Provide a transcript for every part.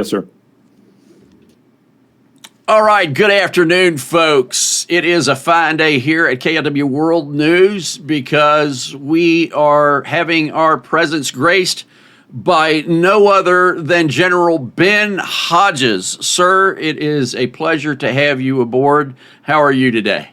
Yes, sir. All right, good afternoon, folks. It is a fine day here at KLW World News because we are having our presence graced by no other than General Ben Hodges. Sir, it is a pleasure to have you aboard. How are you today?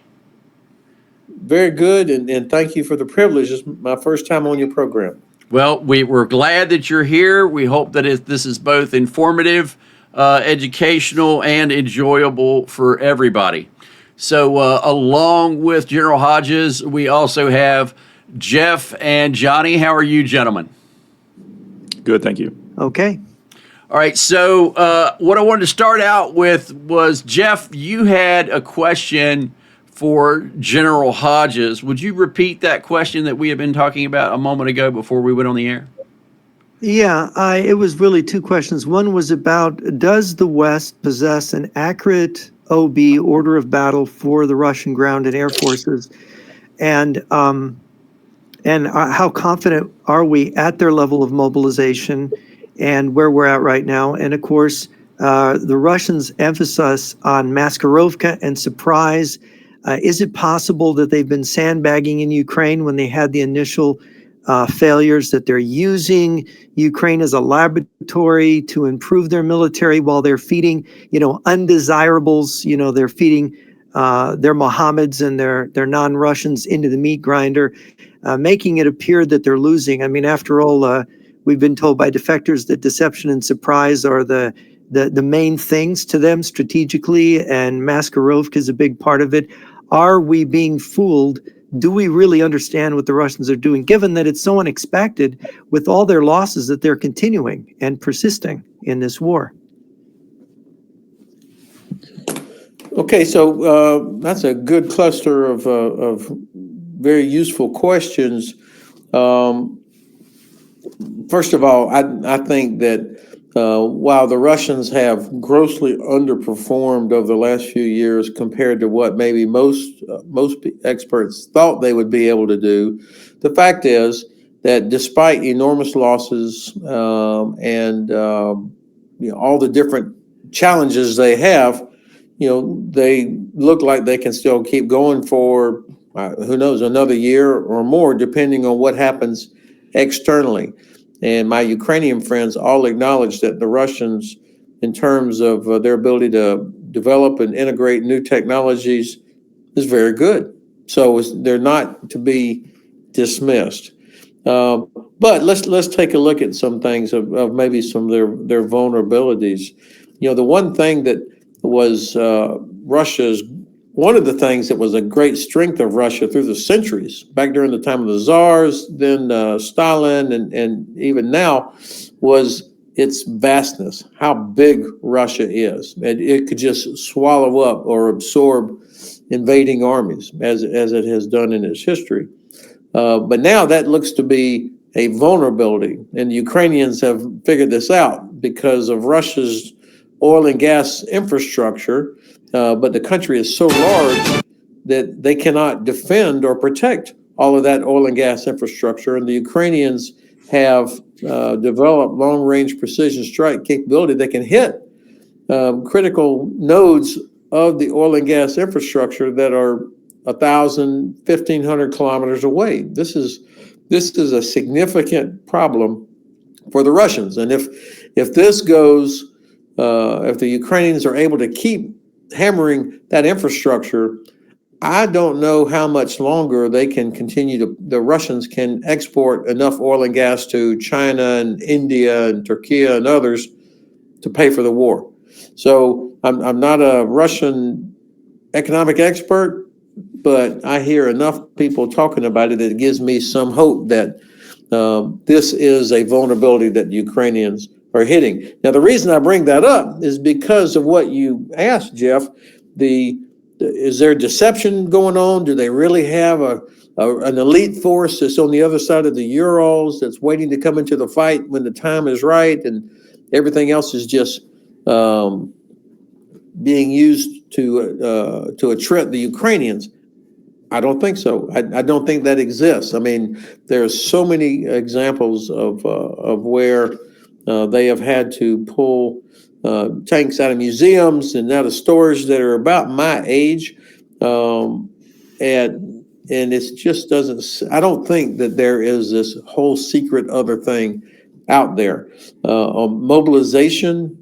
Very good, and thank you for the privilege. It's my first time on your program. Well, we're glad that you're here. We hope that this is both informative, educational, and enjoyable for everybody. So along with General Hodges, we also have Jeff and Johnny. How are you, gentlemen? Good, thank you. Okay. All right, so what I wanted to start out with was, Jeff, you had a question for General Hodges. Would you repeat that question that we had been talking about a moment ago before we went on the air? Yeah, it was really two questions. One was about, does the West possess an accurate OB, order of battle, for the Russian ground and air forces? And how confident are we at their level of mobilization and where we're at right now? And of course, the Russians emphasize on Maskirovka and surprise. Is it possible that they've been sandbagging in Ukraine when they had the initial failures, that they're using Ukraine as a laboratory to improve their military while they're feeding, undesirables, they're feeding their Mohammeds and their non-Russians into the meat grinder, making it appear that they're losing. I mean, after all, we've been told by defectors that deception and surprise are the main things to them strategically, and Maskirovka is a big part of it. Are we being fooled? Do we really understand what the Russians are doing, given that it's so unexpected with all their losses that they're continuing and persisting in this war? Okay, so that's a good cluster of very useful questions. First of all, I think that while the Russians have grossly underperformed over the last few years compared to what maybe most experts thought they would be able to do, the fact is that despite enormous losses and all the different challenges they have, they look like they can still keep going for who knows, another year or more, depending on what happens externally. And my Ukrainian friends all acknowledge that the Russians, in terms of their ability to develop and integrate new technologies, is very good. So they're not to be dismissed. But let's take a look at some things of maybe some of their vulnerabilities. The one thing that was one of the things that was a great strength of Russia through the centuries, back during the time of the Tsars, then Stalin, and even now, was its vastness, how big Russia is. And it could just swallow up or absorb invading armies, as it has done in its history. But now that looks to be a vulnerability, and the Ukrainians have figured this out because of Russia's oil and gas infrastructure. But the country is so large that they cannot defend or protect all of that oil and gas infrastructure. And the Ukrainians have developed long-range precision strike capability that can hit critical nodes of the oil and gas infrastructure that are 1,000, 1,500 kilometers away. This is a significant problem for the Russians. And if this goes, if the Ukrainians are able to keep hammering that infrastructure, I don't know how much longer they can the Russians can export enough oil and gas to China and India and Turkey and others to pay for the war. So I'm not a Russian economic expert, but I hear enough people talking about it that it gives me some hope that this is a vulnerability that Ukrainians are hitting. Now, the reason I bring that up is because of what you asked, Jeff. Is there deception going on? Do they really have an elite force that's on the other side of the Urals that's waiting to come into the fight when the time is right, and everything else is just being used to attrit the Ukrainians? I don't think so. I don't think that exists. I mean, there's so many examples of where they have had to pull tanks out of museums and out of stores that are about my age. And it just doesn't, I don't think that there is this whole secret other thing out there. On mobilization,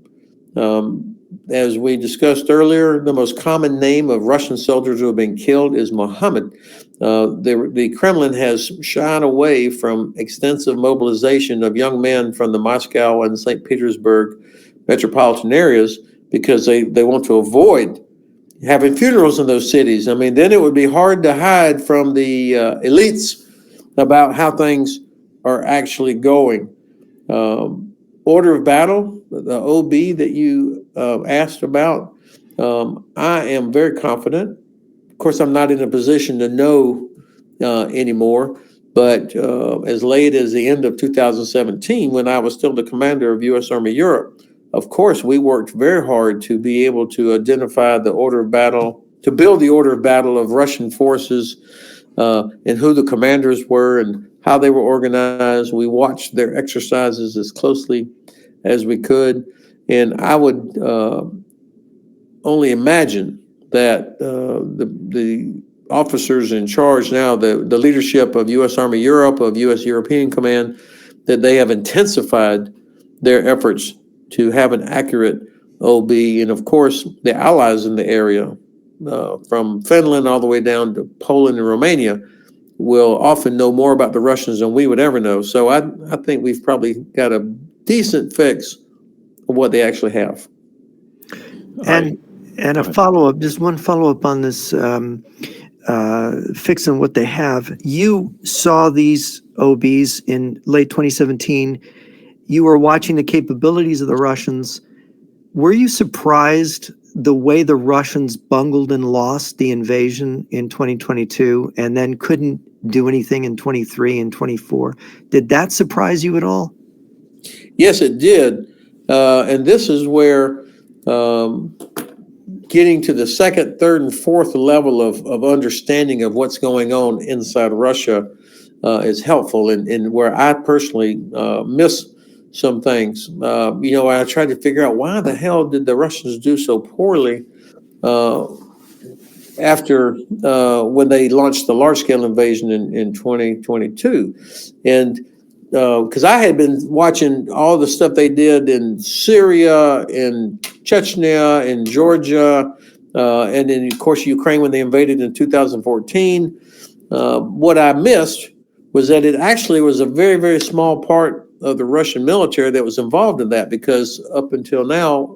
as we discussed earlier, the most common name of Russian soldiers who have been killed is Mohammed. The Kremlin has shied away from extensive mobilization of young men from the Moscow and St. Petersburg metropolitan areas because they want to avoid having funerals in those cities. I mean, then it would be hard to hide from the elites about how things are actually going. Order of battle, the OB that you asked about, I am very confident. Of course, I'm not in a position to know anymore, but as late as the end of 2017, when I was still the commander of U.S. Army Europe, of course, we worked very hard to be able to identify the order of battle, to build the order of battle of Russian forces and who the commanders were and how they were organized. We watched their exercises as closely as we could. And I would only imagine that the officers in charge now, the leadership of U.S. Army Europe, of U.S. European Command, that they have intensified their efforts to have an accurate OB. And of course, the allies in the area, from Finland all the way down to Poland and Romania, will often know more about the Russians than we would ever know. So I think we've probably got a decent fix of what they actually have. And a follow-up, just one follow-up on this fixing what they have. You saw these OBs in late 2017. You were watching the capabilities of the Russians. Were you surprised the way the Russians bungled and lost the invasion in 2022 and then couldn't do anything in 23 and 24? Did that surprise you at all? Yes, it did. And this is where getting to the second, third, and fourth level of understanding of what's going on inside Russia is helpful, and where I personally miss some things. I tried to figure out why the hell did the Russians do so poorly after when they launched the large-scale invasion in 2022. And because I had been watching all the stuff they did in Syria, in Chechnya, in Georgia, and then, of course, Ukraine when they invaded in 2014. What I missed was that it actually was a very, very small part of the Russian military that was involved in that, because up until now,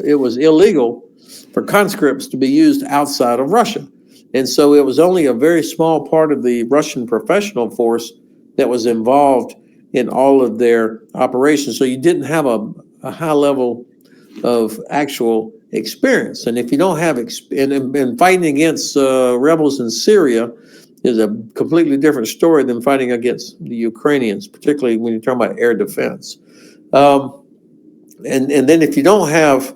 it was illegal for conscripts to be used outside of Russia. And so it was only a very small part of the Russian professional force that was involved in all of their operations. So you didn't have a high level of actual experience. And if you don't have and fighting against rebels in Syria is a completely different story than fighting against the Ukrainians, particularly when you're talking about air defense. And then if you don't have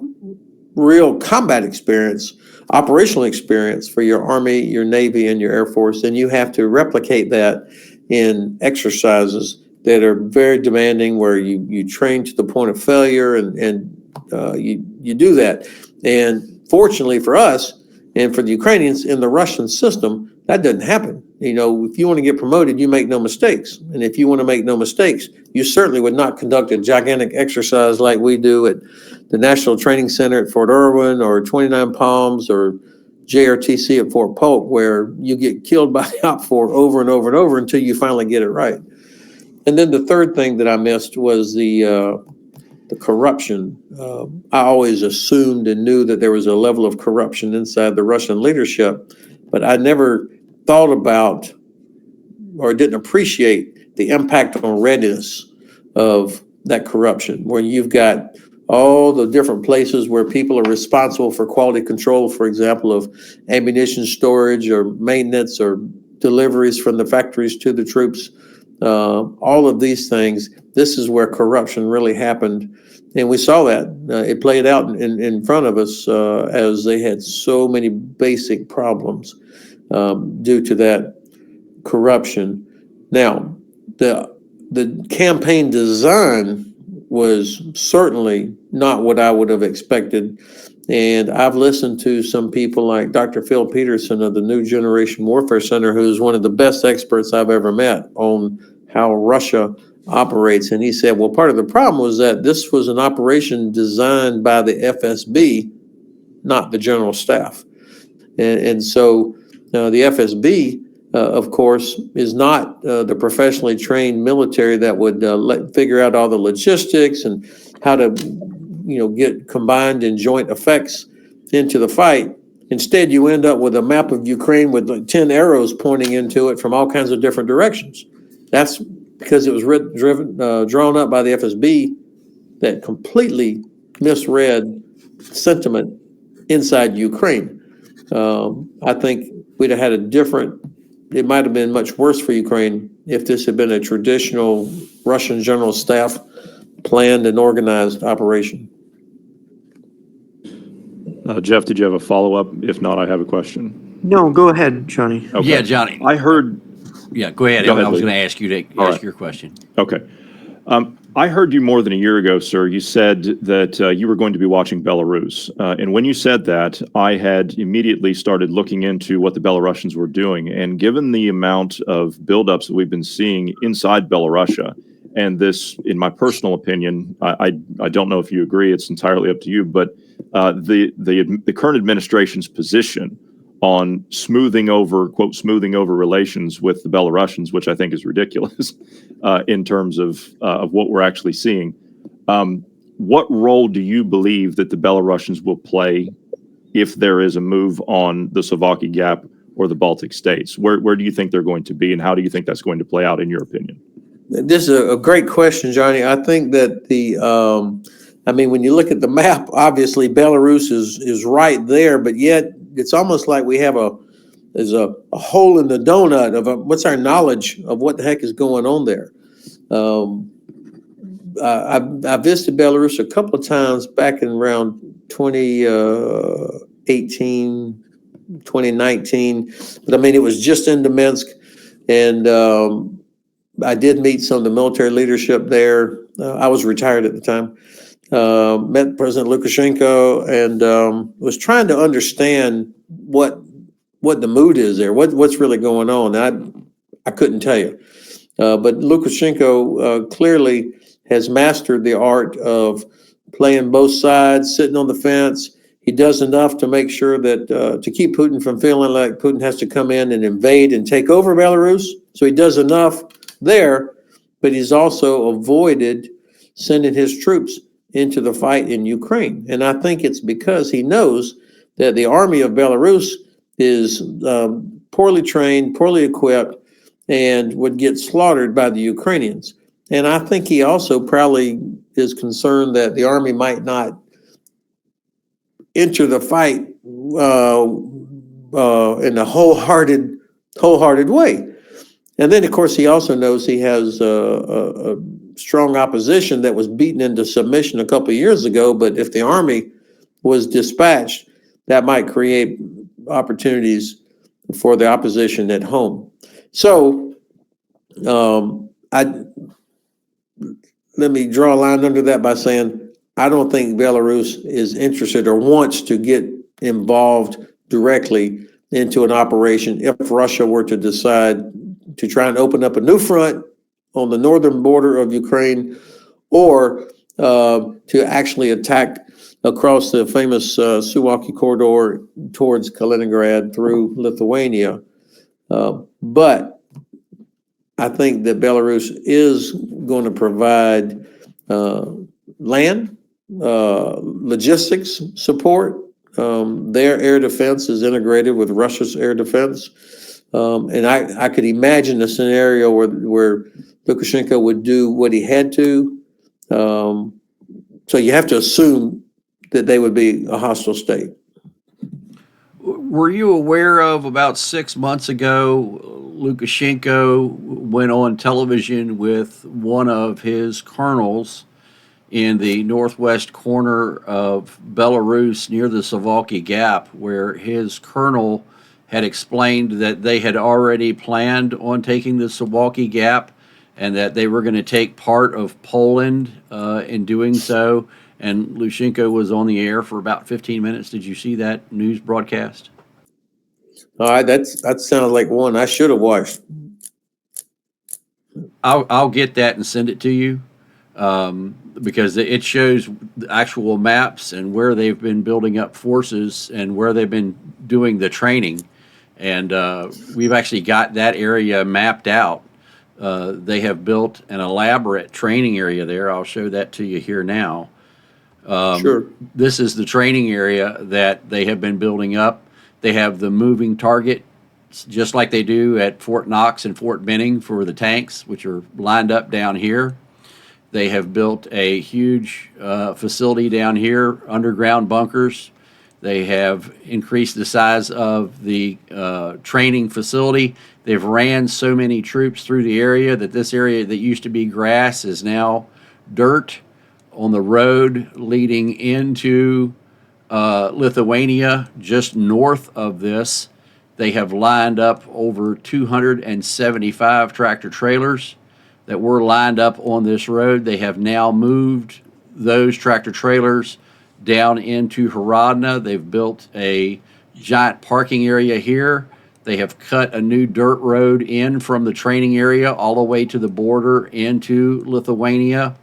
real combat experience, operational experience for your Army, your Navy, and your Air Force, then you have to replicate that in exercises that are very demanding, where you train to the point of failure, and you do that. And fortunately for us and for the Ukrainians, in the Russian system, that doesn't happen. If you want to get promoted, you make no mistakes. And if you want to make no mistakes, you certainly would not conduct a gigantic exercise like we do at the National Training Center at Fort Irwin, or 29 Palms, or JRTC at Fort Polk, where you get killed by the OPFOR over and over and over until you finally get it right. And then the third thing that I missed was the corruption. I always assumed and knew that there was a level of corruption inside the Russian leadership, but I never thought about or didn't appreciate the impact on readiness of that corruption, where you've got all the different places where people are responsible for quality control, for example, of ammunition storage or maintenance or deliveries from the factories to the troops. All of these things, this is where corruption really happened. And we saw that. It played out in front of us as they had so many basic problems due to that corruption. Now, the campaign design was certainly not what I would have expected. And I've listened to some people like Dr. Phil Peterson of the New Generation Warfare Center, who's one of the best experts I've ever met on how Russia operates. And he said, well, part of the problem was that this was an operation designed by the FSB, not the general staff. And so the FSB, of course, is not the professionally trained military that would figure out all the logistics and how to, get combined and joint effects into the fight. Instead, you end up with a map of Ukraine with like 10 arrows pointing into it from all kinds of different directions. That's because it was drawn up by the FSB that completely misread sentiment inside Ukraine. I think we'd have had it might have been much worse for Ukraine if this had been a traditional Russian general staff planned and organized operation. Jeff, did you have a follow-up? If not, I have a question. No, go ahead, Johnny. Okay. Yeah, Johnny. I heard. Yeah, go ahead. Go ahead, I was Lee. going to ask you to All ask right. your question. Okay. I heard you more than a year ago, sir. You said that you were going to be watching Belarus. And when you said that, I had immediately started looking into what the Belarusians were doing. And given the amount of buildups that we've been seeing inside Belarusia, and this, in my personal opinion, I don't know if you agree, it's entirely up to you, but the current administration's position on smoothing over relations with the Belarusians, which I think is ridiculous in terms of what we're actually seeing. What role do you believe that the Belarusians will play if there is a move on the Suwalki Gap or the Baltic states? Where do you think they're going to be, and how do you think that's going to play out in your opinion? This is a great question, Johnny. I think that when you look at the map, obviously Belarus is right there, but yet it's almost like we have there's a hole in the donut of what's our knowledge of what the heck is going on there. I visited Belarus a couple of times back in around 2018, 2019, but it was just into Minsk, and I did meet some of the military leadership there. I was retired at the time. Met President Lukashenko and was trying to understand what the mood is there, what's really going on. I couldn't tell you, but Lukashenko clearly has mastered the art of playing both sides, sitting on the fence. He does enough to make sure that to keep Putin from feeling like Putin has to come in and invade and take over Belarus. So he does enough there, but he's also avoided sending his troops into the fight in Ukraine. And I think it's because he knows that the army of Belarus is poorly trained, poorly equipped, and would get slaughtered by the Ukrainians. And I think he also probably is concerned that the army might not enter the fight in a wholehearted way. And then, of course, he also knows he has a strong opposition that was beaten into submission a couple of years ago. But if the army was dispatched, that might create opportunities for the opposition at home. So let me draw a line under that by saying I don't think Belarus is interested or wants to get involved directly into an operation if Russia were to decide to try and open up a new front on the northern border of Ukraine, or to actually attack across the famous Suwalki corridor towards Kaliningrad through Lithuania. But I think that Belarus is going to provide land, logistics support. Their air defense is integrated with Russia's air defense. And I could imagine a scenario where Lukashenko would do what he had to. So you have to assume that they would be a hostile state. Were you aware of about 6 months ago, Lukashenko went on television with one of his colonels in the northwest corner of Belarus near the Suwalki Gap, where his colonel had explained that they had already planned on taking the Suwalki Gap and that they were going to take part of Poland in doing so. And Lushenko was on the air for about 15 minutes. Did you see that news broadcast? All right, that sounds like one I should have watched. I'll get that and send it to you, because it shows the actual maps and where they've been building up forces and where they've been doing the training. And we've actually got that area mapped out. They have built an elaborate training area there. I'll show that to you here now. Sure. This is the training area that they have been building up. They have the moving target, just like they do at Fort Knox and Fort Benning for the tanks, which are lined up down here. They have built a huge facility down here, underground bunkers. They have increased the size of the training facility. They've ran so many troops through the area that this area that used to be grass is now dirt on the road leading into Lithuania. Just north of this, they have lined up over 275 tractor trailers that were lined up on this road. They have now moved those tractor trailers down into Hradna. They've built a giant parking area here. They have cut a new dirt road in from the training area all the way to the border into Lithuania.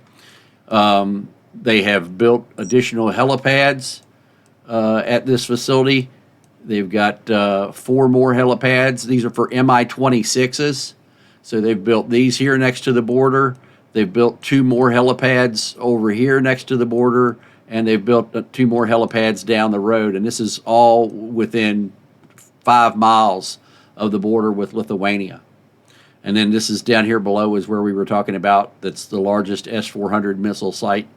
They have built additional helipads at this facility. They've got 4 more helipads. These are for Mi-26s. So they've built these here next to the border. They've built 2 more helipads over here next to the border, and they've built 2 more helipads down the road. And this is all within 5 miles of the border with Lithuania. And then this is down here below is where we were talking about. That's the largest S-400 missile site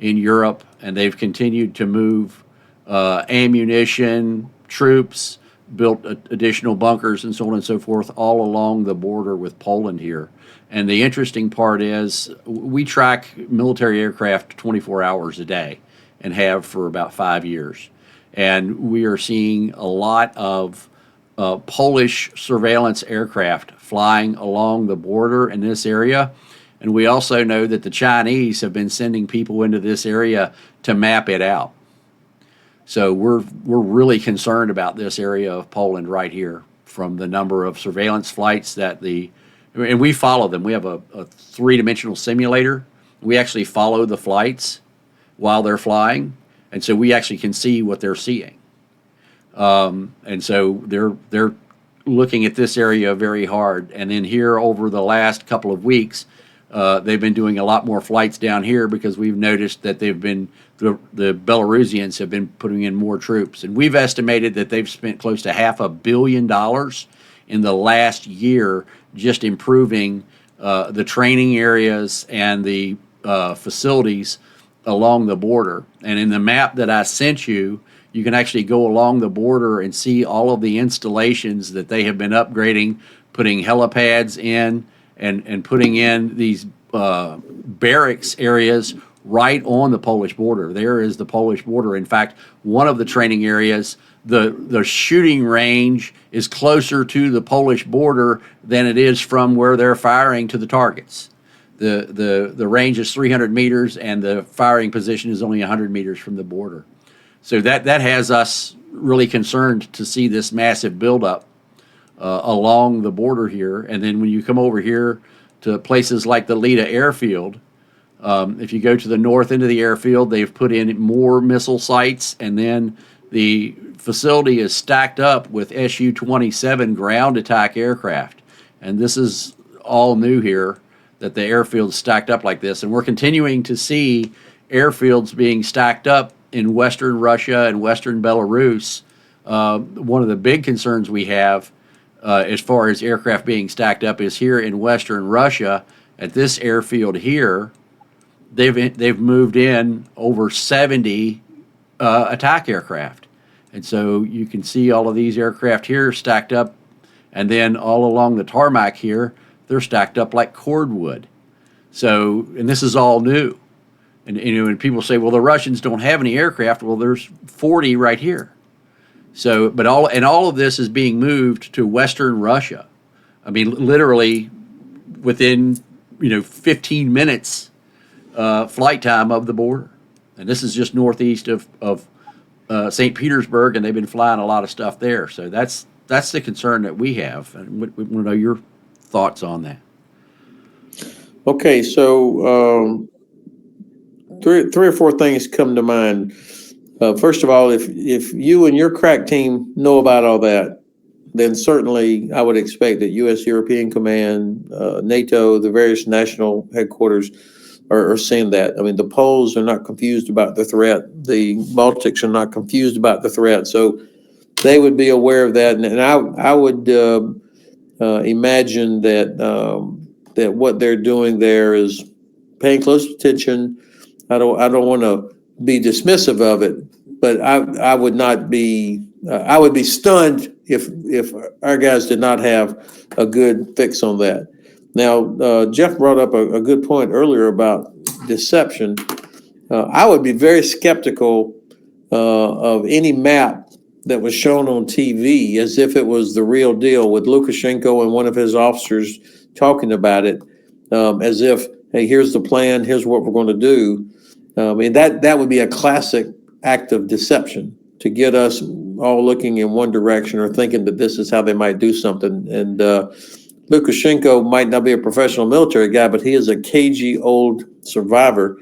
in Europe. And they've continued to move ammunition, troops, built additional bunkers and so on and so forth all along the border with Poland here. And the interesting part is we track military aircraft 24 hours a day and have for about 5 years. And we are seeing a lot of Polish surveillance aircraft flying along the border in this area. And we also know that the Chinese have been sending people into this area to map it out. So we're really concerned about this area of Poland right here, from the number of surveillance flights and we follow them. We have a 3-dimensional simulator. We actually follow the flights while they're flying, and so we actually can see what they're seeing. And so they're looking at this area very hard. And then here over the last couple of weeks, they've been doing a lot more flights down here because we've noticed that the Belarusians have been putting in more troops. And we've estimated that they've spent close to $500 million in the last year just improving the training areas and the facilities along the border. And in the map that I sent you, you can actually go along the border and see all of the installations that they have been upgrading, putting helipads in, and putting in these barracks areas right on the Polish border. There is the Polish border. In fact, one of the training areas, the shooting range is closer to the Polish border than it is from where they're firing to the targets. The range is 300 meters, and the firing position is only 100 meters from the border. So that has us really concerned to see this massive buildup along the border here. And then when you come over here to places like the Lida airfield, if you go to the north end of the airfield, they've put in more missile sites, and then the facility is stacked up with Su-27 ground attack aircraft. And this is all new here, that the airfield's stacked up like this. And we're continuing to see airfields being stacked up in Western Russia and Western Belarus. One of the big concerns we have as far as aircraft being stacked up is here in Western Russia at this airfield here. They've moved in over 70 attack aircraft. And so you can see all of these aircraft here stacked up, and then all along the tarmac here, they're stacked up like cordwood. So, and this is all new. And when people say, well, the Russians don't have any aircraft, well, there's 40 right here. So, but all of this is being moved to Western Russia. I mean, literally within 15 minutes flight time of the border. And this is just northeast of St. Petersburg, and they've been flying a lot of stuff there. So that's the concern that we have. And we want to know your thoughts on that. Okay, so three or four things come to mind. First of all, if you and your crack team know about all that, then certainly I would expect that U.S. European Command, NATO, the various national headquarters are seeing that. I mean, the Poles are not confused about the threat. The Baltics are not confused about the threat. So they would be aware of that. And I would imagine that what they're doing there is paying close attention. I don't want to be dismissive of it, but I would not be. I would be stunned if our guys did not have a good fix on that. Now, Jeff brought up a good point earlier about deception. I would be very skeptical of any map that was shown on TV as if it was the real deal, with Lukashenko and one of his officers talking about it as if, hey, here's the plan, here's what we're going to do. I mean, that would be a classic act of deception to get us all looking in one direction or thinking that this is how they might do something. And Lukashenko might not be a professional military guy, but he is a cagey old survivor.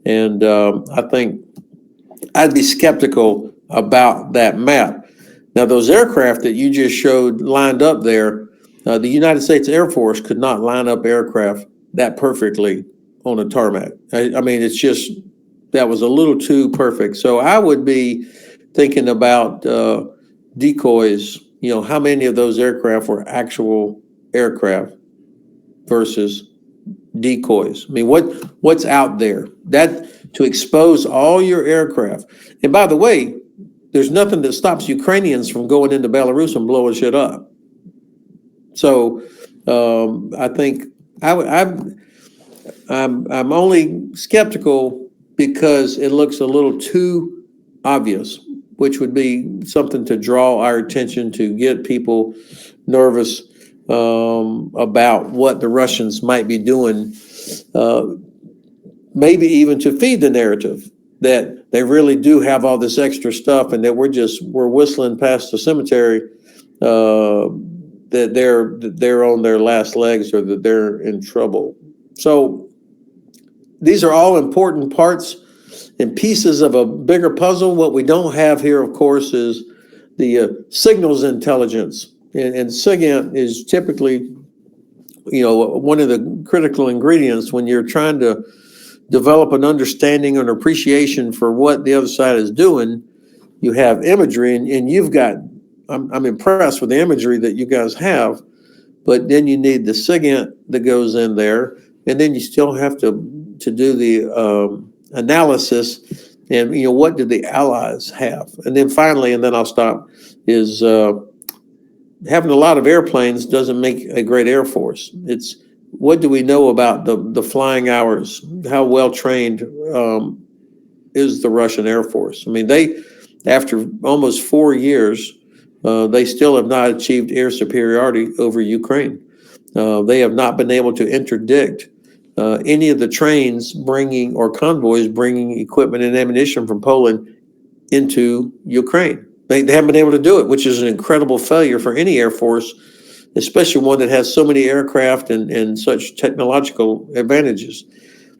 And I think I'd be skeptical about that map. Now, those aircraft that you just showed lined up there, the United States Air Force could not line up aircraft that perfectly on a tarmac. I mean, it's just, that was a little too perfect. So I would be thinking about decoys, how many of those aircraft were actual aircraft versus decoys. I mean, what's out there that to expose all your aircraft. And by the way, there's nothing that stops Ukrainians from going into Belarus and blowing shit up. So I think I'm only skeptical because it looks a little too obvious, which would be something to draw our attention, to get people nervous about what the Russians might be doing, maybe even to feed the narrative that they really do have all this extra stuff and that we're whistling past the cemetery, that they're on their last legs or that they're in trouble. So these are all important parts and pieces of a bigger puzzle. What we don't have here, of course, is the signals intelligence. And SIGINT is typically, one of the critical ingredients when you're trying to develop an understanding and appreciation for what the other side is doing. You have imagery, and you've got, I'm impressed with the imagery that you guys have, but then you need the SIGINT that goes in there, and then you still have to do the analysis, and what do the allies have? And then finally, and then I'll stop, is having a lot of airplanes doesn't make a great Air Force. It's what do we know about the flying hours? How well trained is the Russian Air Force? I mean, they, after almost 4 years, they still have not achieved air superiority over Ukraine. They have not been able to interdict any of the trains bringing or convoys bringing equipment and ammunition from Poland into Ukraine. They haven't been able to do it, which is an incredible failure for any Air Force, especially one that has so many aircraft and such technological advantages.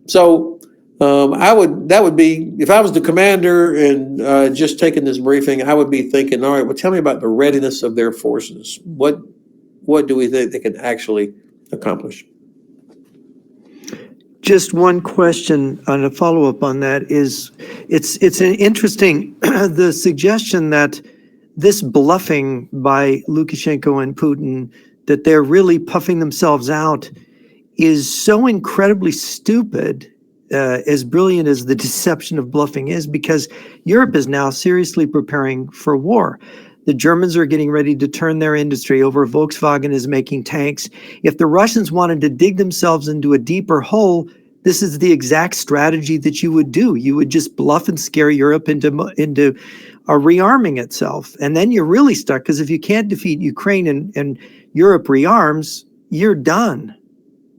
So that would be, if I was the commander and just taking this briefing, I would be thinking, all right, well, tell me about the readiness of their forces. What do we think they can actually accomplish? Just one question on a follow-up on that is, it's an interesting, the suggestion that this bluffing by Lukashenko and Putin, that they're really puffing themselves out, is so incredibly stupid, as brilliant as the deception of bluffing is, because Europe is now seriously preparing for war. The Germans are getting ready to turn their industry over. Volkswagen is making tanks. If the Russians wanted to dig themselves into a deeper hole, this is the exact strategy that you would do. You would just bluff and scare Europe into rearming itself. And then you're really stuck, because if you can't defeat Ukraine and Europe rearms, you're done.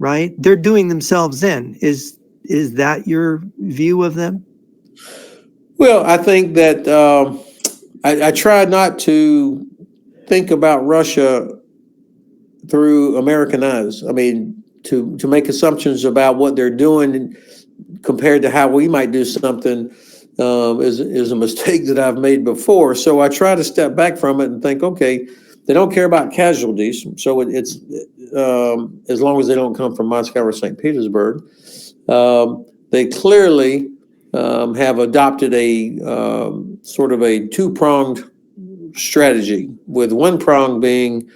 right? They're doing themselves in. Is that your view of them? Well, I think that I try not to think about Russia through American eyes. I mean, to make assumptions about what they're doing compared to how we might do something is a mistake that I've made before. So I try to step back from it and think, okay, they don't care about casualties, so it's as long as they don't come from Moscow or St. Petersburg. They clearly have adopted a sort of a two-pronged strategy, with one prong being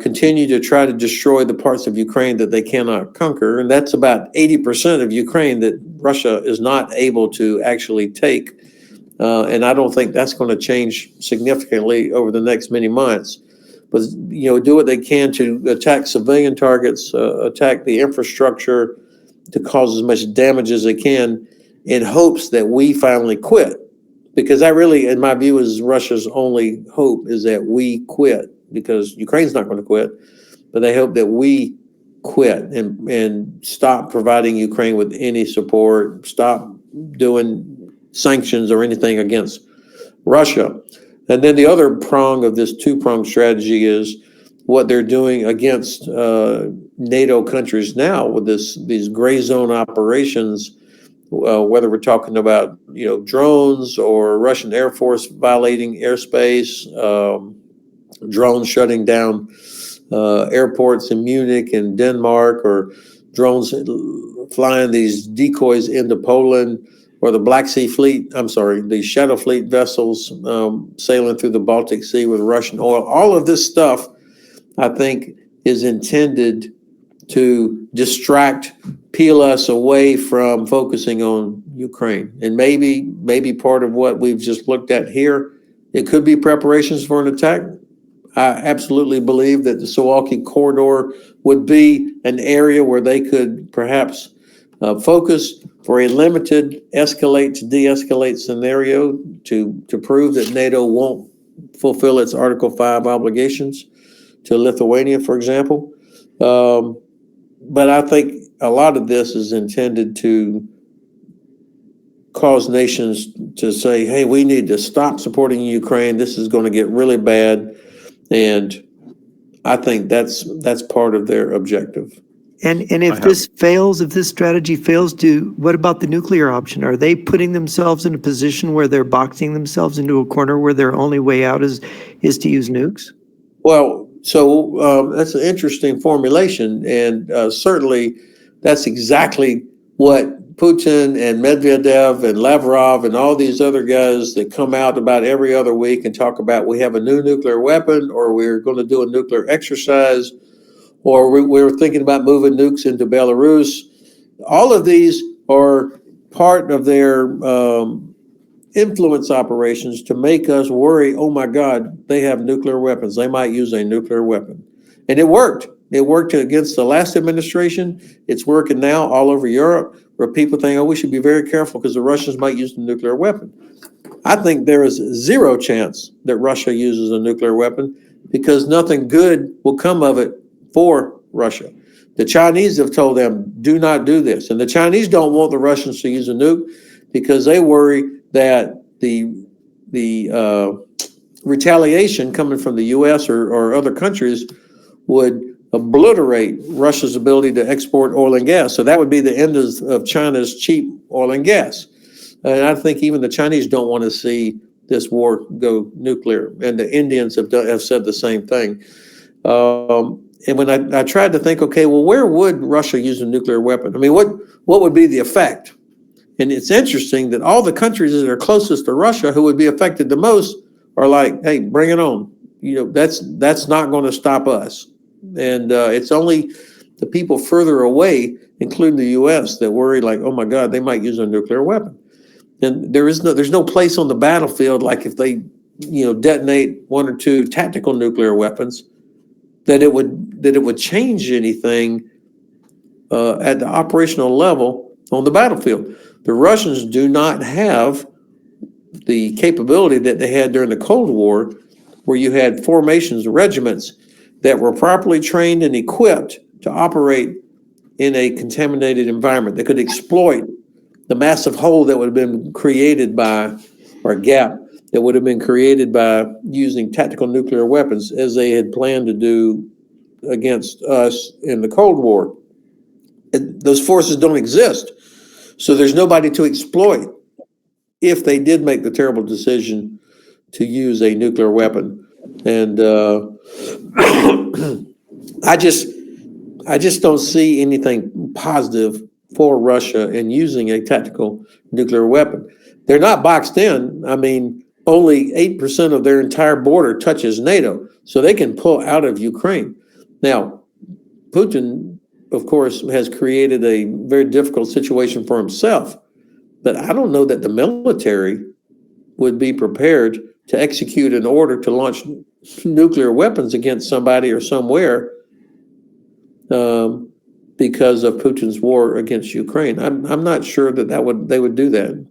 continue to try to destroy the parts of Ukraine that they cannot conquer. And that's about 80% of Ukraine that Russia is not able to actually take. And I don't think that's going to change significantly over the next many months. But, do what they can to attack civilian targets, attack the infrastructure, to cause as much damage as they can, in hopes that we finally quit. Because that really, in my view, is Russia's only hope, is that we quit, because Ukraine's not going to quit, but they hope that we quit and stop providing Ukraine with any support, stop doing sanctions or anything against Russia. And then the other prong of this two-pronged strategy is what they're doing against NATO countries now with these gray zone operations, whether we're talking about drones or Russian Air Force violating airspace, drones shutting down airports in Munich and Denmark, or drones flying these decoys into Poland, or the the Shadow Fleet vessels sailing through the Baltic Sea with Russian oil. All of this stuff, I think, is intended to peel us away from focusing on Ukraine. And maybe part of what we've just looked at here, it could be preparations for an attack. I absolutely believe that the Suwalki corridor would be an area where they could perhaps focus for a limited escalate to de-escalate scenario to prove that NATO won't fulfill its Article 5 obligations to Lithuania, for example. But I think a lot of this is intended to cause nations to say, hey, we need to stop supporting Ukraine. This is going to get really bad. And I think that's part of their objective. And if this fails, if this strategy fails, what about the nuclear option? Are they putting themselves in a position where they're boxing themselves into a corner where their only way out is to use nukes? Well, so that's an interesting formulation, and certainly that's exactly what Putin and Medvedev and Lavrov and all these other guys that come out about every other week and talk about, we have a new nuclear weapon, or we're going to do a nuclear exercise, or we're thinking about moving nukes into Belarus. All of these are part of their influence operations to make us worry, oh my God, they have nuclear weapons. They might use a nuclear weapon. And it worked. It worked against the last administration. It's working now all over Europe, where people think, oh, we should be very careful because the Russians might use a nuclear weapon. I think there is zero chance that Russia uses a nuclear weapon, because nothing good will come of it for Russia. The Chinese have told them, do not do this. And the Chinese don't want the Russians to use a nuke because they worry that the retaliation coming from the U.S. or other countries would obliterate Russia's ability to export oil and gas. So that would be the end of China's cheap oil and gas. And I think even the Chinese don't want to see this war go nuclear. And the Indians have said the same thing. And when I tried to think, okay, well, where would Russia use a nuclear weapon? I mean, what would be the effect? And it's interesting that all the countries that are closest to Russia who would be affected the most are like, hey, bring it on. That's not going to stop us. And it's only the people further away, including the U.S., that worry like, oh my God, they might use a nuclear weapon. And there's no place on the battlefield, like if they detonate one or two tactical nuclear weapons, that it would change anything at the operational level on the battlefield. The Russians do not have the capability that they had during the Cold War, where you had formations, regiments that were properly trained and equipped to operate in a contaminated environment. They could exploit the massive hole that would have been created by, or gap that would have been created by using tactical nuclear weapons, as they had planned to do against us in the Cold War. Those forces don't exist. So there's nobody to exploit if they did make the terrible decision to use a nuclear weapon. And I just don't see anything positive for Russia in using a tactical nuclear weapon. They're not boxed in. I mean, only 8% of their entire border touches NATO, so they can pull out of Ukraine. Now, Putin, of course, has created a very difficult situation for himself, but I don't know that the military would be prepared to execute an order to launch nuclear weapons against somebody or somewhere because of Putin's war against Ukraine. I'm not sure that they would do that.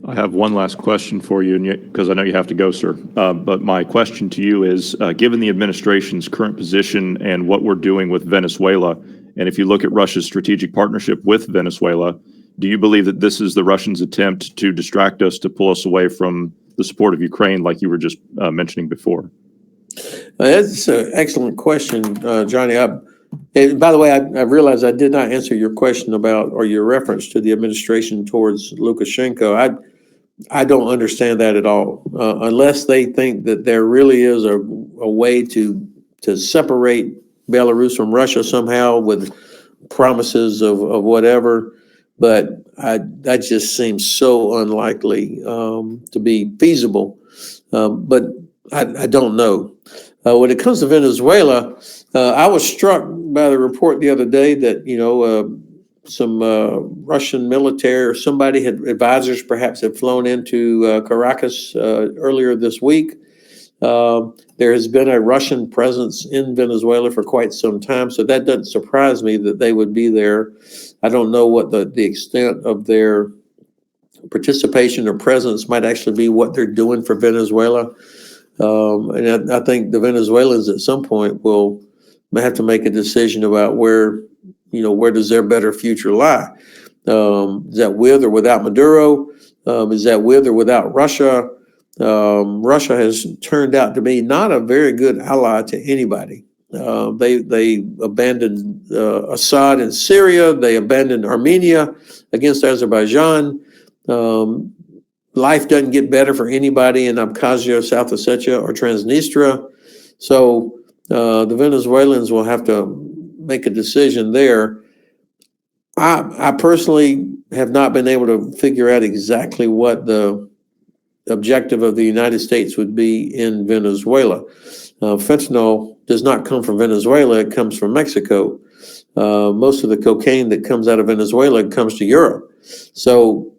I have one last question for you, because I know you have to go, sir. But my question to you is, given the administration's current position and what we're doing with Venezuela, and if you look at Russia's strategic partnership with Venezuela, do you believe that this is the Russians' attempt to distract us, to pull us away from the support of Ukraine, like you were just mentioning before? That's an excellent question, Johnny. And by the way, I realized I did not answer your question about, or your reference to the administration towards Lukashenko. I don't understand that at all, unless they think that there really is a way to separate Belarus from Russia somehow with promises of whatever. But that just seems so unlikely to be feasible. But I don't know. When it comes to Venezuela, I was struck by the report the other day that, some Russian military or somebody advisors perhaps had flown into Caracas earlier this week. There has been a Russian presence in Venezuela for quite some time, so that doesn't surprise me that they would be there. I don't know what the extent of their participation or presence might actually be, what they're doing for Venezuela. And I think the Venezuelans at some point will have to make a decision about where does their better future lie? Is that with or without Maduro? Is that with or without Russia? Russia has turned out to be not a very good ally to anybody. They abandoned Assad in Syria. They abandoned Armenia against Azerbaijan. Life doesn't get better for anybody in Abkhazia, South Ossetia, or Transnistria. So the Venezuelans will have to make a decision there. I personally have not been able to figure out exactly what the objective of the United States would be in Venezuela. Fentanyl does not come from Venezuela, it comes from Mexico. Most of the cocaine that comes out of Venezuela comes to Europe. So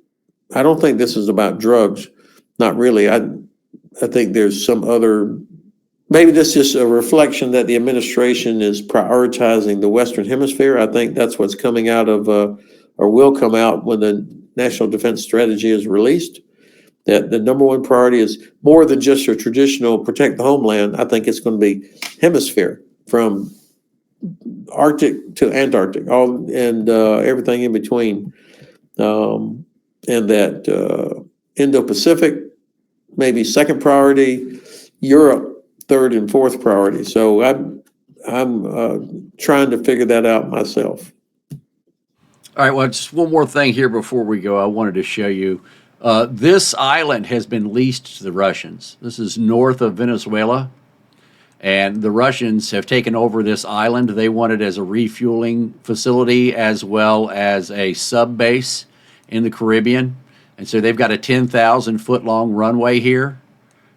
I don't think this is about drugs. Not really. I think there's some other, maybe this is a reflection that the administration is prioritizing the Western Hemisphere. I think that's what's coming out of, or will come out when the National Defense Strategy is released. That the number one priority is more than just your traditional protect the homeland. I think it's going to be hemisphere, from Arctic to Antarctic, all and everything in between. And that Indo-Pacific, maybe second priority, Europe third and fourth priority. So I'm trying to figure that out myself. All right, well, just one more thing here before we go. I wanted to show you. This island has been leased to the Russians. This is north of Venezuela, and the Russians have taken over this island. They want it as a refueling facility as well as a sub base in the Caribbean. And so they've got a 10,000-foot long runway here.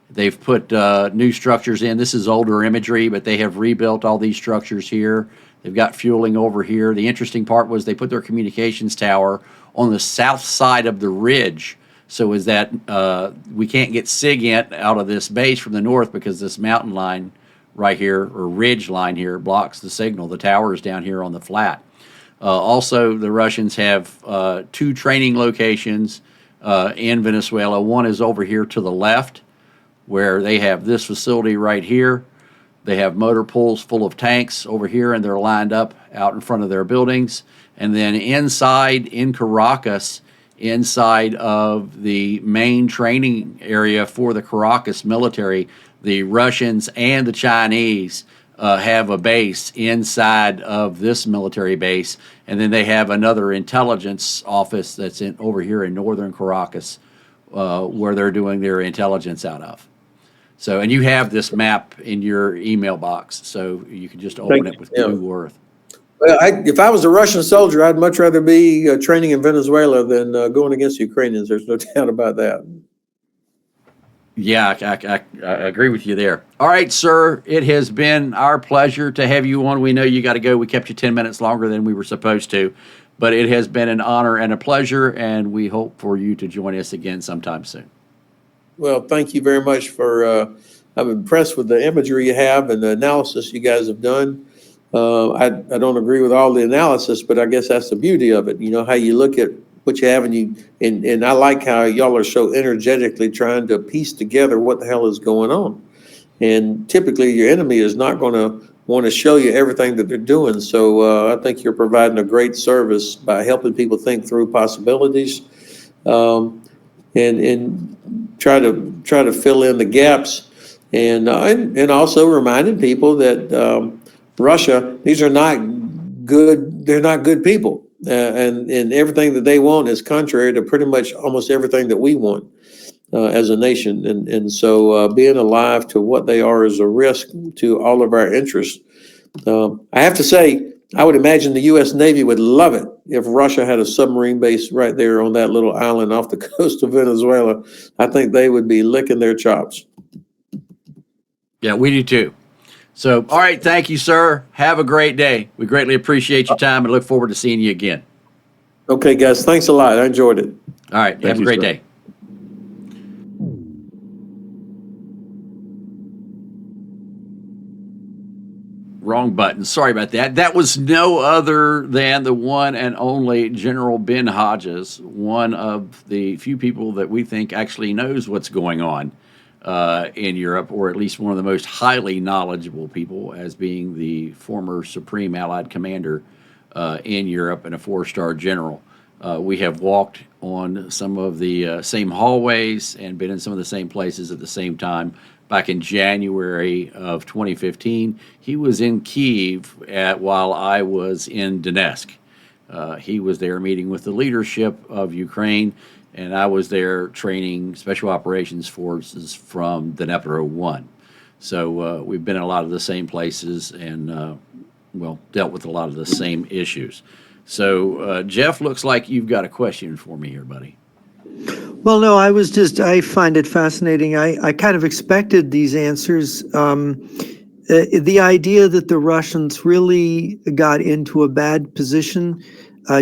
They've put new structures in. This is older imagery, but they have rebuilt all these structures here. They've got fueling over here. The interesting part was they put their communications tower on the south side of the ridge. So is that we can't get SIGINT out of this base from the north because this mountain line right here, or ridge line here, blocks the signal. The tower is down here on the flat. Also, the Russians have two training locations in Venezuela. One is over here to the left, where they have this facility right here. They have motor pools full of tanks over here, and they're lined up out in front of their buildings. And then inside in Caracas, inside of the main training area for the Caracas military, the Russians and the Chinese have a base inside of this military base. And then they have another intelligence office that's over here in northern Caracas, where they're doing their intelligence out of. So, and you have this map in your email box, so you can just open it with Google Earth. Well, if I was a Russian soldier, I'd much rather be training in Venezuela than going against the Ukrainians. There's no doubt about that. Yeah, I agree with you there. All right, sir, it has been our pleasure to have you on. We know you got to go. We kept you 10 minutes longer than we were supposed to, but it has been an honor and a pleasure, and we hope for you to join us again sometime soon. Well, thank you very much for, I'm impressed with the imagery you have and the analysis you guys have done. I don't agree with all the analysis, but I guess that's the beauty of it. You know, how you look at what you have and I like how y'all are so energetically trying to piece together what the hell is going on. And typically your enemy is not going to want to show you everything that they're doing. So I think you're providing a great service by helping people think through possibilities, and try to fill in the gaps, and also reminding people that Russia, these are not good. They're not good people, and everything that they want is contrary to pretty much almost everything that we want as a nation. And so being alive to what they are is a risk to all of our interests. I have to say, I would imagine the U.S. Navy would love it if Russia had a submarine base right there on that little island off the coast of Venezuela. I think they would be licking their chops. Yeah, we do too. So, all right, thank you, sir. Have a great day. We greatly appreciate your time and look forward to seeing you again. Okay, guys, thanks a lot. I enjoyed it. All right, have a great day. Wrong button. Sorry about that. That was no other than the one and only General Ben Hodges, one of the few people that we think actually knows what's going on in Europe, or at least one of the most highly knowledgeable people, as being the former Supreme Allied Commander in Europe and a 4-star general. We have walked on some of the same hallways and been in some of the same places at the same time. Back in January of 2015, he was in Kyiv while I was in Donetsk. He was there meeting with the leadership of Ukraine, and I was there training special operations forces from Dnepro 1. So we've been in a lot of the same places and, dealt with a lot of the same issues. So, Jeff, looks like you've got a question for me here, buddy. Well, no, I find it fascinating. I kind of expected these answers. The idea that the Russians really got into a bad position.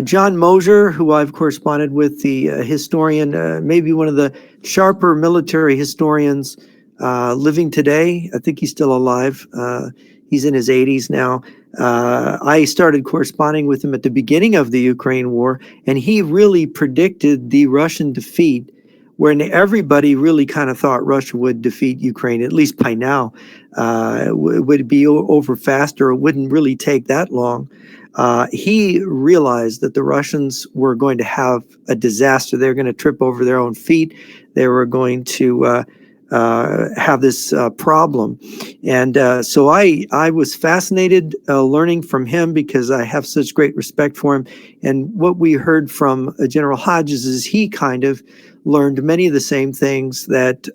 John Mosier, who I've corresponded with, the historian, maybe one of the sharper military historians living today. I think he's still alive. He's in his 80s now. I started corresponding with him at the beginning of the Ukraine war, and he really predicted the Russian defeat, when everybody really kind of thought Russia would defeat Ukraine, at least by now. Would be over faster. It wouldn't really take that long. He realized that the Russians were going to have a disaster. They were going to trip over their own feet. They were going to have this problem. And so I was fascinated learning from him, because I have such great respect for him. And what we heard from General Hodges is he kind of learned many of the same things that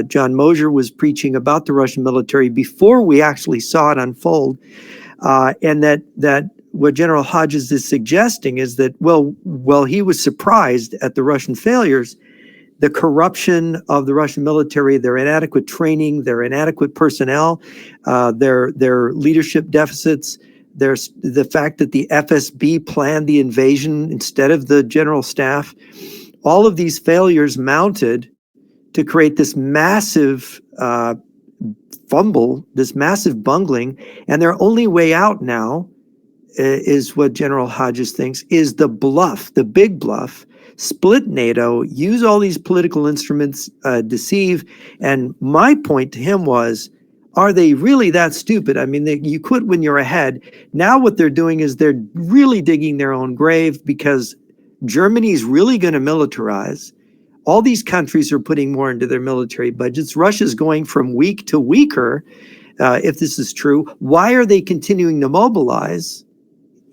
John Mosier was preaching about the Russian military before we actually saw it unfold. And that what General Hodges is suggesting is that, well, he was surprised at the Russian failures, the corruption of the Russian military, their inadequate training, their inadequate personnel, their leadership deficits. There's the fact that the FSB planned the invasion instead of the general staff. All of these failures mounted to create this massive fumble, this massive bungling, and their only way out now is what General Hodges thinks is the bluff, the big bluff. Split NATO, use all these political instruments, deceive. And my point to him was, Are they really that stupid? I mean, you quit when you're ahead. Now what they're doing is they're really digging their own grave because Germany's really going to militarize. All these countries are putting more into their military budgets. Russia's going from weak to weaker, if this is true. Why are they continuing to mobilize?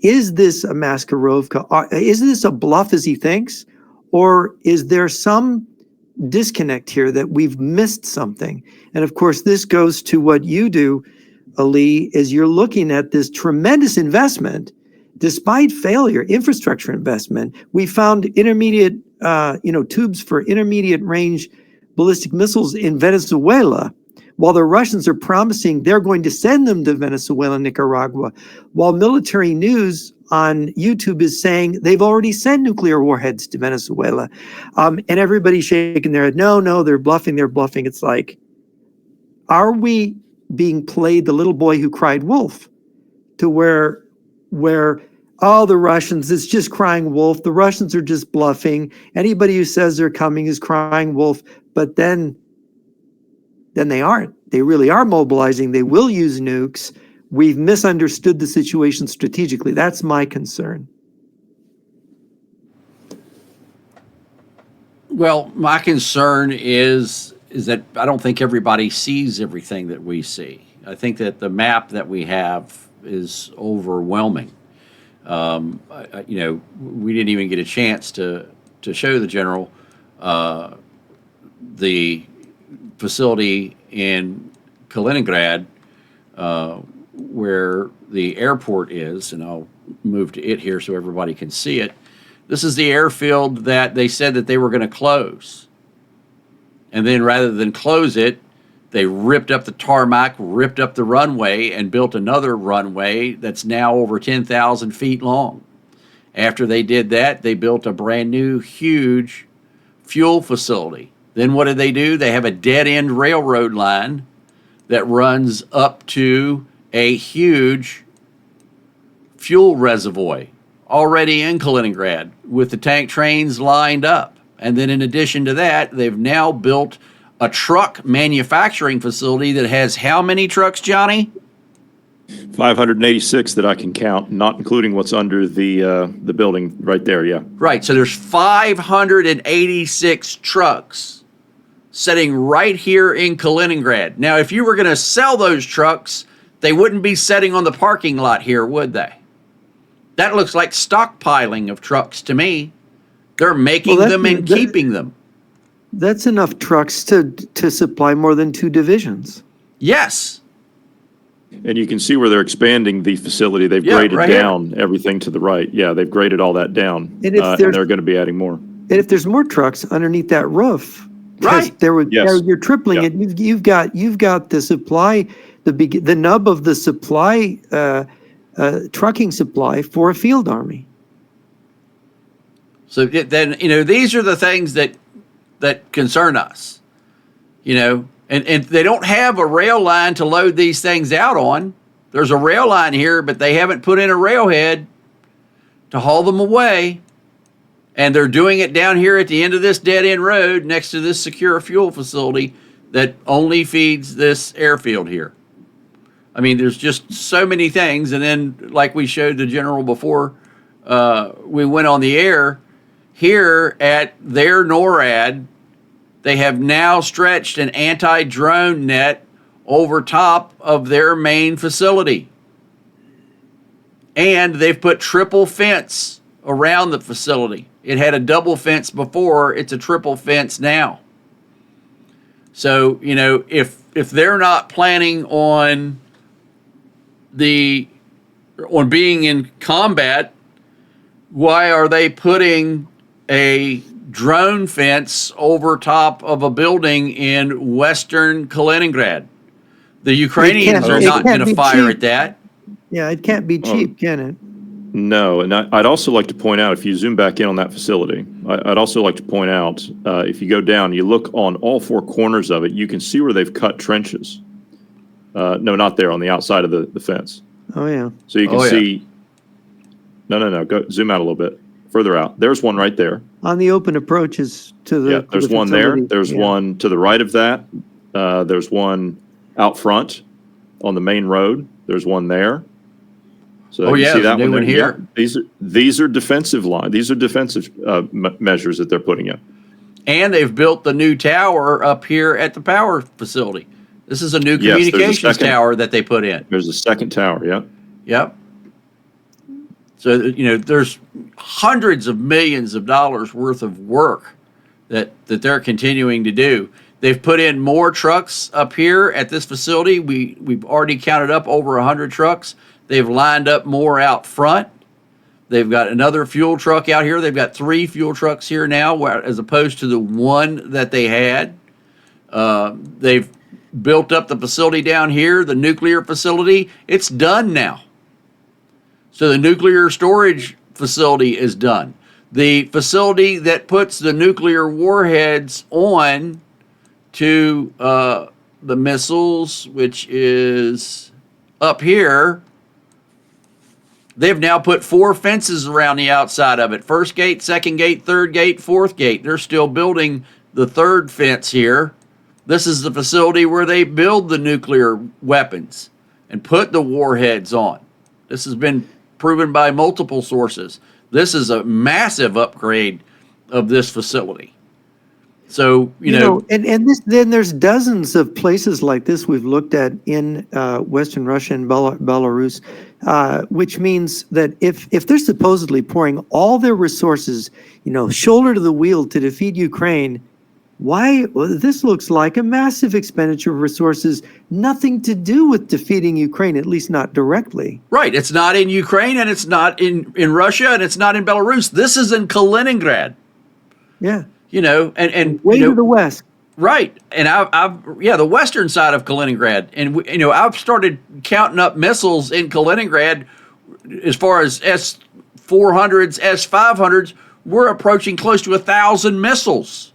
Is this a Maskarovka? Is this a bluff as he thinks? Or is there some disconnect here that we've missed something? And of course, this goes to what you do, Ali, is you're looking at this tremendous investment. Despite failure, infrastructure investment, we found intermediate, tubes for intermediate range ballistic missiles in Venezuela, while the Russians are promising they're going to send them to Venezuela and Nicaragua, while military news on YouTube is saying they've already sent nuclear warheads to Venezuela. And everybody's shaking their head. No, they're bluffing. It's like, are we being played the little boy who cried wolf to where the Russians, it's just crying wolf. The Russians are just bluffing. Anybody who says they're coming is crying wolf. But then they aren't. They really are mobilizing. They will use nukes. We've misunderstood the situation strategically. That's my concern. Well, my concern is that I don't think everybody sees everything that we see. I think that the map that we have is overwhelming. We didn't even get a chance to show the general the facility in Kaliningrad where the airport is, and I'll move to it here so everybody can see it. This is the airfield that they said that they were going to close. And then rather than close it, they ripped up the tarmac, ripped up the runway, and built another runway that's now over 10,000 feet long. After they did that, they built a brand new, huge fuel facility. Then what did they do? They have a dead-end railroad line that runs up to a huge fuel reservoir already in Kaliningrad with the tank trains lined up. And then in addition to that, they've now built a truck manufacturing facility that has how many trucks, Johnny? 586 that I can count, not including what's under the building right there, yeah. Right, so there's 586 trucks sitting right here in Kaliningrad. Now, if you were going to sell those trucks, they wouldn't be sitting on the parking lot here, would they? That looks like stockpiling of trucks to me. They're making them and keeping them. That's enough trucks to supply more than 2 divisions. Yes. And you can see where they're expanding the facility. They've graded right down everything to the right. Yeah, they've graded all that down. And they're going to be adding more. And if there's more trucks underneath that roof, right? You're tripling it. You've got the supply, the nub of the supply, trucking supply for a field army. So then, these are the things that concern us, and they don't have a rail line to load these things out on. There's a rail line here, but they haven't put in a railhead to haul them away. And they're doing it down here at the end of this dead-end road next to this secure fuel facility that only feeds this airfield here. I mean, there's just so many things. And then, like we showed the general before we went on the air, here at their NORAD, they have now stretched an anti-drone net over top of their main facility. And they've put triple fence around the facility. It had a double fence before, it's a triple fence now. So, if they're not planning on being in combat, why are they putting a drone fence over top of a building in western Kaliningrad? The Ukrainians are not going to fire at that. Yeah, it can't be cheap, can it? No, and I'd also like to point out, if you zoom back in on that facility, I'd also like to point out, if you go down, you look on all 4 corners of it, you can see where they've cut trenches. No, not there, on the outside of the fence. Oh, yeah. So you can see, no, go zoom out a little bit, further out. There's one right there. On the open approaches to the there's one there. There's one to the right of that. There's one out front. on the main road. There's one there. So Oh, you yeah, see there's that a new one one there? here. Yeah. These are defensive line. These are defensive measures that they're putting in. And they've built the new tower up here at the power facility. This is a new Yes, there's a communications second- tower that they put in. There's a second tower. Yeah. Yep. So, there's hundreds of millions of dollars worth of work that they're continuing to do. They've put in more trucks up here at this facility. We've already counted up over 100 trucks. They've lined up more out front. They've got another fuel truck out here. They've got 3 fuel trucks here now, as opposed to the 1 that they had. They've built up the facility down here, the nuclear facility. It's done now. So the nuclear storage facility is done. The facility that puts the nuclear warheads on to the missiles, which is up here, they've now put 4 fences around the outside of it. First gate, second gate, third gate, fourth gate. They're still building the 3rd fence here. This is the facility where they build the nuclear weapons and put the warheads on. This has been proven by multiple sources. This is a massive upgrade of this facility. So, then there's dozens of places like this we've looked at in Western Russia and Belarus, which means that if they're supposedly pouring all their resources, shoulder to the wheel to defeat Ukraine, this looks like a massive expenditure of resources, nothing to do with defeating Ukraine, at least not directly. Right. It's not in Ukraine, and it's not in Russia, and it's not in Belarus. This is in Kaliningrad. Yeah. And way to the west. Right. And the western side of Kaliningrad. And, I've started counting up missiles in Kaliningrad as far as S-400s, S-500s. We're approaching close to 1,000 missiles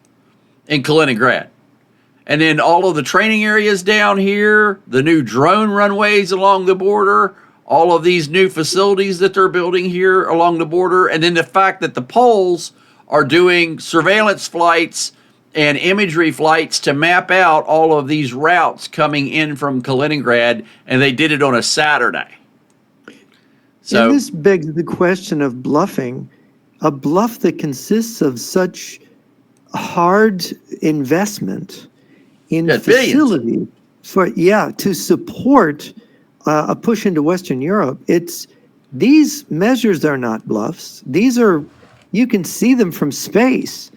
in Kaliningrad. And then all of the training areas down here, the new drone runways along the border, all of these new facilities that they're building here along the border, and then the fact that the Poles are doing surveillance flights and imagery flights to map out all of these routes coming in from Kaliningrad, and they did it on a Saturday. So and this begs the question of bluffing, a bluff that consists of such hard investment in facility to support a push into Western Europe. These measures are not bluffs. You can see them from space.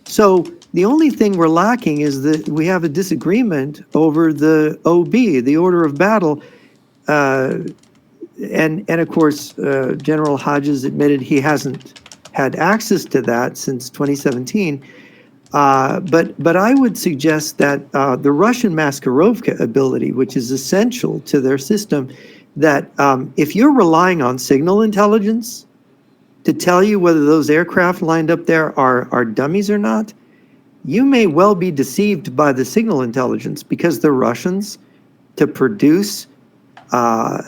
So the only thing we're lacking is that we have a disagreement over the OB, the order of battle. And of course, General Hodges admitted he hasn't had access to that since 2017. But I would suggest that the Russian Maskirovka ability, which is essential to their system, that if you're relying on signal intelligence to tell you whether those aircraft lined up there are dummies or not, you may well be deceived by the signal intelligence, because the Russians, to produce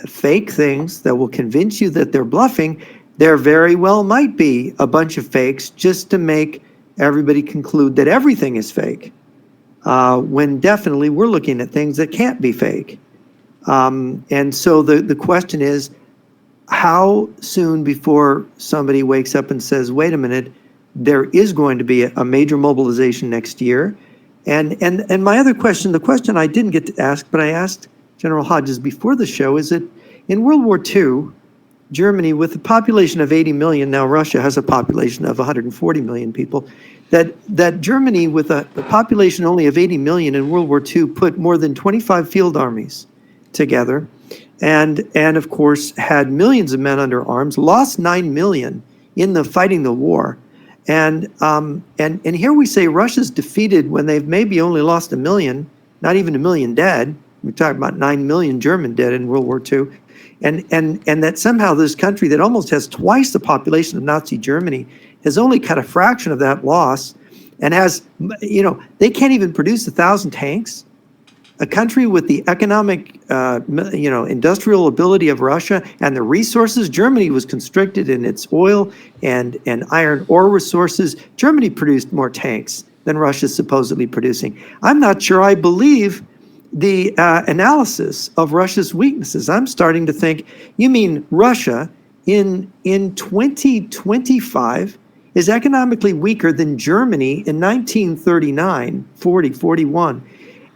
fake things that will convince you that they're bluffing, there very well might be a bunch of fakes just to make everybody conclude that everything is fake, when definitely we're looking at things that can't be fake. And so the question is, how soon before somebody wakes up and says, wait a minute, there is going to be a major mobilization next year? And my other question, the question I didn't get to ask, but I asked General Hodges before the show, is that in World War II, Germany, with a population of 80 million, now Russia has a population of 140 million people, that Germany, with a population only of 80 million in World War II, put more than 25 field armies together, and of course had millions of men under arms, lost 9 million in the fighting the war. And here we say Russia's defeated when they've maybe only lost 1 million, not even 1 million dead. We're talking about 9 million German dead in World War II. And that somehow this country that almost has twice the population of Nazi Germany has only cut a fraction of that loss, and has, they can't even produce 1,000 tanks. A country with the economic, industrial ability of Russia and the resources, Germany was constricted in its oil and iron ore resources. Germany produced more tanks than Russia's supposedly producing. I'm not sure I believe the analysis of Russia's weaknesses. I'm starting to think, you mean Russia in 2025 is economically weaker than Germany in 1939, 40, 41,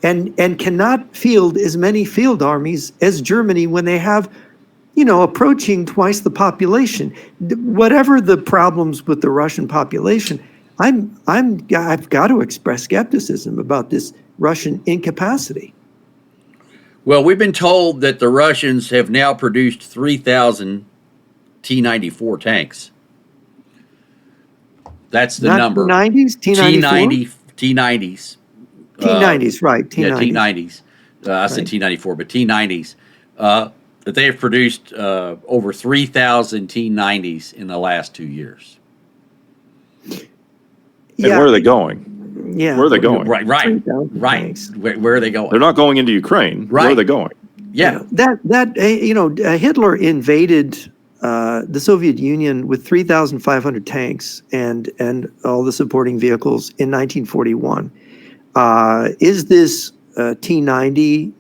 and cannot field as many field armies as Germany when they have, approaching twice the population. Whatever the problems with the Russian population, I've got to express skepticism about this Russian incapacity. Well, we've been told that the Russians have now produced 3,000 T-94 tanks. That's the number. T-90s? T-90, T-90s. T-90s, right. T-90s. Yeah, T-90s. I said T-94, but T-90s. That they have produced over 3,000 T-90s in the last 2 years. And where are they going? Yeah. Where are they going? Right. Where are they going? They're not going into Ukraine. Right. Where are they going? Yeah. Hitler invaded the Soviet Union with 3,500 tanks and all the supporting vehicles in 1941. Is this T-90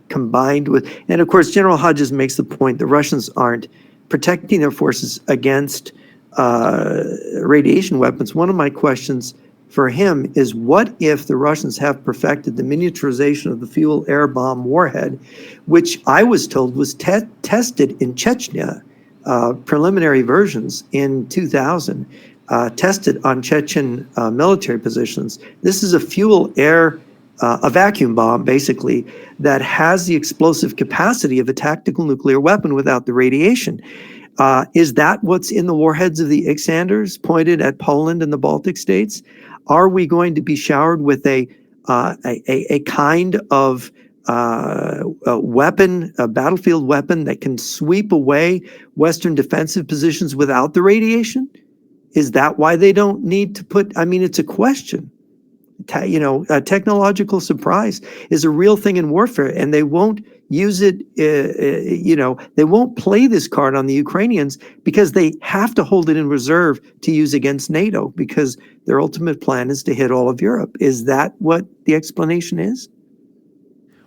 combined with, and of course, General Hodges makes the point the Russians aren't protecting their forces against radiation weapons. One of my questions for him is, what if the Russians have perfected the miniaturization of the fuel air bomb warhead, which I was told was tested in Chechnya, preliminary versions in 2000, tested on Chechen military positions. This is a fuel air, a vacuum bomb, basically, that has the explosive capacity of a tactical nuclear weapon without the radiation. Is that what's in the warheads of the Ixanders pointed at Poland and the Baltic states? Are we going to be showered with a kind of a weapon, a battlefield weapon that can sweep away Western defensive positions without the radiation? Is that why they don't need to put, it's a question. Technological surprise is a real thing in warfare, and they won't use it, they won't play this card on the Ukrainians because they have to hold it in reserve to use against NATO, because their ultimate plan is to hit all of Europe. Is that what the explanation is?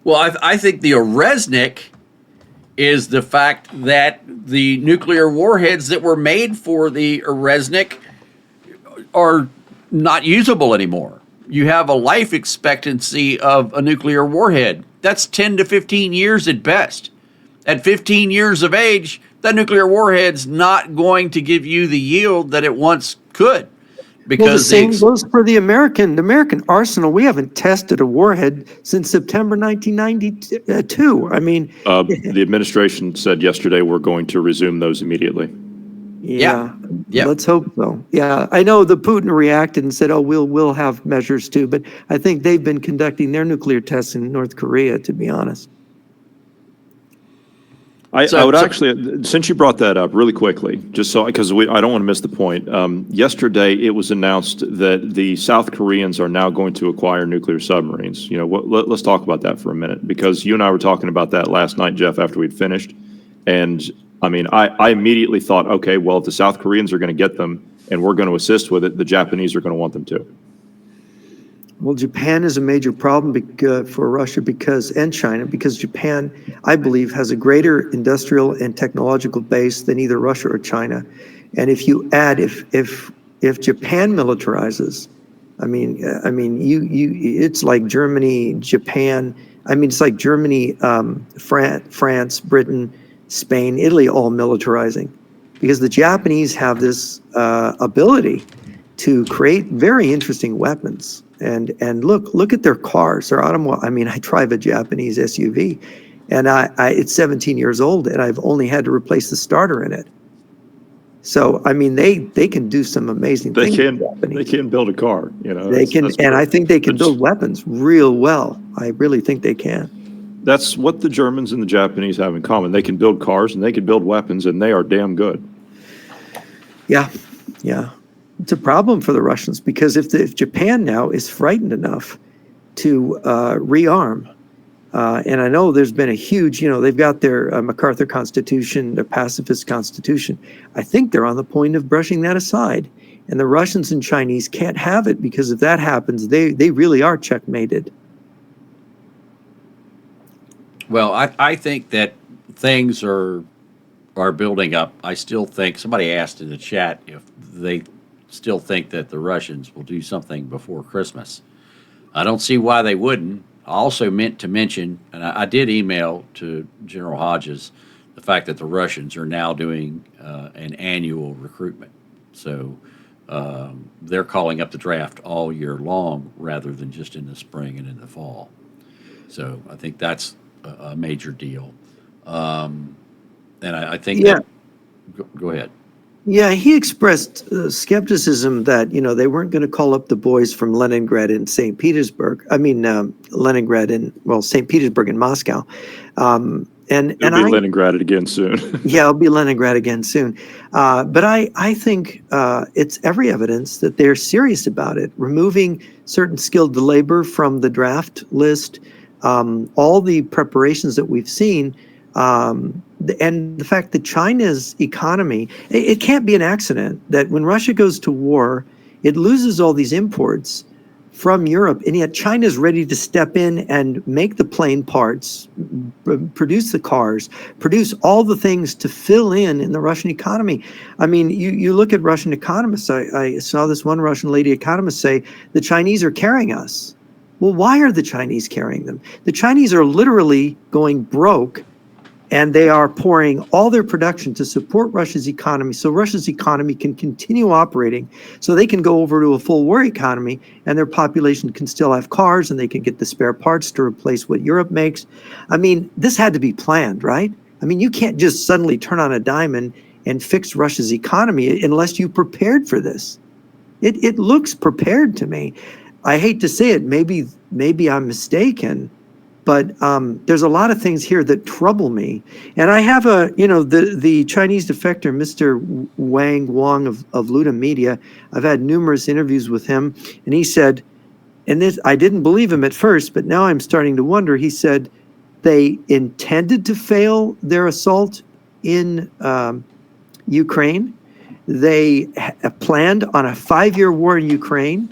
Well, I think the Oresnik is the fact that the nuclear warheads that were made for the Oresnik are not usable anymore. You have a life expectancy of a nuclear warhead. That's 10 to 15 years at best. At 15 years of age, that nuclear warhead's not going to give you the yield that it once could. Because the same goes for the American arsenal. We haven't tested a warhead since September 1992. The administration said yesterday we're going to resume those immediately. Yeah. Let's hope so. Yeah, I know the Putin reacted and said, "Oh, we'll have measures too," but I think they've been conducting their nuclear tests in North Korea, to be honest. I would actually, since you brought that up really quickly, just so, because I don't want to miss the point. Yesterday, it was announced that the South Koreans are now going to acquire nuclear submarines. Let's talk about that for a minute, because you and I were talking about that last night, Jeff, after we'd finished. And I immediately thought, okay, well, if the South Koreans are going to get them and we're going to assist with it, the Japanese are going to want them too. Well, Japan is a major problem for Russia and China, because Japan, I believe, has a greater industrial and technological base than either Russia or China. And if you add, if Japan militarizes, it's like Germany, Japan. It's like Germany, France, Britain, Spain, Italy, all militarizing, because the Japanese have this ability to create very interesting weapons. And look at their cars, their automobile. I drive a Japanese SUV, and it's 17 years old, and I've only had to replace the starter in it. So they can do some amazing things. They can build a car, They can, and I think they can build weapons real well. I really think they can. That's what the Germans and the Japanese have in common. They can build cars and they can build weapons, and they are damn good. Yeah. It's a problem for the Russians, because if Japan now is frightened enough to rearm, and I know there's been a huge, they've got their MacArthur Constitution, their pacifist constitution. I think they're on the point of brushing that aside. And the Russians and Chinese can't have it, because if that happens, they really are checkmated. Well, I think that things are building up. I still think somebody asked in the chat if they still think that the Russians will do something before Christmas. I don't see why they wouldn't. I also meant to mention, and I did email to General Hodges, the fact that the Russians are now doing an annual recruitment. So they're calling up the draft all year long rather than just in the spring and in the fall. So I think that's a major deal. And I think Yeah. go ahead. Yeah, he expressed skepticism that, they weren't going to call up the boys from Leningrad and St. Petersburg. I mean, Leningrad and, St. Petersburg and Moscow. And It'll be Leningrad again soon. Yeah, it'll be Leningrad again soon. But I think it's every evidence that they're serious about it. Removing certain skilled labor from the draft list, all the preparations that we've seen, and the fact that China's economy, it can't be an accident that when Russia goes to war, it loses all these imports from Europe, and yet China's ready to step in and make the plane parts, produce the cars, produce all the things to fill in the Russian economy. I mean, you look at Russian economists. I saw this one Russian lady economist say, the Chinese are carrying us. Well, why are the Chinese carrying them? The Chinese are literally going broke, and they are pouring all their production to support Russia's economy so Russia's economy can continue operating, so they can go over to a full war economy and their population can still have cars and they can get the spare parts to replace what Europe makes. I mean, this had to be planned, right? I mean, you can't just suddenly turn on a dime and fix Russia's economy unless you prepared for this. It looks prepared to me. I hate to say it, maybe I'm mistaken, but there's a lot of things here that trouble me. And I have the Chinese defector, Mr. Wang of Luda Media. I've had numerous interviews with him, and he said, and this, I didn't believe him at first, but now I'm starting to wonder. He said they intended to fail their assault in Ukraine. They planned on a 5-year war in Ukraine,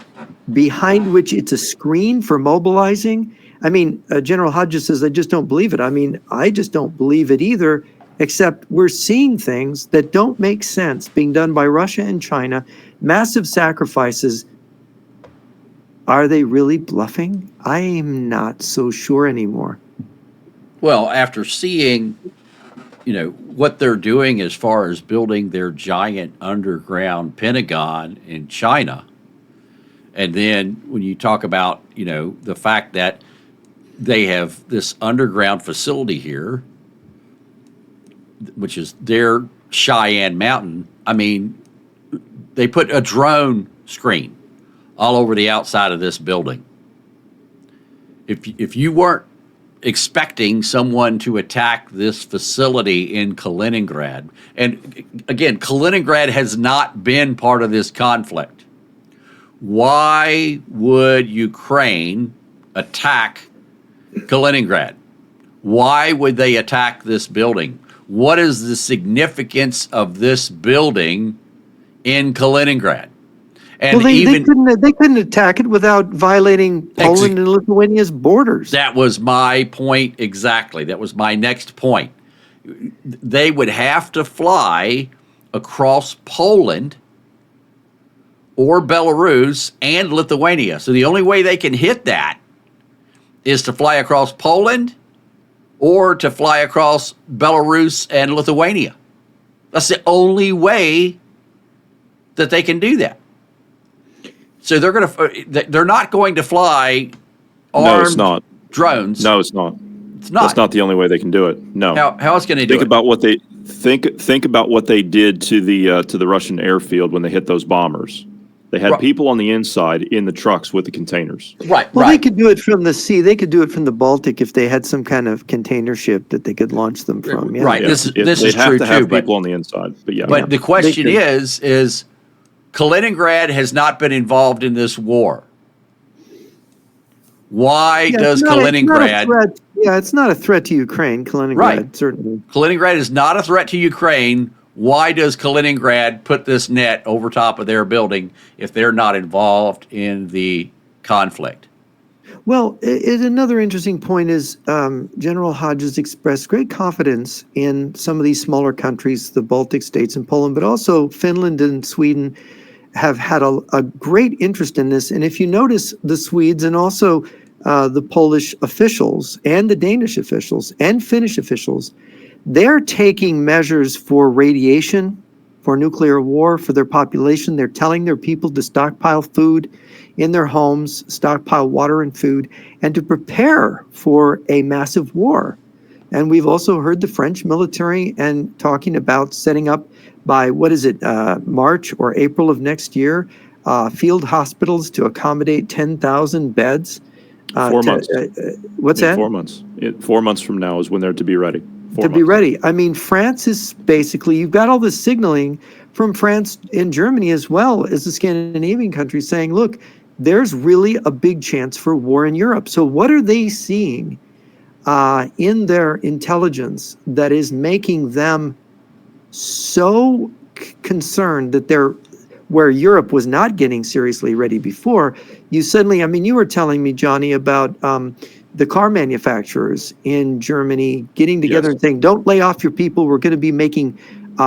behind which it's a screen for mobilizing. I mean, General Hodges says, I just don't believe it. I mean, I just don't believe it either, except we're seeing things that don't make sense being done by Russia and China, massive sacrifices. Are they really bluffing? I'm not so sure anymore. Well, after seeing, what they're doing as far as building their giant underground Pentagon in China, and then when you talk about, the fact that they have this underground facility here, which is their Cheyenne Mountain. I mean, they put a drone screen all over the outside of this building. If you weren't expecting someone to attack this facility in Kaliningrad, and again, Kaliningrad has not been part of this conflict, why would Ukraine attack Kaliningrad? Why would they attack this building? What is the significance of this building in Kaliningrad? And they couldn't attack it without violating Poland and Lithuania's borders. That was my point exactly. That was my next point. They would have to fly across Poland or Belarus and Lithuania. So the only way they can hit that is to fly across Poland or to fly across Belarus and Lithuania. That's the only way that they can do that. So they're not going to fly armed drones. No, it's not. It's not. That's not the only way they can do it. No. How else can they do it? Think about what they did to the Russian airfield when they hit those bombers. They had people on the inside in the trucks with the containers. Right. Well, they could do it from the sea. They could do it from the Baltic if they had some kind of container ship that they could launch them from. Yeah. Right. Yeah. This is They'd true have to have too. people on the inside. But yeah. But the question is Kaliningrad has not been involved in this war. Why does Kaliningrad? It's not a threat to Ukraine. Kaliningrad, right. Certainly. Kaliningrad is not a threat to Ukraine. Why does Kaliningrad put this net over top of their building if they're not involved in the conflict? Well, another interesting point is General Hodges expressed great confidence in some of these smaller countries, the Baltic states and Poland, but also Finland and Sweden have had a great interest in this. And if you notice, the Swedes and also the Polish officials and the Danish officials and Finnish officials, they're taking measures for radiation, for nuclear war, for their population. They're telling their people to stockpile food in their homes, stockpile water and food, and to prepare for a massive war. And we've also heard the French military and talking about setting up by, March or April of next year, field hospitals to accommodate 10,000 beds. 4 months. What's that? 4 months. 4 months from now is when they're to be ready. Be ready. I mean, France is basically, you've got all this signaling from France and Germany as well as the Scandinavian countries saying, look, there's really a big chance for war in Europe. So what are they seeing in their intelligence that is making them so concerned that they're, where Europe was not getting seriously ready before, you suddenly, I mean, you were telling me, Johnny, about the car manufacturers in Germany getting together and saying, don't lay off your people. We're going to be making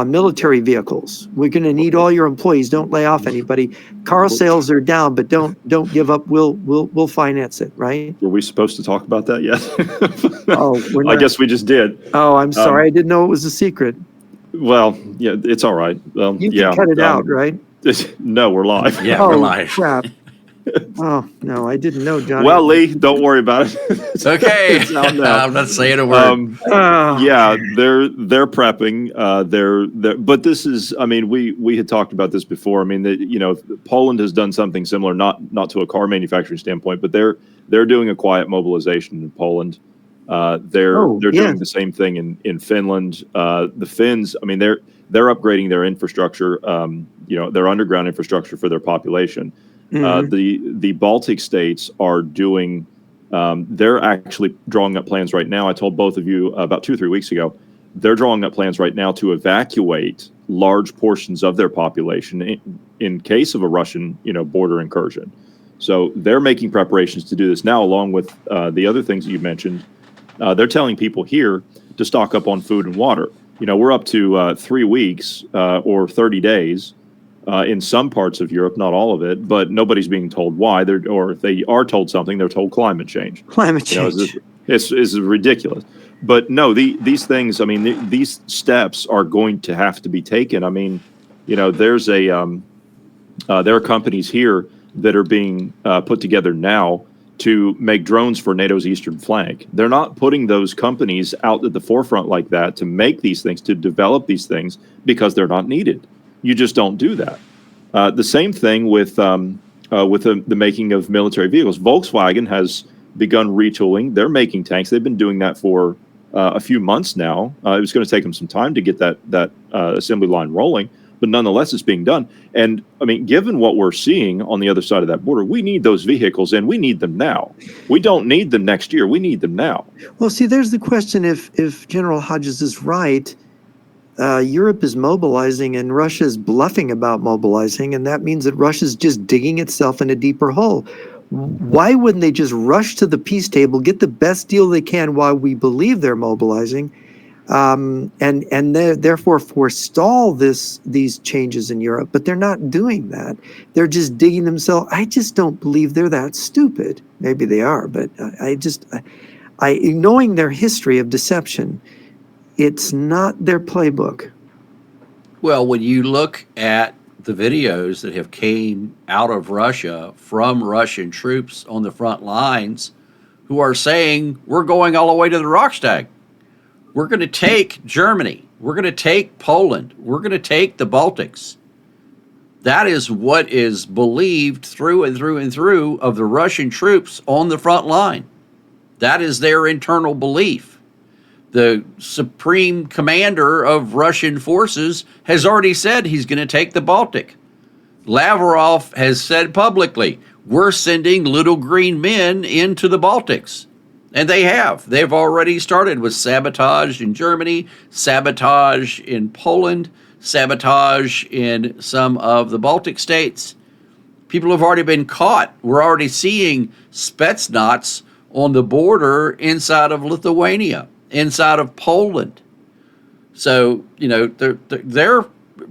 military vehicles. We're going to need all your employees. Don't lay off anybody. Car sales are down, but don't give up. We'll finance it, right? Were we supposed to talk about that yet? Oh, we're not. I guess we just did. Oh, I'm sorry. I didn't know it was a secret. Well, yeah, it's all right. You can cut it out, right? No, we're live. Yeah, we're live. Crap. Oh, no, I didn't know, Johnny. Well, Lee, don't worry about it. It's okay. It's out now. I'm not saying a word. Yeah, they're prepping. But this is, I mean, we had talked about this before. I mean, Poland has done something similar, not to a car manufacturing standpoint, but they're doing a quiet mobilization in Poland. They're doing the same thing in Finland. The Finns, I mean, they're upgrading their infrastructure, their underground infrastructure for their population. Mm-hmm. The Baltic states are doing, they're actually drawing up plans right now. I told both of you about 2 or 3 weeks ago, they're drawing up plans right now to evacuate large portions of their population in case of a Russian, border incursion. So they're making preparations to do this now, along with the other things that you mentioned. They're telling people here to stock up on food and water. We're up to 3 weeks or 30 days in some parts of Europe, not all of it, but nobody's being told why. Or if they are told something, they're told climate change. Climate change. It's ridiculous. But no, these things, I mean, these steps are going to have to be taken. I mean, there's there are companies here that are being put together now to make drones for NATO's eastern flank. They're not putting those companies out at the forefront like that to make these things, to develop these things, because they're not needed. You just don't do that. The same thing with the making of military vehicles. Volkswagen has begun retooling. They're making tanks. They've been doing that for a few months now. It was going to take them some time to get that assembly line rolling, but nonetheless, it's being done. And I mean, given what we're seeing on the other side of that border, we need those vehicles, and we need them now. We don't need them next year. We need them now. Well, see, there's the question: if General Hodges is right, Europe is mobilizing and Russia is bluffing about mobilizing, and that means that Russia's just digging itself in a deeper hole. Why wouldn't they just rush to the peace table, get the best deal they can while we believe they're mobilizing, and therefore forestall these changes in Europe? But they're not doing that. They're just digging themselves. I just don't believe they're that stupid. Maybe they are, but knowing their history of deception, it's not their playbook. Well, when you look at the videos that have came out of Russia from Russian troops on the front lines who are saying, we're going all the way to the Reichstag. We're going to take Germany. We're going to take Poland. We're going to take the Baltics. That is what is believed through and through and through of the Russian troops on the front line. That is their internal belief. The supreme commander of Russian forces has already said he's going to take the Baltic. Lavrov has said publicly, we're sending little green men into the Baltics. And they have. They've already started with sabotage in Germany, sabotage in Poland, sabotage in some of the Baltic states. People have already been caught. We're already seeing Spetsnaz on the border inside of Lithuania, inside of Poland. So, they're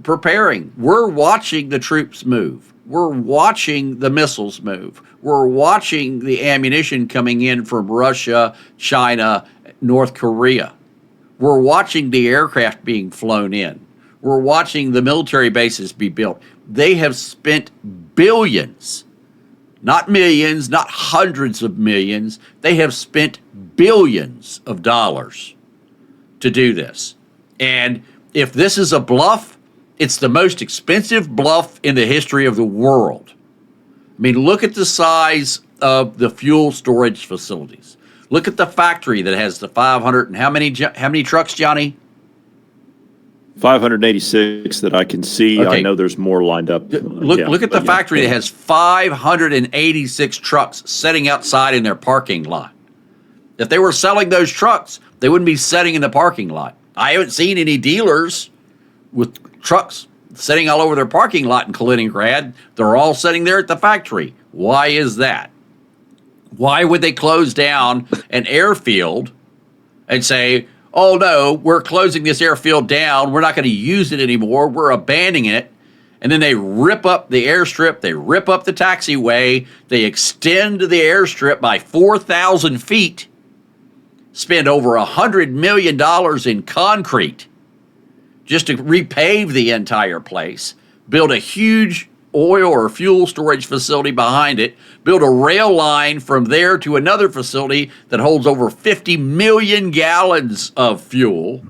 preparing. We're watching the troops move. We're watching the missiles move. We're watching the ammunition coming in from Russia, China, North Korea. We're watching the aircraft being flown in. We're watching the military bases be built. They have spent billions, not millions, not hundreds of millions. They have spent billions of dollars to do this. And if this is a bluff, it's the most expensive bluff in the history of the world. I mean, look at the size of the fuel storage facilities. Look at the factory that has the 500 and how many trucks, Johnny? 586 that I can see. Okay. I know there's more lined up. Look at the factory that has 586 trucks sitting outside in their parking lot. If they were selling those trucks, they wouldn't be sitting in the parking lot. I haven't seen any dealers with trucks sitting all over their parking lot in Kaliningrad. They're all sitting there at the factory. Why is that? Why would they close down an airfield and say, oh no, we're closing this airfield down, we're not going to use it anymore, we're abandoning it, and then they rip up the airstrip, they rip up the taxiway, they extend the airstrip by 4,000 feet, spend over $100 million in concrete just to repave the entire place, build a huge oil or fuel storage facility behind it, build a rail line from there to another facility that holds over 50 million gallons of fuel.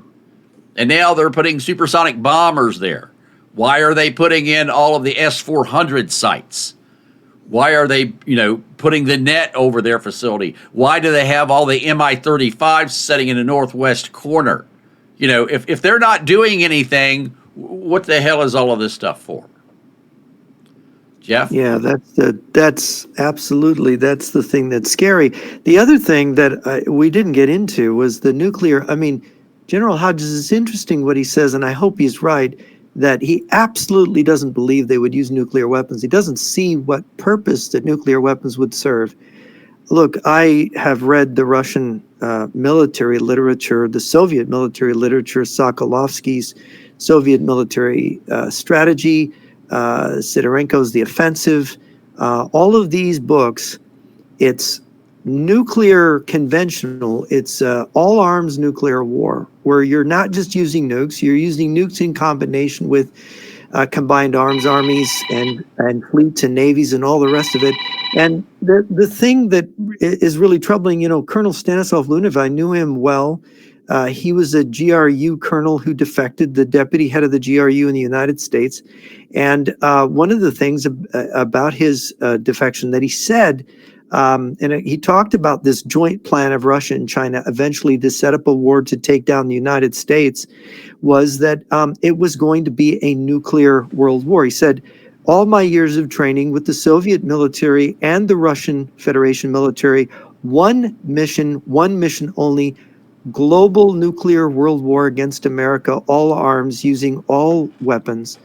And now they're putting supersonic bombers there. Why are they putting in all of the S-400 sites? Why are they, putting the net over their facility? Why do they have all the Mi-35s sitting in the northwest corner? If they're not doing anything, what the hell is all of this stuff for? Jeff? Yeah, that's absolutely, that's the thing that's scary. The other thing that we didn't get into was the nuclear. I mean, General Hodges, it's interesting what he says, and I hope he's right, that he absolutely doesn't believe they would use nuclear weapons. He doesn't see what purpose that nuclear weapons would serve. Look, I have read the Russian military literature, the Soviet military literature, Sokolovsky's Soviet military strategy, Sidorenko's The Offensive, all of these books. It's nuclear conventional, it's all arms nuclear war, where you're not just using nukes, you're using nukes in combination with combined arms armies and fleets and navies and all the rest of it. And the thing that is really troubling, Colonel Stanislav Lunev, I knew him well. He was a GRU colonel who defected, the deputy head of the GRU in the United States. And one of the things about his defection that he said, and he talked about this joint plan of Russia and China eventually to set up a war to take down the United States, was that it was going to be a nuclear world war. He said, all my years of training with the Soviet military and the Russian Federation military, one mission only, global nuclear world war against America, all arms, using all weapons,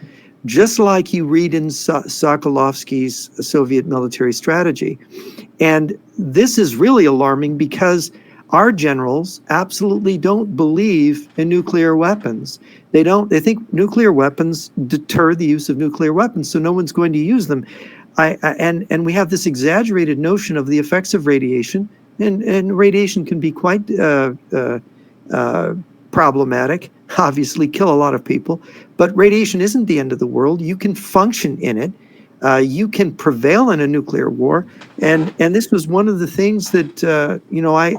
just like you read in Sokolovsky's Soviet military strategy. And this is really alarming because our generals absolutely don't believe in nuclear weapons. They think nuclear weapons deter the use of nuclear weapons, so no one's going to use them. And we have this exaggerated notion of the effects of radiation, and radiation can be quite problematic, obviously kill a lot of people, but radiation isn't the end of the world. You can function in it. You can prevail in a nuclear war. And this was one of the things that,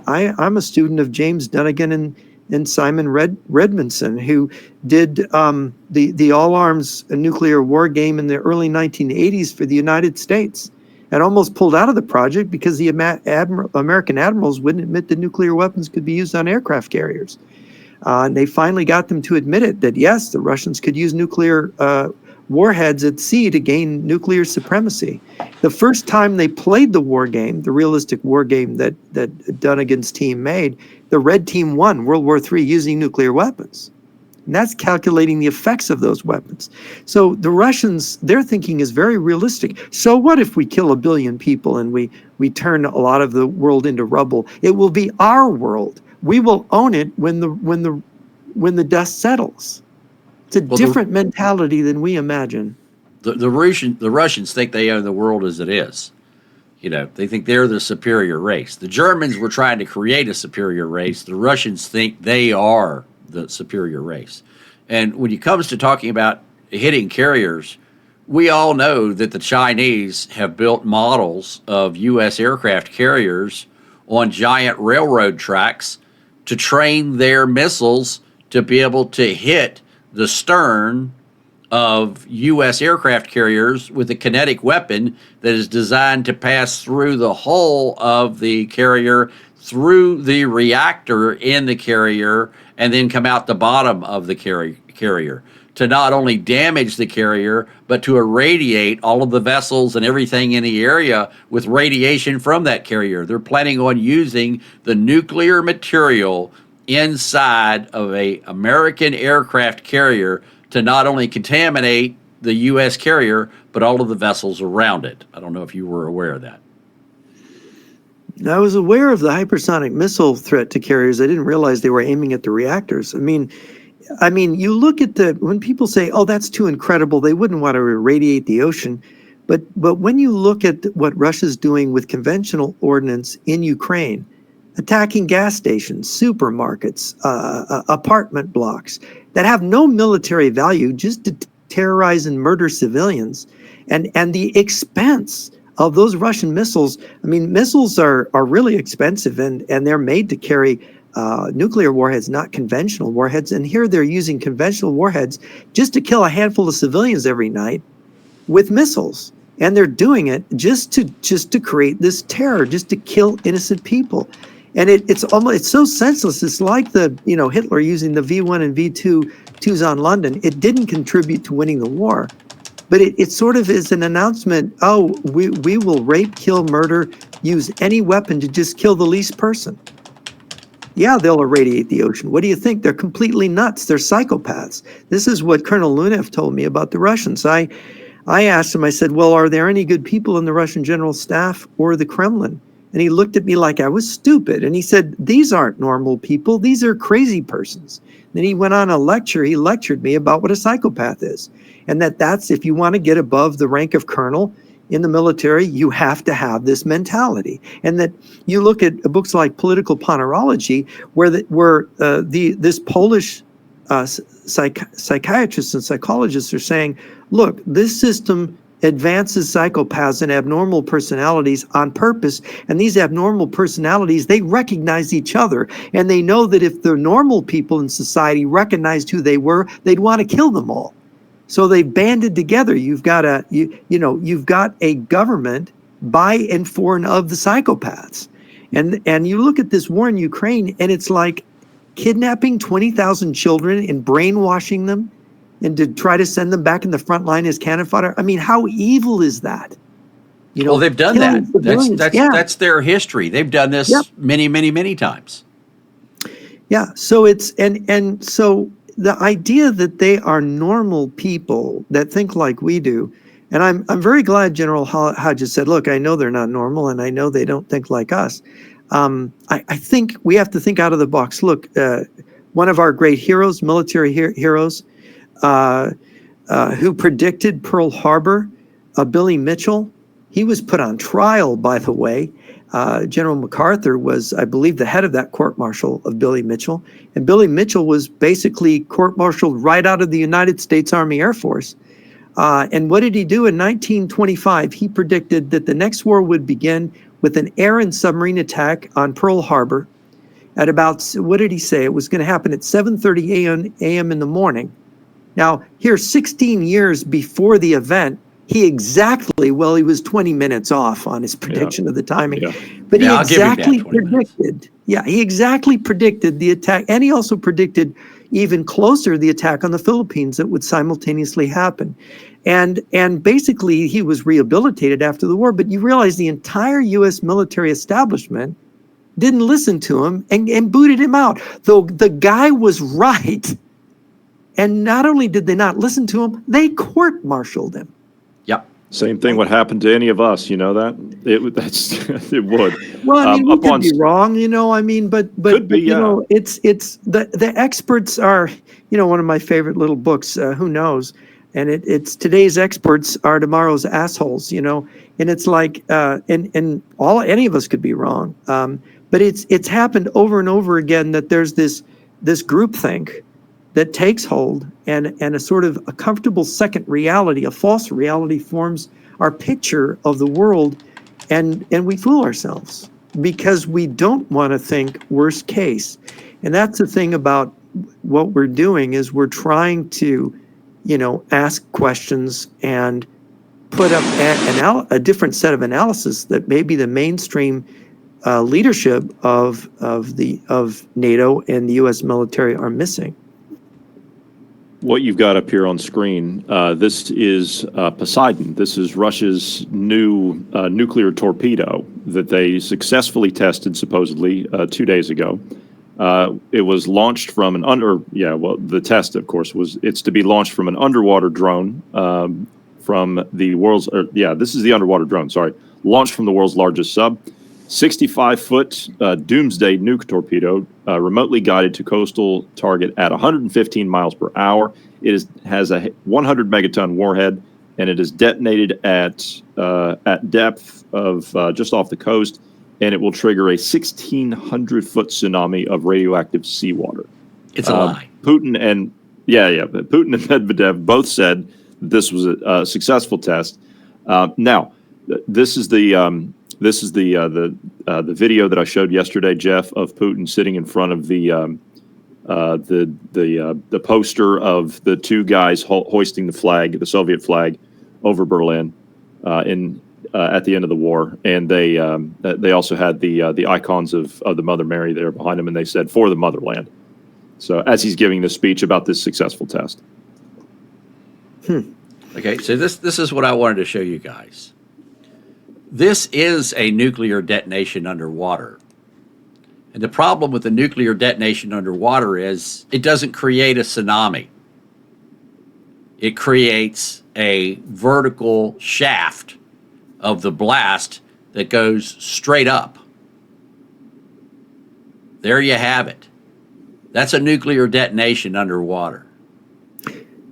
I'm a student of James Dunnigan and Simon Redmondson, who did the all-arms nuclear war game in the early 1980s for the United States, and almost pulled out of the project because the American admirals wouldn't admit that nuclear weapons could be used on aircraft carriers. And they finally got them to admit it, that yes, the Russians could use nuclear warheads at sea to gain nuclear supremacy. The first time they played the war game, the realistic war game that Dunnigan's team made, the red team won World War III using nuclear weapons. And that's calculating the effects of those weapons. So the Russians, their thinking is very realistic. So what if we kill 1 billion people and we turn a lot of the world into rubble? It will be our world. We will own it when the dust settles. It's a different mentality than we imagine. The Russians think they own the world as it is. You know, they think they're the superior race. The Germans were trying to create a superior race. The Russians think they are the superior race. And when it comes to talking about hitting carriers, we all know that the Chinese have built models of U.S. aircraft carriers on giant railroad tracks to train their missiles to be able to hit the stern of U.S. aircraft carriers with a kinetic weapon that is designed to pass through the hull of the carrier, through the reactor in the carrier, and then come out the bottom of the carrier to not only damage the carrier, but to irradiate all of the vessels and everything in the area with radiation from that carrier. They're planning on using the nuclear material inside of an American aircraft carrier to not only contaminate the U.S. carrier, but all of the vessels around it. I don't know if you were aware of that. I was aware of the hypersonic missile threat to carriers. I didn't realize they were aiming at the reactors. I mean, you look at when people say, "Oh, that's too incredible," they wouldn't want to irradiate the ocean. But when you look at what Russia's doing with conventional ordnance in Ukraine, attacking gas stations, supermarkets, apartment blocks that have no military value, just to terrorize and murder civilians, and the expense of those Russian missiles. I mean, missiles are really expensive, and they're made to carry nuclear warheads, not conventional warheads. And here they're using conventional warheads just to kill a handful of civilians every night with missiles. And they're doing it just to create this terror, just to kill innocent people. And it's so senseless. It's like Hitler using the V1 and V2s on London. It didn't contribute to winning the war. But it sort of is an announcement, we will rape, kill, murder, use any weapon to just kill the least person. Yeah, they'll irradiate the ocean. What do you think? They're completely nuts. They're psychopaths. This is what Colonel Lunev told me about the Russians. I asked him, I said, well, are there any good people in the Russian general staff or the Kremlin? And he looked at me like I was stupid. And he said, these aren't normal people. These are crazy persons. Then he went on a lecture. He lectured me about what a psychopath is. And that's if you want to get above the rank of colonel in the military, you have to have this mentality. And that you look at books like Political Ponerology, where this Polish psychiatrists and psychologists are saying, look, this system advances psychopaths and abnormal personalities on purpose. And these abnormal personalities, they recognize each other. And they know that if the normal people in society recognized who they were, they'd want to kill them all. So they banded together. You've got a government by and for and of the psychopaths. And you look at this war in Ukraine, and it's like kidnapping 20,000 children and brainwashing them and to try to send them back in the front line as cannon fodder. I mean, how evil is that? Well, they've done that. That's their history. They've done this many, many, many times. Yeah. So it's and so the idea that they are normal people that think like we do, and I'm very glad General Hodges said, look, I know they're not normal, and I know they don't think like us. I think we have to think out of the box. Look, one of our great heroes, military heroes, who predicted Pearl Harbor, Billy Mitchell, he was put on trial, by the way. General MacArthur was, I believe, the head of that court-martial of Billy Mitchell. And Billy Mitchell was basically court-martialed right out of the United States Army Air Force. And what did he do? In 1925, he predicted that the next war would begin with an air and submarine attack on Pearl Harbor at about, what did he say? It was going to happen at 7:30 a.m. in the morning. Now, here, 16 years before the event, he was 20 minutes off on his prediction of the timing. Yeah. But he exactly predicted the attack. And he also predicted even closer the attack on the Philippines that would simultaneously happen. And basically, he was rehabilitated after the war. But you realize the entire U.S. military establishment didn't listen to him and booted him out. Though the guy was right. And not only did they not listen to him, they court-martialed him. Yep. Same thing would happen to any of us, you know that? It would. Well, I mean, we Up could on be wrong, you know, I mean, but Could be, you yeah. know, it's the experts are, you know, one of my favorite little books, Who Knows? And it's today's experts are tomorrow's assholes, you know, and it's like, and any of us could be wrong. But it's happened over and over again that there's this groupthink that takes hold, and a sort of a comfortable second reality, a false reality, forms our picture of the world, and we fool ourselves because we don't want to think worst case. And that's the thing about what we're doing, is we're trying to, you know, ask questions and put up a different set of analysis that maybe the mainstream leadership of NATO and the U.S. military are missing. What you've got up here on screen, this is Poseidon. This is Russia's new nuclear torpedo that they successfully tested supposedly 2 days ago. It was launched from the test, of course, it's to be launched from an underwater drone from the world's, this is the underwater drone, sorry, launched from the world's largest sub. 65-foot doomsday nuke torpedo, remotely guided to coastal target at 115 miles per hour. It has a 100 megaton warhead, and it is detonated at depth of just off the coast, and it will trigger a 1,600-foot tsunami of radioactive seawater. It's a lie. Putin and Medvedev both said this was a successful test. Now, this is the video that I showed yesterday, Jeff, of Putin sitting in front of the poster of the two guys hoisting the flag, the Soviet flag, over Berlin at the end of the war, and they also had the icons of the Mother Mary there behind him, and they said "For the Motherland." So as he's giving the speech about this successful test. Okay, so this is what I wanted to show you guys. This is a nuclear detonation underwater. And the problem with the nuclear detonation underwater is it doesn't create a tsunami. It creates a vertical shaft of the blast that goes straight up. There you have it. That's a nuclear detonation underwater.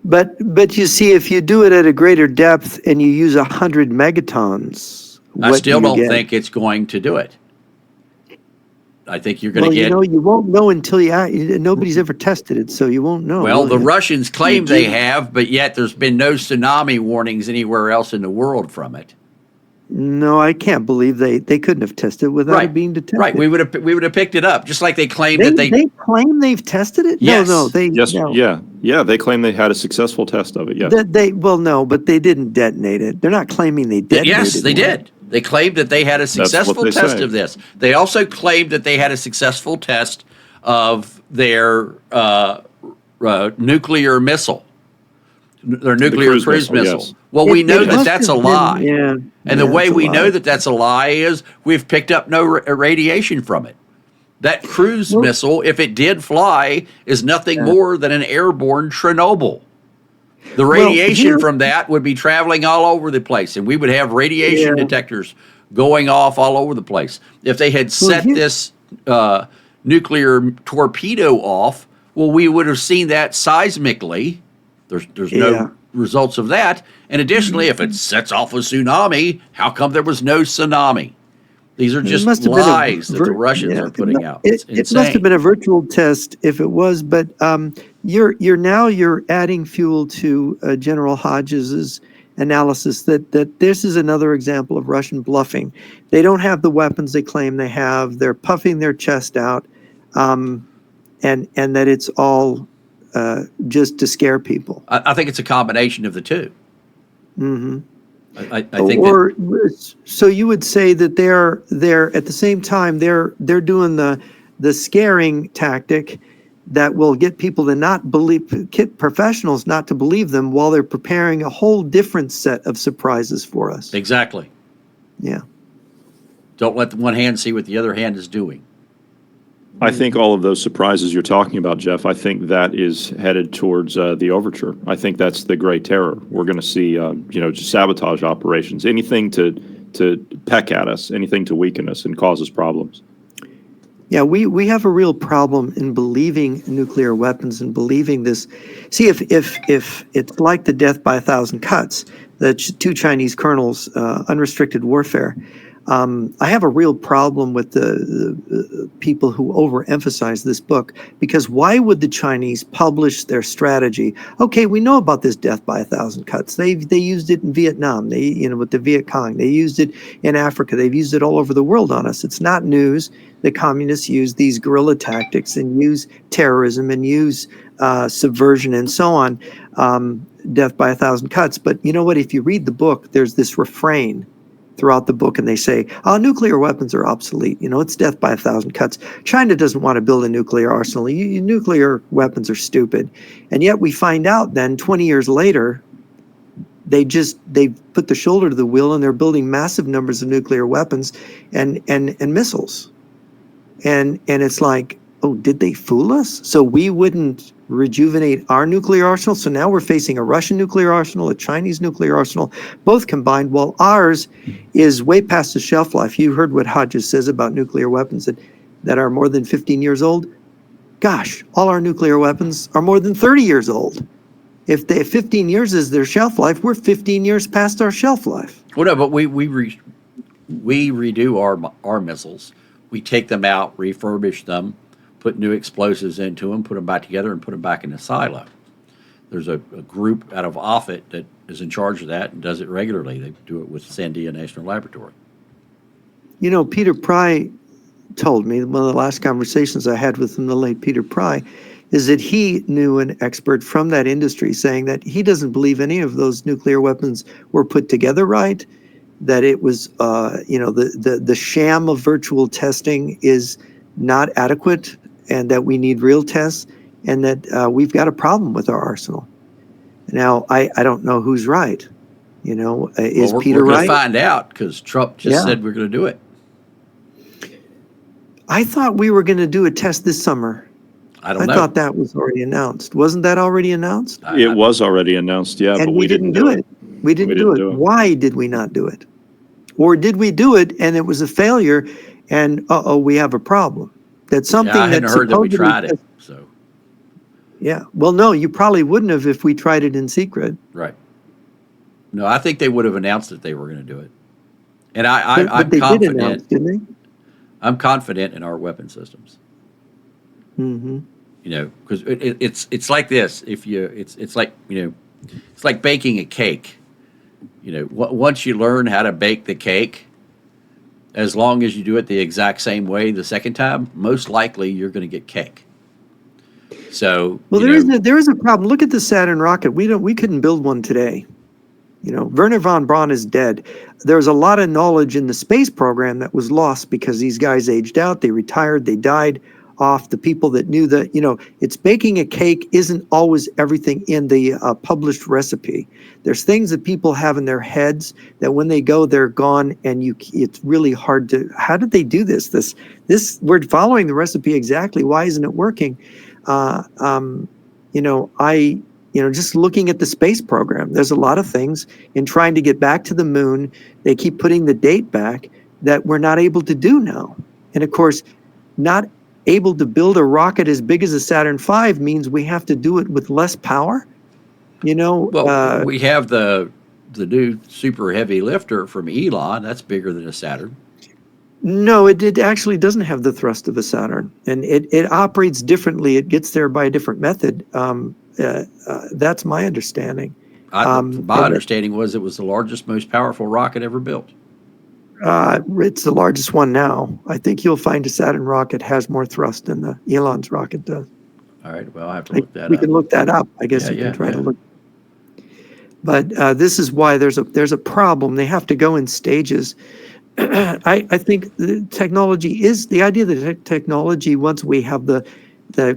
But you see, if you do it at a greater depth and you use 100 megatons, I still don't think it's going to do it. I think you're going to get... you know, you won't know until nobody's ever tested it, so you won't know. Well, the Russians claim they have, but yet there's been no tsunami warnings anywhere else in the world from it. No, I can't believe they couldn't have tested without it being detected. Right, we would have picked it up, just like they claimed they claim they've tested it. Yes. No, They claim they had a successful test of it. Yes, no, but they didn't detonate it. They're not claiming they detonated. Yes, they did. They claimed that they had a successful test of this. They also claimed that they had a successful test of their nuclear missile, their nuclear cruise missile. Yes. Well, we know that that's a lie. And the way we know that that's a lie is we've picked up no radiation from it. That cruise missile, if it did fly, is nothing more than an airborne Chernobyl. The radiation from that would be traveling all over the place, and we would have radiation detectors going off all over the place. If they had set this nuclear torpedo off, well, we would have seen that seismically. There's no results of that. And additionally, if it sets off a tsunami, how come there was no tsunami? These are just lies that the Russians are putting out. It must have been a virtual test if it was, but you're adding fuel to General Hodges's analysis that this is another example of Russian bluffing. They don't have the weapons they claim they have. They're puffing their chest out, and that it's all just to scare people. I think it's a combination of the two. Mm-hmm. I think so you would say that they're at the same time they're doing the scaring tactic that will get people to not believe, get professionals not to believe them, while they're preparing a whole different set of surprises for us. Exactly. Yeah. Don't let the one hand see what the other hand is doing. I think all of those surprises you're talking about, Jeff, I think that is headed towards the overture. I think that's the great terror. We're going to see, just sabotage operations, anything to peck at us, anything to weaken us and cause us problems. Yeah, we have a real problem in believing nuclear weapons and believing this. See, if it's like the death by 1,000 cuts, the two Chinese colonels, unrestricted warfare. I have a real problem with the people who overemphasize this book, because why would the Chinese publish their strategy? Okay, we know about this death by 1,000 cuts. They used it in Vietnam. With the Viet Cong. They used it in Africa. They've used it all over the world on us. It's not news. The communists use these guerrilla tactics and use terrorism and use subversion and so on. Death by 1,000 cuts. But you know what? If you read the book, there's this refrain throughout the book, and they say, "Oh, nuclear weapons are obsolete. It's death by 1,000 cuts. China doesn't want to build a nuclear arsenal. Nuclear weapons are stupid." And yet we find out then 20 years later, they put the shoulder to the wheel and they're building massive numbers of nuclear weapons and missiles. And it's like, oh, did they fool us? So we wouldn't rejuvenate our nuclear arsenal. So now we're facing a Russian nuclear arsenal, a Chinese nuclear arsenal, both combined, while ours is way past the shelf life. You heard what Hodges says about nuclear weapons that are more than 15 years old. Gosh, all our nuclear weapons are more than 30 years old. If 15 years is their shelf life, we're 15 years past our shelf life. Well, no, but we redo our missiles. We take them out, refurbish them, put new explosives into them, put them back together, and put them back in the silo. There's a group out of Offutt that is in charge of that and does it regularly. They do it with Sandia National Laboratory. Peter Pry told me, one of the last conversations I had with him, the late Peter Pry, is that he knew an expert from that industry saying that he doesn't believe any of those nuclear weapons were put together right, that it was, the sham of virtual testing is not adequate, and that we need real tests, and that we've got a problem with our arsenal. Now, I don't know who's right. Is Peter we're right? We're going to find out, because Trump just said we're going to do it. I thought we were going to do a test this summer. I don't know. I thought that was already announced. Wasn't that already announced? It was already announced, yeah, And but we didn't do it. We didn't do it. Why did we not do it? Or did we do it and it was a failure, and we have a problem? That's something I hadn't heard that we tried it. So yeah, well, no, you probably wouldn't have if we tried it in secret. Right. No, I think they would have announced that they were going to do it, and But I'm they confident. did announce, didn't they? I'm confident in our weapon systems. Mm-hmm. Because it's like this. It's like baking a cake. Once you learn how to bake the cake, as long as you do it the exact same way the second time, most likely you're going to get cake. So there is a problem. Look at the Saturn rocket. We couldn't build one today. Werner von Braun is dead. There's a lot of knowledge in the space program that was lost because these guys aged out, they retired, they died off. The people that knew that, it's baking a cake isn't always everything in the published recipe. There's things that people have in their heads that when they go, they're gone, and it's really hard to, how did they do this? This we're following the recipe exactly. Why isn't it working? Just looking at the space program, there's a lot of things in trying to get back to the moon. They keep putting the date back that we're not able to do now. And of course, not able to build a rocket as big as a Saturn V means we have to do it with less power. Well, we have the new super heavy lifter from Elon. That's bigger than a Saturn. No, it actually doesn't have the thrust of a Saturn, and it operates differently. It gets there by a different method. That's my understanding. My understanding was it was the largest, most powerful rocket ever built. It's the largest one now. I think you'll find a Saturn rocket has more thrust than the Elon's rocket does. All right, well, I'll have to look that up. We can look that up. I guess you can try to look. But this is why there's a problem. They have to go in stages. I think the technology is the idea that technology, once we have the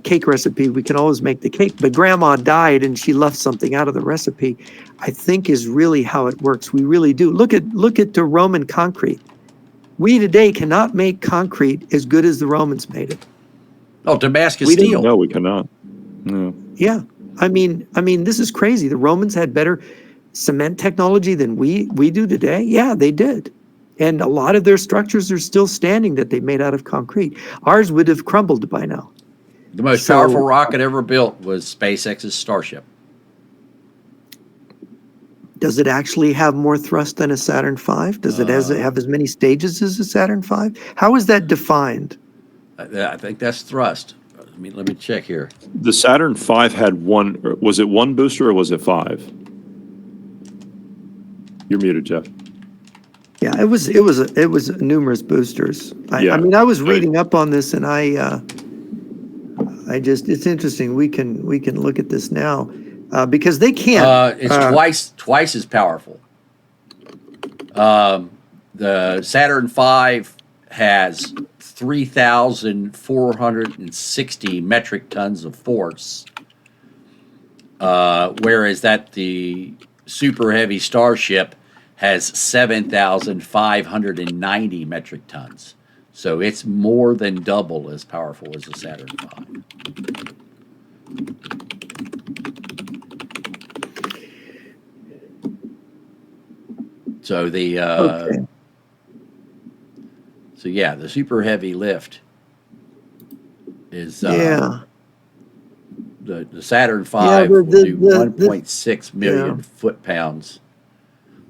cake recipe, we can always make the cake. But grandma died and she left something out of the recipe, I think is really how it works. We really do. Look at the Roman concrete. We today cannot make concrete as good as the Romans made it. Oh, Damascus We don't- steel. No, we cannot. No. Yeah. I mean, this is crazy. The Romans had better cement technology than we do today. Yeah, they did. And a lot of their structures are still standing that they made out of concrete. Ours would have crumbled by now. The most So- powerful rocket ever built was SpaceX's Starship. Does it actually have more thrust than a Saturn V? Does it have as many stages as a Saturn V? How is that defined? I think that's thrust. Let me check here. The Saturn V had one. Was it one booster or was it 5? You're muted, Jeff. Yeah, it was numerous boosters. Yeah. I mean, I was reading up on this, and it's interesting. We can look at this now because they can't. It's twice as powerful. The Saturn V has 3,460 metric tons of force, whereas the super heavy Starship has 7,590 metric tons. So it's more than double as powerful as the Saturn V. So Okay. So yeah, the super heavy lift is Yeah. the Saturn V Yeah, will do 1.6 million yeah. foot-pounds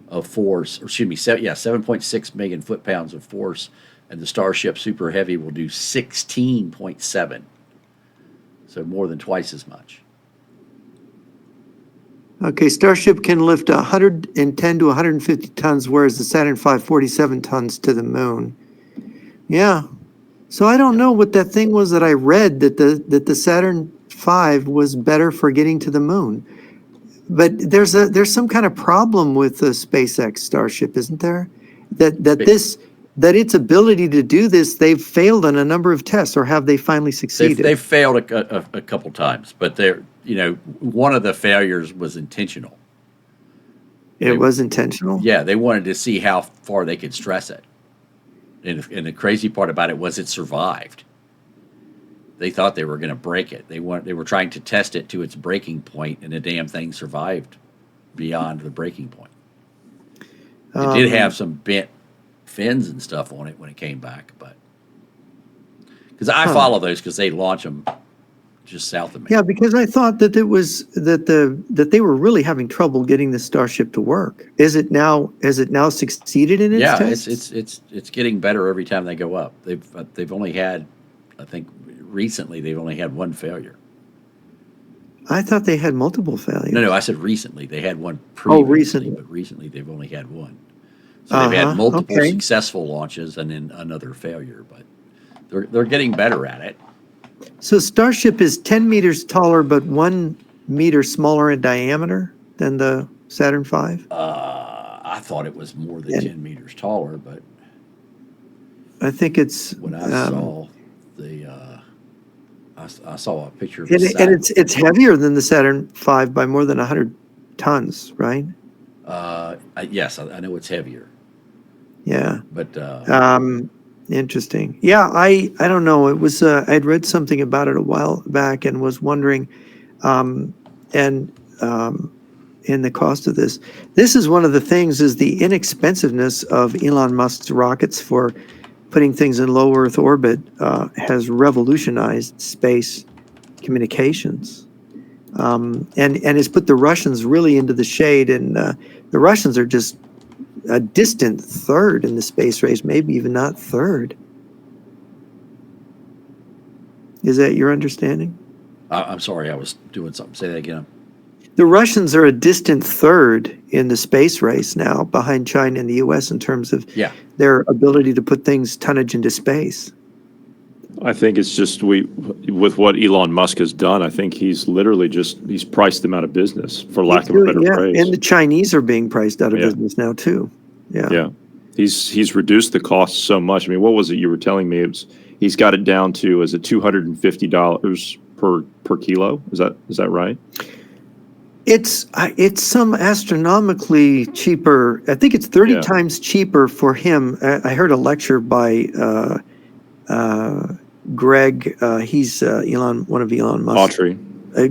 of force, or excuse me, 7.6 million foot-pounds of force, and the Starship Super Heavy will do 16.7, so more than twice as much. Okay, Starship can lift 110 to 150 tons, whereas the Saturn V 47 tons to the moon. Yeah. So I don't know what that thing was that I read that the Saturn V was better for getting to the moon. But there's some kind of problem with the SpaceX Starship, isn't there? That its ability to do this, they've failed on a number of tests, or have they finally succeeded? They've failed a couple times, but one of the failures was intentional. It was intentional? Yeah, they wanted to see how far they could stress it. And the crazy part about it was it survived. They thought they were going to break it. They were trying to test it to its breaking point, and the damn thing survived beyond the breaking point. It did have some bent fins and stuff on it when it came back, but because I follow those because they launch them just south of me. Yeah, because I thought that it was that they were really having trouble getting the Starship to work. Has it now succeeded in its tests? It's getting better every time they go up. They've only had, I think recently they've only had one failure. I thought they had multiple failures. No, I said recently. They had one previously, recently. but recently they've only had one. So they've had multiple successful launches and then another failure, but they're getting better at it. So Starship is 10 meters taller, but 1 meter smaller in diameter than the Saturn V? I thought it was more than 10 meters taller, but I think it's... when I saw I saw a picture of and the it's heavier than the Saturn V by more than 100 tons, right? yes, I know it's heavier, Yeah. but Interesting. Yeah, I don't know. It was I'd read something about it a while back and was wondering, in the cost of this. This is one of the things, is the inexpensiveness of Elon Musk's rockets for putting things in low Earth orbit has revolutionized space communications, and has put the Russians really into the shade. And the Russians are just a distant third in the space race, maybe even not third. Is that your understanding? I'm sorry, I was doing something. Say that again. The Russians are a distant third in the space race now, behind China and the U.S. in terms of their ability to put tonnage into space. I think it's just with what Elon Musk has done, I think he's literally he's priced them out of business, for lack of a better phrase. And the Chinese are being priced out of business now too. Yeah. He's reduced the cost so much. I mean, what was it you were telling me? He's got it down to, is it $250 per kilo? Is that right? It's some astronomically cheaper. I think it's 30 times cheaper for him. I heard a lecture by Greg, he's one of Elon Musk's. Autry.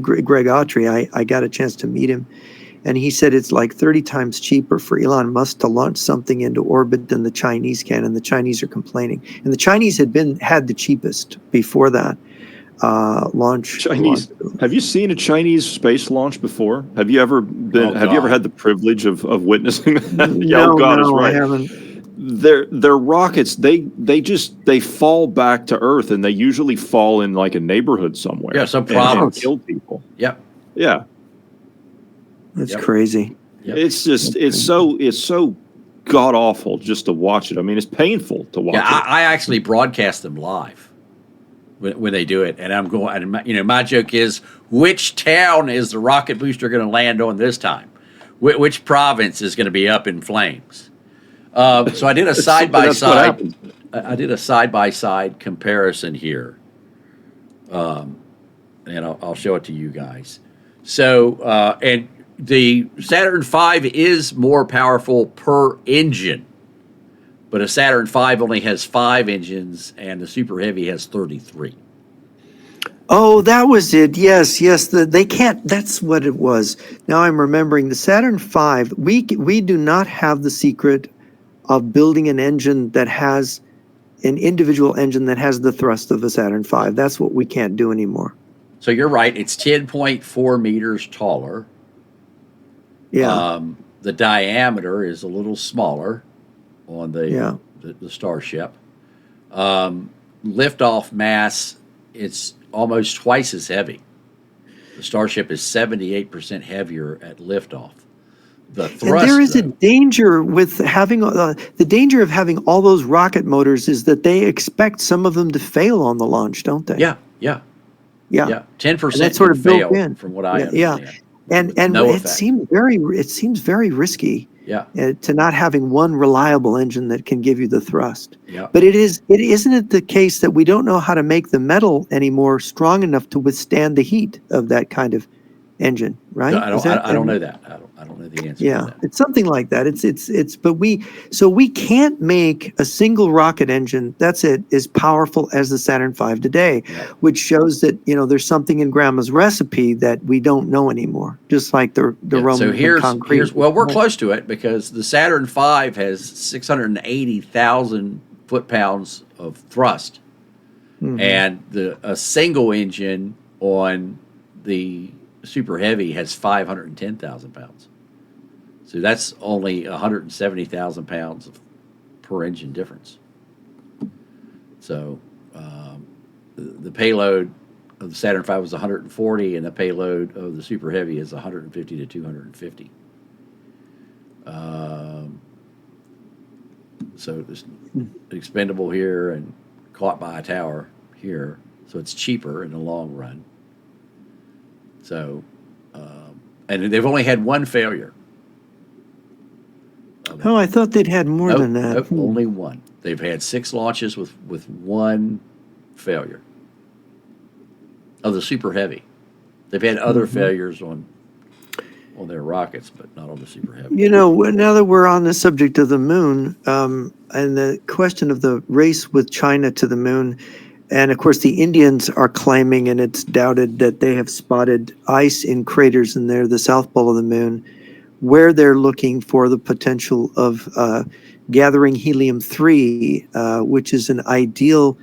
Greg Autry. I got a chance to meet him, and he said it's like 30 times cheaper for Elon Musk to launch something into orbit than the Chinese can, and the Chinese are complaining. And the Chinese had the cheapest before that launch. Chinese. Have you seen a Chinese space launch before? Have you ever been? Have you ever had the privilege of witnessing that? No, God is no, right. I haven't. Their rockets, they fall back to Earth, and they usually fall in like a neighborhood somewhere. Yeah, some and province. kill people. Yep. Yeah. That's crazy. Yep. It's just it's so god awful just to watch it. I mean, it's painful to watch. Yeah, it. I actually broadcast them live when they do it, and I'm going. And my joke is, which town is the rocket booster going to land on this time? Which province is going to be up in flames? So I did a side by side. I did a side by side comparison here, and I'll show it to you guys. So and the Saturn V is more powerful per engine, but a Saturn V only has 5 engines, and the Super Heavy has 33. Oh, that was it. Yes. They can't. That's what it was. Now I'm remembering the Saturn V. We do not have the secret of building an engine that has an individual engine that has the thrust of a Saturn V. That's what we can't do anymore. So you're right. It's 10.4 meters taller. Yeah. The diameter is a little smaller on the Starship. Liftoff mass, it's almost twice as heavy. The Starship is 78% heavier at liftoff. The thrust, and there is a danger with having the danger of having all those rocket motors is that they expect some of them to fail on the launch, don't they? Yeah. 10% That's sort of fail, built in. from what I understand. Yeah. And No it effect. seems very risky. Yeah. To not having one reliable engine that can give you the thrust. Yeah. But isn't it the case that we don't know how to make the metal anymore strong enough to withstand the heat of that kind of engine, right? I don't know that. I don't know the answer to that. It's something like that. But we can't make a single rocket engine that's as powerful as the Saturn V today, which shows that there's something in Grandma's recipe that we don't know anymore. Just like the Roman So here's concrete. we're close to it because the Saturn V has 680,000 foot-pounds of thrust, and a single engine on the Super Heavy has 510,000 pounds. So that's only 170,000 pounds per engine difference. So the payload of the Saturn V was 140, and the payload of the Super Heavy is 150 to 250. So it's expendable here and caught by a tower here. So it's cheaper in the long run. So, and they've only had one failure. Oh, I thought they'd had more than that. Nope, only one. They've had 6 launches with one failure of the Super Heavy. They've had other failures on their rockets, but not on the Super Heavy. Now that we're on the subject of the moon, and the question of the race with China to the moon, and of course the Indians are claiming, and it's doubted, that they have spotted ice in craters in the south pole of the moon, where they're looking for the potential of gathering helium-3, which is an ideal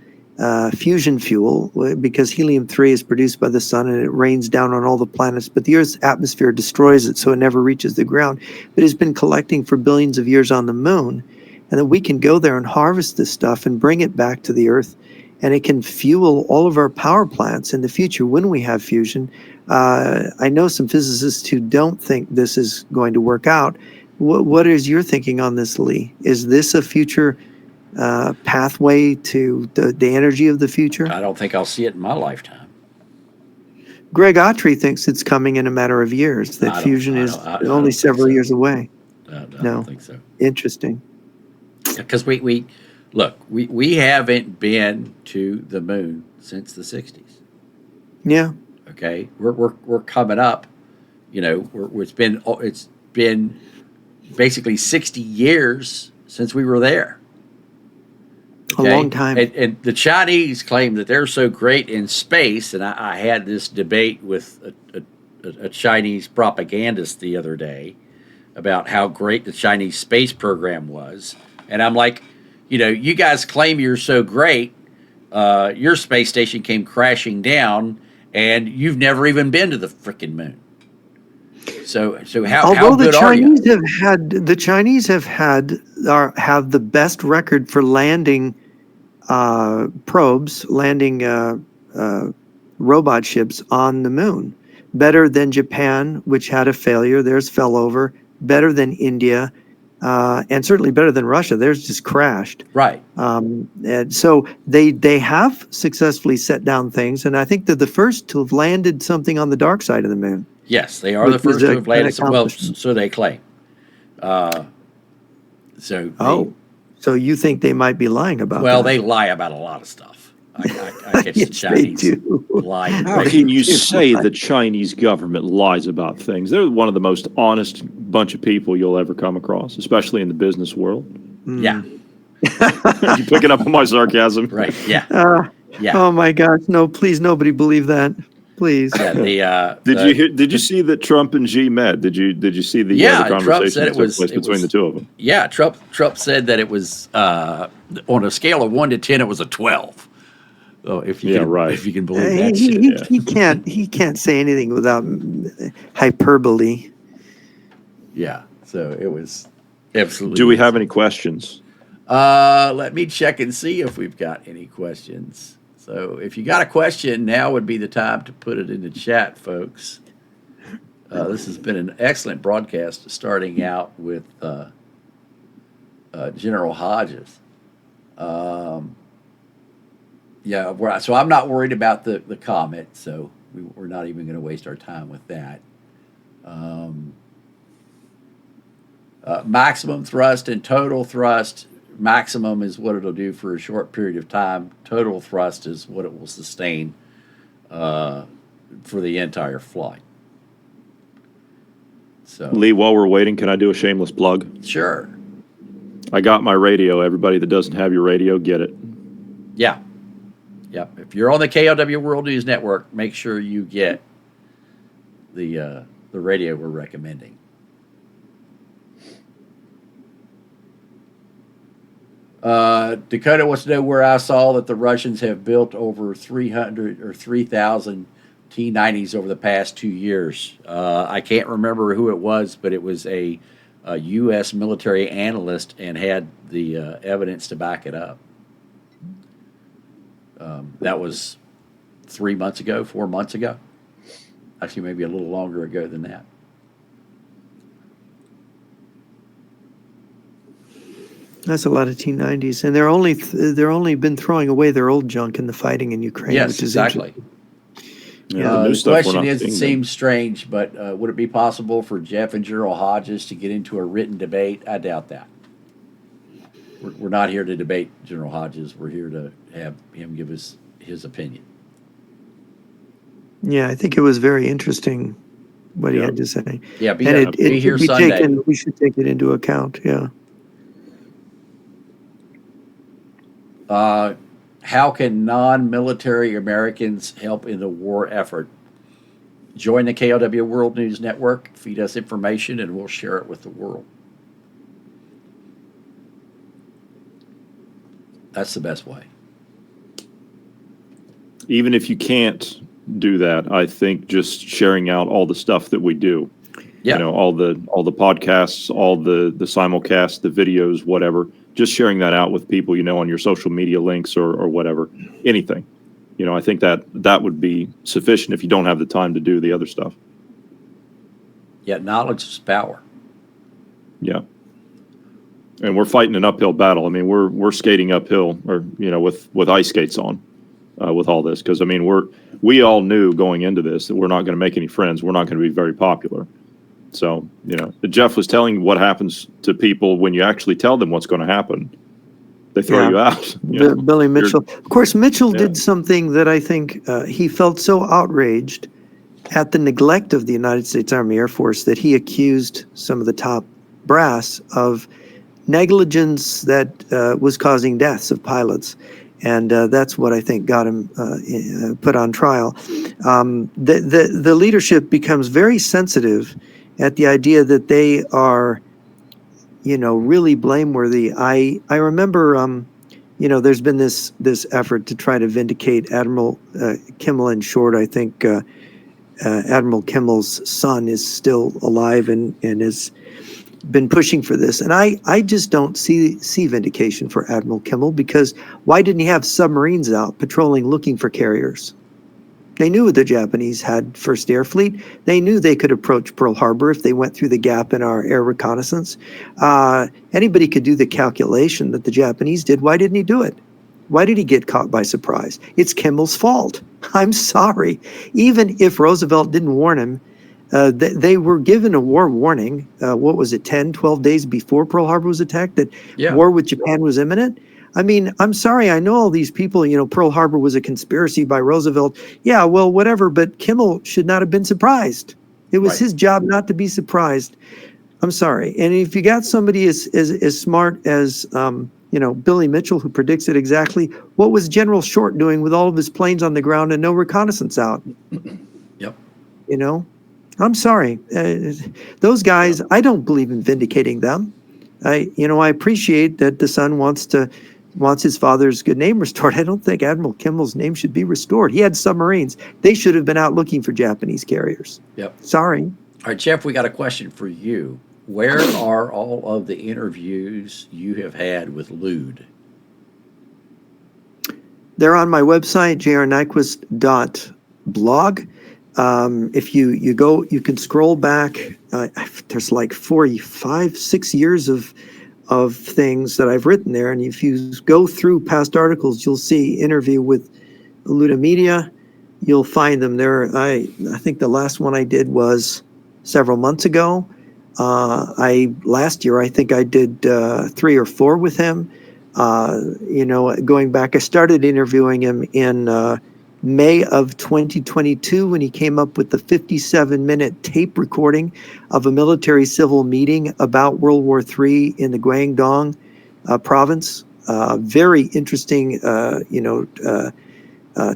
fusion fuel, because helium-3 is produced by the sun and it rains down on all the planets, but the Earth's atmosphere destroys it, so it never reaches the ground. But it's been collecting for billions of years on the moon, and then we can go there and harvest this stuff and bring it back to the Earth, and it can fuel all of our power plants in the future when we have fusion. I know some physicists who don't think this is going to work out. What is your thinking on this, Lee? Is this a future pathway to the energy of the future? I don't think I'll see it in my lifetime. Greg Autry thinks it's coming in a matter of years, that fusion is only several years away. I don't think so. Interesting. Because we haven't been to the moon since the 60s. Yeah. Okay, we're coming up. It's been basically 60 years since we were there. A long time. And the Chinese claim that they're so great in space. And I had this debate with a Chinese propagandist the other day about how great the Chinese space program was. And I'm like, you guys claim you're so great. Your space station came crashing down, and you've never even been to the frickin' moon. So how good are you? The Chinese have the best record for landing probes, landing robot ships on the moon. Better than Japan, which had a failure. Theirs fell over. Better than India, and certainly better than Russia. Theirs just crashed. Right. And so they have successfully set down things, and I think they're the first to have landed something on the dark side of the moon. Yes, they are the first to have landed. Well, so they claim. So you think they might be lying about that? Well, they lie about a lot of stuff. I catch the Chinese lying. How can you say the Chinese government lies about things? They're one of the most honest bunch of people you'll ever come across, especially in the business world. Yeah. You picking up on my sarcasm? Right. Yeah. Yeah. Oh my gosh! No, please, nobody believe that. Please. Yeah, Did you see that Trump and Xi met? Did you see the conversation that took place between the two of them? Yeah. Trump said that it was on a scale of 1 to 10, it was a 12. Oh, if you can believe that shit. He can't say anything without hyperbole. Yeah. So it was absolutely. Do we have any questions? Let me check and see if we've got any questions. So if you got a question, now would be the time to put it in the chat, folks. This has been an excellent broadcast, starting out with General Hodges. So I'm not worried about the comet, so we're not even going to waste our time with that. Maximum thrust and total thrust. Maximum is what it'll do for a short period of time. Total thrust is what it will sustain for the entire flight. So, Lee, while we're waiting, can I do a shameless plug? Sure. I got my radio. Everybody that doesn't have your radio, get it. Yeah. Yep. If you're on the KLW World News Network, make sure you get the radio we're recommending. Dakota wants to know where I saw that the Russians have built over 300 or 3,000 T-90s over the past 2 years. I can't remember who it was, but it was a U.S. military analyst and had the evidence to back it up. That was 4 months ago. Actually, maybe a little longer ago than that. That's a lot of T-90s, and they're only been throwing away their old junk in the fighting in Ukraine. Yes, which is exactly. The question is, it seems strange, but would it be possible for Jeff and General Hodges to get into a written debate? I doubt that. We're not here to debate General Hodges. We're here to have him give us his opinion. Yeah, I think it was very interesting what he had to say. Yeah, be here Sunday. We should take it into account. Yeah. How can non-military Americans help in the war effort? Join the KLW World News Network, feed us information, and we'll share it with the world. That's the best way. Even if you can't do that, I think just sharing out all the stuff that we do. Yeah. All the podcasts, all the simulcasts, the videos, whatever. Just sharing that out with people, on your social media links or whatever, anything. I think that would be sufficient if you don't have the time to do the other stuff. Yeah, knowledge is power. Yeah. And we're fighting an uphill battle. I mean, we're skating uphill, or with ice skates on, with all this, because we all knew going into this that we're not going to make any friends. We're not going to be very popular. So, Jeff was telling what happens to people when you actually tell them what's going to happen. They throw you out. Billy Mitchell. Of course, Mitchell did something that I think he felt so outraged at the neglect of the United States Army Air Force that he accused some of the top brass of negligence that was causing deaths of pilots. And that's what I think got him put on trial. The leadership becomes very sensitive at the idea that they are, really blameworthy. I remember, there's been this effort to try to vindicate Admiral Kimmel in short. I think Admiral Kimmel's son is still alive and has been pushing for this. And I just don't see vindication for Admiral Kimmel, because why didn't he have submarines out patrolling looking for carriers? They knew the Japanese had First Air Fleet. They knew they could approach Pearl Harbor if they went through the gap in our air reconnaissance. Anybody could do the calculation that the Japanese did. Why didn't he do it? Why did he get caught by surprise? It's Kimmel's fault. I'm sorry. Even if Roosevelt didn't warn him, they were given a war warning. What was it, 10, 12 days before Pearl Harbor was attacked, that war with Japan was imminent? I mean, I'm sorry. I know all these people, Pearl Harbor was a conspiracy by Roosevelt. Yeah, well, whatever. But Kimmel should not have been surprised. It was his job not to be surprised. I'm sorry. And if you got somebody as smart as, Billy Mitchell, who predicts it exactly, what was General Short doing with all of his planes on the ground and no reconnaissance out? Yep. I'm sorry. Those guys, I don't believe in vindicating them. I appreciate that the son wants his father's good name restored. I don't think Admiral Kimmel's name should be restored. He had submarines. They should have been out looking for Japanese carriers. Yep. Sorry. All right, Jeff, we got a question for you. Where are all of the interviews you have had with Lude? They're on my website, jrnyquist.blog. If you go, you can scroll back. There's like 45, 6 years of things that I've written there. And if you go through past articles, you'll see interview with Luda Media. You'll find them there. I think the last one I did was several months ago. Last year, I think I did 3 or 4 with him. Going back, I started interviewing him in May of 2022 when he came up with the 57-minute tape recording of a military-civil meeting about World War III in the Guangdong province. Very interesting,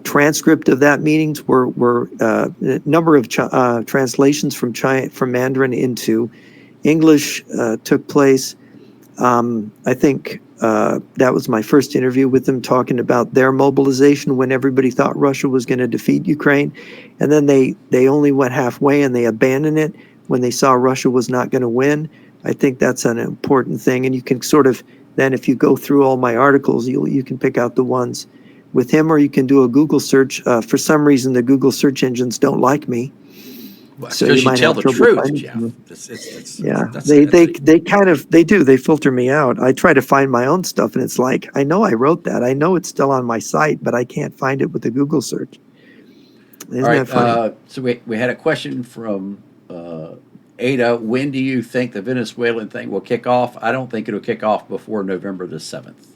transcript of that meetings were a number of translations from Mandarin into English took place. I think that was my first interview with them, talking about their mobilization when everybody thought Russia was going to defeat Ukraine. And then they only went halfway and they abandoned it when they saw Russia was not going to win. I think that's an important thing. And you can sort of, then if you go through all my articles, you can pick out the ones with him, or you can do a Google search. For some reason, the Google search engines don't like me. Well, so you tell the truth, Jeff. They do. They filter me out. I try to find my own stuff, and it's like, I know I wrote that. I know it's still on my site, but I can't find it with the Google search. Isn't that funny? So we had a question from Ada. When do you think the Venezuelan thing will kick off? I don't think it'll kick off before November the 7th.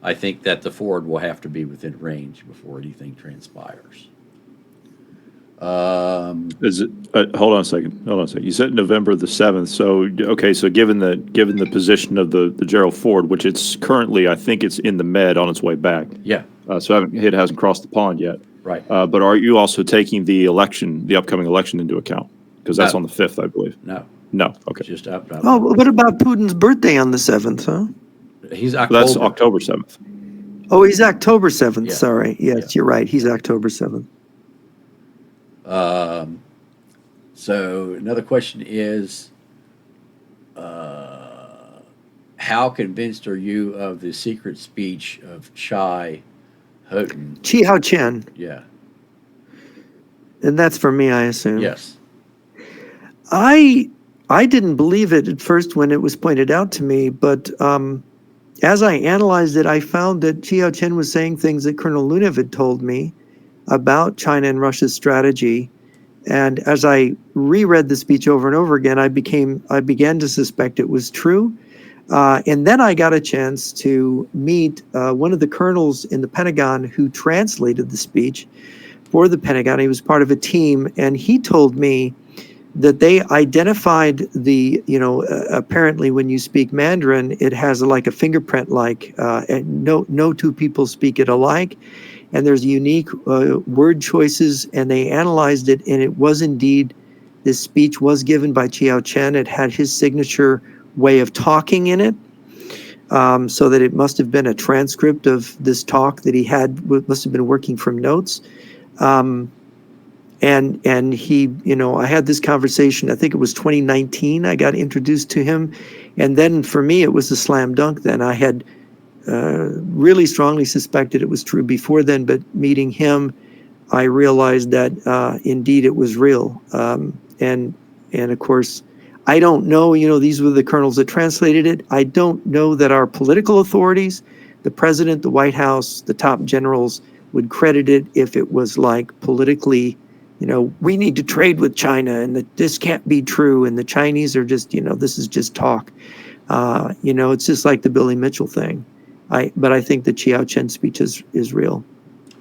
I think that the Ford will have to be within range before anything transpires. Is it? Hold on a second. You said November the 7th. So okay. So given the position of the Gerald Ford, which it's currently, I think it's in the Med on its way back. Yeah. So it hasn't crossed the pond yet. Right. But are you also taking the upcoming election into account? Because that's on the 5th, I believe. No. No. Okay. Just up. Oh, what about Putin's birthday on the 7th? Huh? He's October. That's October 7th. Oh, he's October 7th. Yeah. Sorry. Yes, you're right. He's October 7th. So another question is, how convinced are you of the secret speech of Chi Houghton? Chi Hao Chen. Yeah. And that's for me, I assume. Yes. I didn't believe it at first when it was pointed out to me, but as I analyzed it, I found that Chi Hao Chen was saying things that Colonel Lunev had told me about China and Russia's strategy. And as I reread the speech over and over again, I began to suspect it was true. And then I got a chance to meet one of the colonels in the Pentagon who translated the speech for the Pentagon. He was part of a team, and he told me that they identified apparently when you speak Mandarin, it has like a fingerprint, and no two people speak it alike. And there's unique word choices, and they analyzed it, and it was indeed, this speech was given by Chiao Chen. It had his signature way of talking in it, so that it must have been a transcript of this talk that he had, must have been working from notes. And he, I had this conversation, I think it was 2019, I got introduced to him. And then for me, it was a slam dunk then. I had really strongly suspected it was true before then, but meeting him, I realized that indeed it was real. And of course, I don't know, these were the colonels that translated it. I don't know that our political authorities, the president, the White House, the top generals would credit it if it was like politically, we need to trade with China and that this can't be true. And the Chinese are just, this is just talk. It's just like the Billy Mitchell thing. But I think the Chiao Chen speech is real.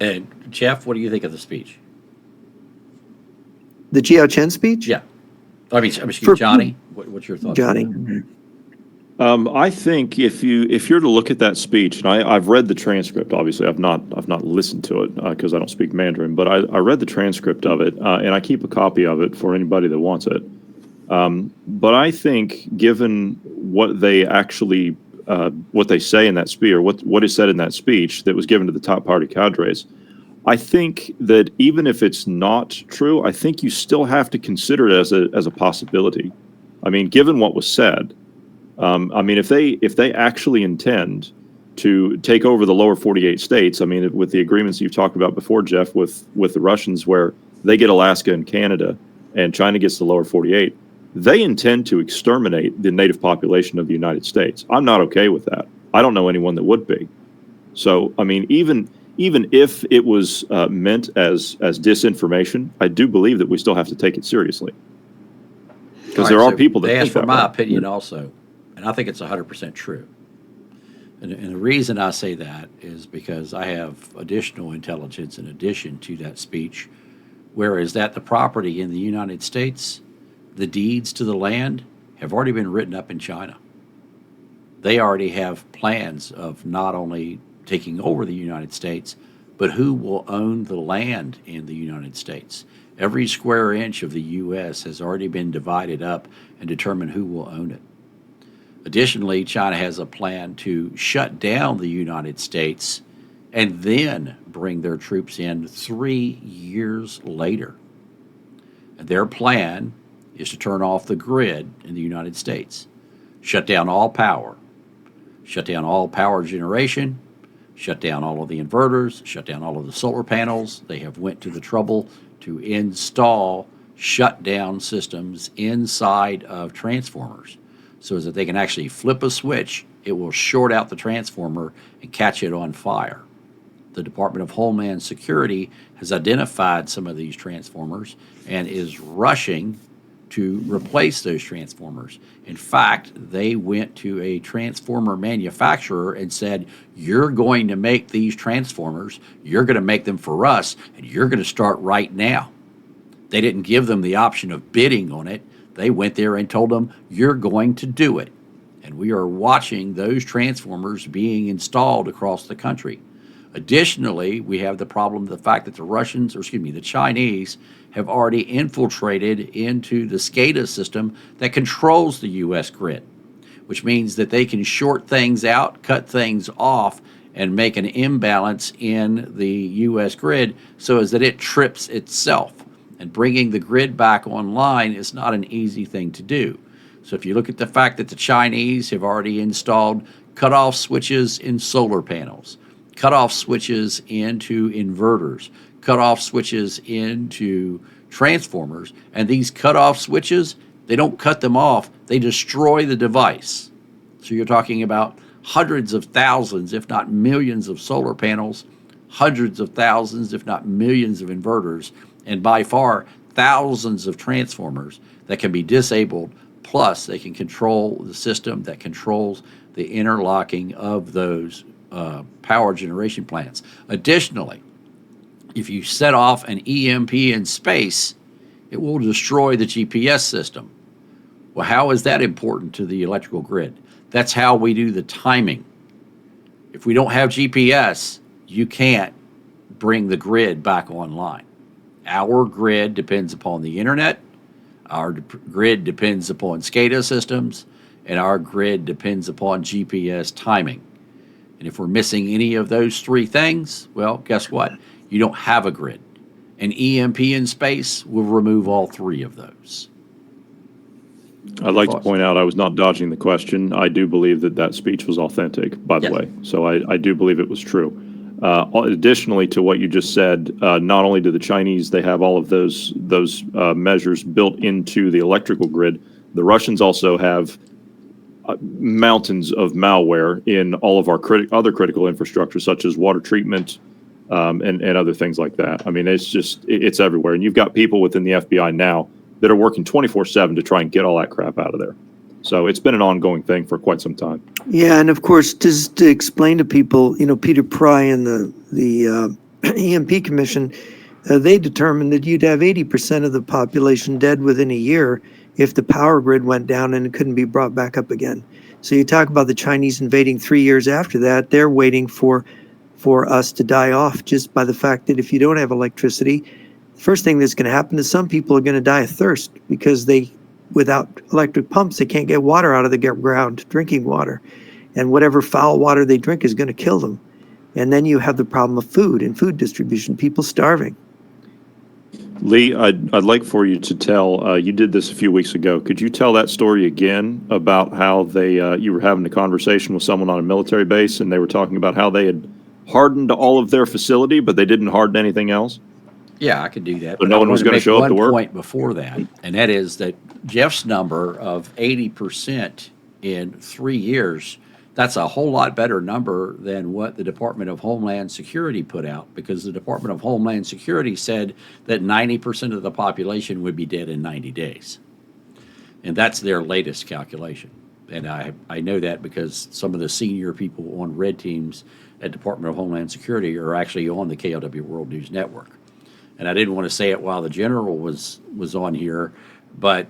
And Jeff, what do you think of the speech? The Chiao Chen speech? Yeah. Johnny, what's your thoughts? Johnny. I think if you're to look at that speech, and I've read the transcript. Obviously, I've not listened to it because I don't speak Mandarin. But I read the transcript of it, and I keep a copy of it for anybody that wants it. But I think, given what they actually what they say in that speech, or what is said in that speech that was given to the top party cadres, I think that even if it's not true, I think you still have to consider it as a possibility. I mean, given what was said. If they actually intend to take over the lower 48 states, with the agreements you've talked about before, Jeff, with the Russians, where they get Alaska and Canada and China gets the lower 48, they intend to exterminate the native population of the United States. I'm not okay with that. I don't know anyone that would be. So, even if it was meant as disinformation, I do believe that we still have to take it seriously. Because there are people that think that way. They asked for my opinion also. And I think it's 100% true. And the reason I say that is because I have additional intelligence in addition to that speech, whereas that the property in the United States, the deeds to the land, have already been written up in China. They already have plans of not only taking over the United States, but who will own the land in the United States. Every square inch of the U.S. has already been divided up and determined who will own it. Additionally, China has a plan to shut down the United States and then bring their troops in 3 years later. And their plan is to turn off the grid in the United States, shut down all power generation, shut down all of the inverters, shut down all of the solar panels. They have went to the trouble to install shutdown systems inside of transformers, so that they can actually flip a switch, it will short out the transformer and catch it on fire. The Department of Homeland Security has identified some of these transformers and is rushing to replace those transformers. In fact, they went to a transformer manufacturer and said, you're going to make these transformers, you're going to make them for us, and you're going to start right now. They didn't give them the option of bidding on it. They went there and told them, you're going to do it. And we are watching those transformers being installed across the country. Additionally, we have the problem of the fact that the Chinese have already infiltrated into the SCADA system that controls the U.S. grid, which means that they can short things out, cut things off, and make an imbalance in the U.S. grid so as that it trips itself. And bringing the grid back online is not an easy thing to do. So if you look at the fact that the Chinese have already installed cutoff switches in solar panels, cutoff switches into inverters, cutoff switches into transformers, and these cutoff switches, they don't cut them off, they destroy the device. So you're talking about hundreds of thousands, if not millions of solar panels, hundreds of thousands, if not millions of inverters, and by far thousands of transformers that can be disabled, plus they can control the system that controls the interlocking of those power generation plants. Additionally, if you set off an EMP in space, it will destroy the GPS system. Well, how is that important to the electrical grid? That's how we do the timing. If we don't have GPS, you can't bring the grid back online. Our grid depends upon the internet, our grid depends upon SCADA systems, and our grid depends upon GPS timing. And if we're missing any of those three things, well, guess what? You don't have a grid. An EMP in space will remove all three of those. I'd like to point out I was not dodging the question. I do believe that that speech was authentic, by the Yes. way. So I do believe it was true. Additionally to what you just said, not only do the Chinese, they have all of those measures built into the electrical grid, the Russians also have mountains of malware in all of our other critical infrastructure, such as water treatment and other things like that. I mean, it's everywhere. And you've got people within the FBI now that are working 24/7 to try and get all that crap out of there. So it's been an ongoing thing for quite some time. Yeah, and of course, just to explain to people, Peter Pry and the EMP Commission, they determined that you'd have 80% of the population dead within a year if the power grid went down and it couldn't be brought back up again. So you talk about the Chinese invading 3 years after that, they're waiting for us to die off just by the fact that if you don't have electricity, the first thing that's going to happen is some people are going to die of thirst because without electric pumps, they can't get water out of the ground, drinking water. And whatever foul water they drink is going to kill them. And then you have the problem of food and food distribution, people starving. Lee, I'd like for you to tell, you did this a few weeks ago. Could you tell that story again about how you were having a conversation with someone on a military base and they were talking about how they had hardened all of their facility, but they didn't harden anything else? Yeah, I could do that. So no one was going to show up to work? One point before that, and that is that Jeff's number of 80% in 3 years, that's a whole lot better number than what the Department of Homeland Security put out, because the Department of Homeland Security said that 90% of the population would be dead in 90 days. And that's their latest calculation. And I know that because some of the senior people on red teams at Department of Homeland Security are actually on the KLW World News Network. And I didn't want to say it while the general was on here, but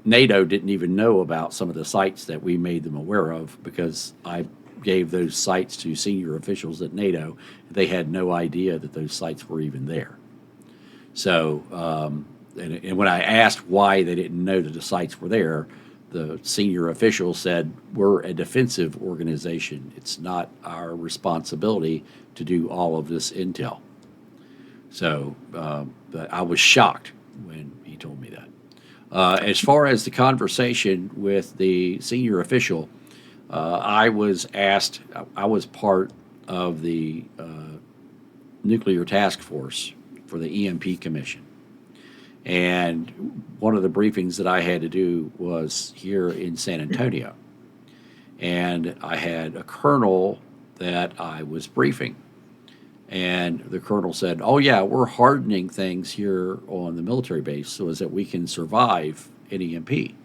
NATO didn't even know about some of the sites that we made them aware of, because I gave those sites to senior officials at NATO. They had no idea that those sites were even there. So, and when I asked why they didn't know that the sites were there, the senior official said, we're a defensive organization. It's not our responsibility to do all of this intel. So but I was shocked when he told me that. As far as the conversation with the senior official, I was asked, I was part of the nuclear task force for the EMP Commission. And one of the briefings that I had to do was here in San Antonio. And I had a colonel that I was briefing. And the colonel said, oh, yeah, we're hardening things here on the military base so as that we can survive an EMP.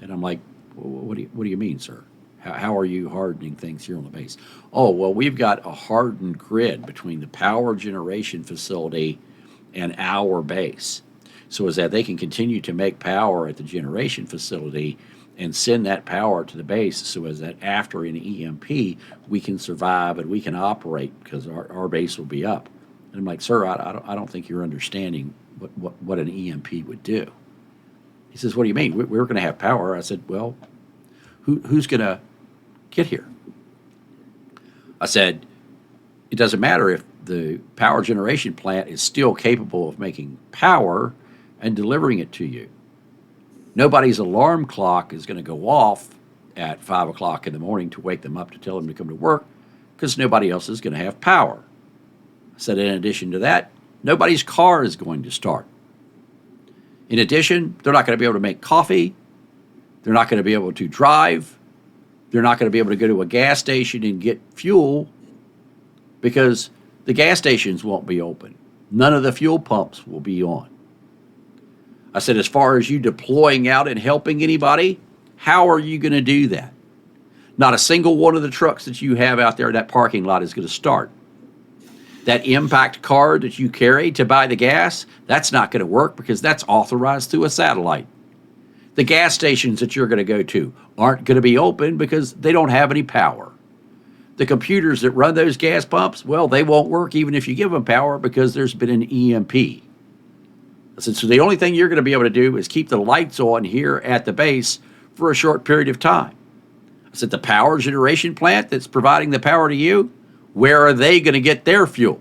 And I'm like, what do you mean, sir? How are you hardening things here on the base? Oh, well, we've got a hardened grid between the power generation facility and our base, so as that they can continue to make power at the generation facility and send that power to the base, so as that after an EMP, we can survive and we can operate because our base will be up. And I'm like, sir, I don't think you're understanding what an EMP would do. He says, what do you mean? We're going to have power. I said, well, who's going to get here? I said, it doesn't matter if the power generation plant is still capable of making power and delivering it to you. Nobody's alarm clock is going to go off at 5 o'clock in the morning to wake them up to tell them to come to work, because nobody else is going to have power. I said, in addition to that, nobody's car is going to start. In addition, they're not going to be able to make coffee. They're not going to be able to drive. They're not going to be able to go to a gas station and get fuel, because the gas stations won't be open. None of the fuel pumps will be on. I said, as far as you deploying out and helping anybody, how are you going to do that? Not a single one of the trucks that you have out there in that parking lot is going to start. That impact card that you carry to buy the gas, that's not going to work because that's authorized through a satellite. The gas stations that you're going to go to aren't going to be open because they don't have any power. The computers that run those gas pumps, well, they won't work even if you give them power because there's been an EMP. I said, so the only thing you're going to be able to do is keep the lights on here at the base for a short period of time. I said, the power generation plant that's providing the power to you, where are they going to get their fuel?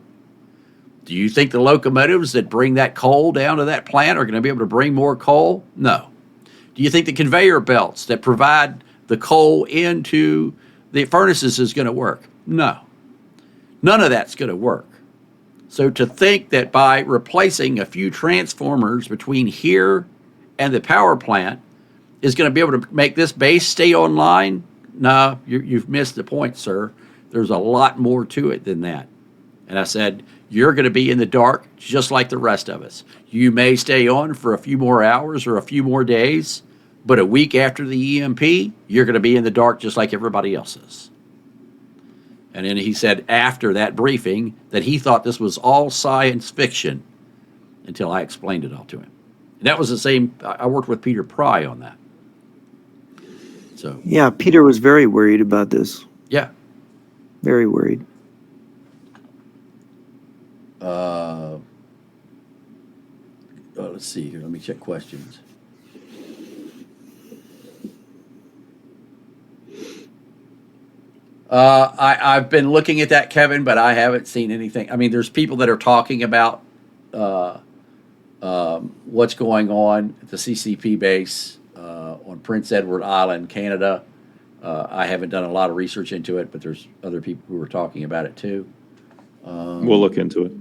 Do you think the locomotives that bring that coal down to that plant are going to be able to bring more coal? No. Do you think the conveyor belts that provide the coal into the furnaces is going to work? No. None of that's going to work. So to think that by replacing a few transformers between here and the power plant is going to be able to make this base stay online, no, you've missed the point, sir. There's a lot more to it than that. And I said, you're going to be in the dark just like the rest of us. You may stay on for a few more hours or a few more days, but a week after the EMP, you're going to be in the dark just like everybody else is. And then he said after that briefing that he thought this was all science fiction until I explained it all to him. And that was the same, I worked with Peter Pry on that. So Yeah, Peter was very worried about this. yeah. Very worried. Let's see here. Let me check questions. I've been looking at that, Kevin, but I haven't seen anything. I mean, there's people that are talking about what's going on at the CCP base on Prince Edward Island, Canada. I haven't done a lot of research into it, but there's other people who are talking about it too. We'll look into it.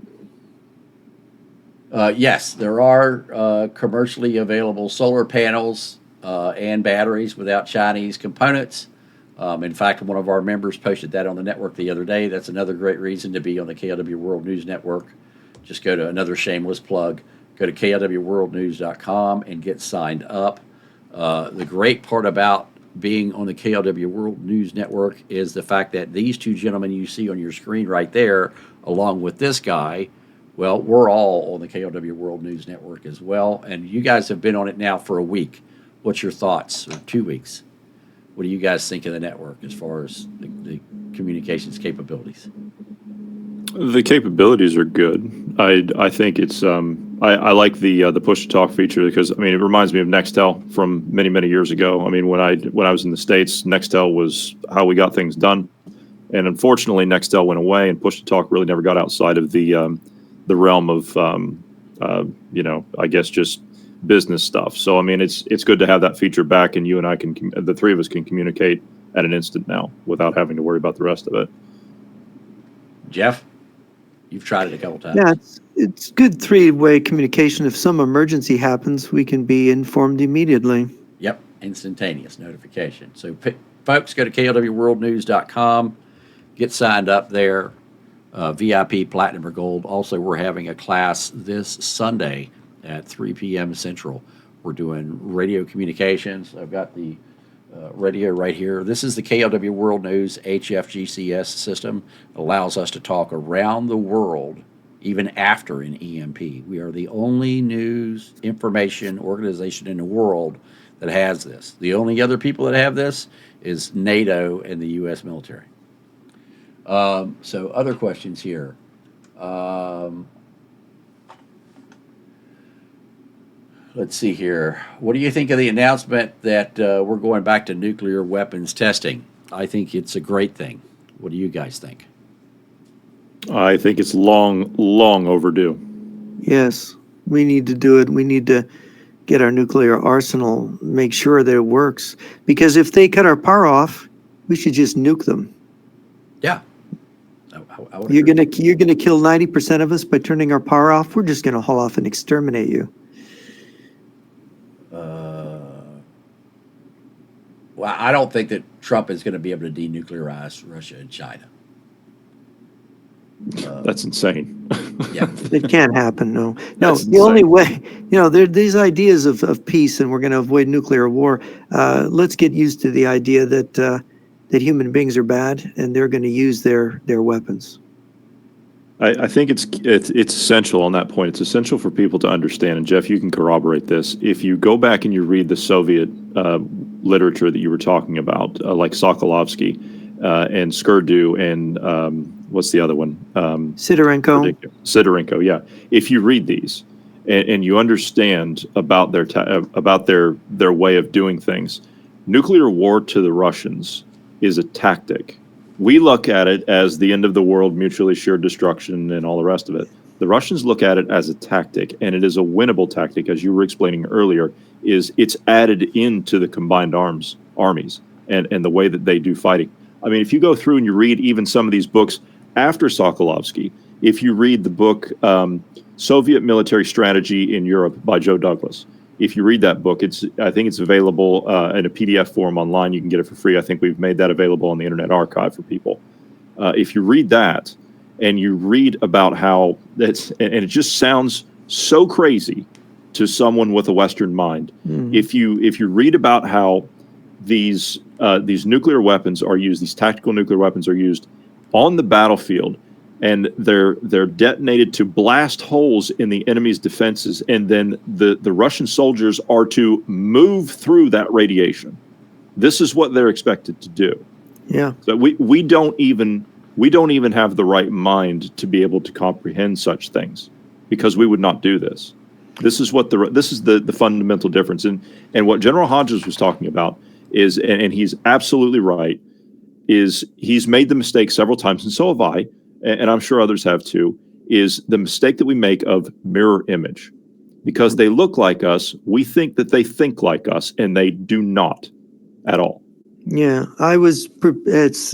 Yes, there are commercially available solar panels and batteries without Chinese components. In fact, one of our members posted that on the network the other day. That's another great reason to be on the KLW World News Network. Just go to another shameless plug. Go to klwworldnews.com and get signed up. The great part about being on the KLW World News Network is the fact that these two gentlemen you see on your screen right there, along with this guy, well, we're all on the KLW World News Network as well. And you guys have been on it now for a week. What's your thoughts? Or 2 weeks? What do you guys think of the network as far as the communications capabilities? The capabilities are good. I think it's I like the push to talk feature because I mean it reminds me of Nextel from many years ago. I mean when I was in the States, Nextel was how we got things done, and unfortunately Nextel went away and push to talk really never got outside of the realm of I guess just business stuff. So I mean it's good to have that feature back, and you and I can the three of us can communicate at an instant now without having to worry about the rest of it. Jeff, you've tried it a couple times. Yeah, it's good three-way communication. If some emergency happens, we can be informed immediately. Yep, instantaneous notification. So folks, go to klwworldnews.com, get signed up there, VIP, Platinum, or Gold. Also, we're having a class this Sunday at 3 p.m. Central. We're doing radio communications. I've got the radio right here. This is the KLW World News HFGCS system. It allows us to talk around the world even after an EMP. We are the only news information organization in the world that has this. The only other people that have this is NATO and the U.S. military. So other questions here. Let's see here. What do you think of the announcement that we're going back to nuclear weapons testing? I think it's a great thing. What do you guys think? I think it's long overdue. Yes, we need to do it. We need to get our nuclear arsenal, make sure that it works. Because if they cut our power off, we should just nuke them. Yeah. I would You're agree. gonna kill 90% of us by turning our power off. We're just gonna haul off and exterminate you. Well, I don't think that Trump is going to be able to denuclearize Russia and China. That's insane. Yeah. It can't happen. No. That's The only insane. way, there these ideas of peace and we're going to avoid nuclear war. Let's get used to the idea that human beings are bad and they're going to use their weapons. I think it's essential on that point. It's essential for people to understand, and Jeff, you can corroborate this. If you go back and you read the Soviet literature that you were talking about, like Sokolovsky and Skurdu and what's the other one? Sidorenko, yeah. If you read these and you understand about their way of doing things, nuclear war to the Russians is a tactic. We look at it as the end of the world, mutually assured destruction, and all the rest of it. The Russians look at it as a tactic, and it is a winnable tactic, as you were explaining earlier. It's added into the combined armies and the way that they do fighting. I mean, if you go through and you read even some of these books after Sokolovsky, if you read the book Soviet Military Strategy in Europe by Joe Douglas, if you read that book, I think it's available in a PDF form online. You can get it for free. I think we've made that available on the Internet Archive for people. If you read that and you read about how and it just sounds so crazy to someone with a Western mind. Mm-hmm. If you read about how these nuclear weapons are used, these tactical nuclear weapons are used on the battlefield, and they're detonated to blast holes in the enemy's defenses, and then the Russian soldiers are to move through that radiation. This is what they're expected to do. Yeah. So we don't even have the right mind to be able to comprehend such things, because we would not do this. This is the fundamental difference. And what General Hodges was talking about is, and he's absolutely right, is he's made the mistake several times, and so have I, and I'm sure others have too, is the mistake that we make of mirror image. Because they look like us, we think that they think like us, and they do not at all. Yeah, it's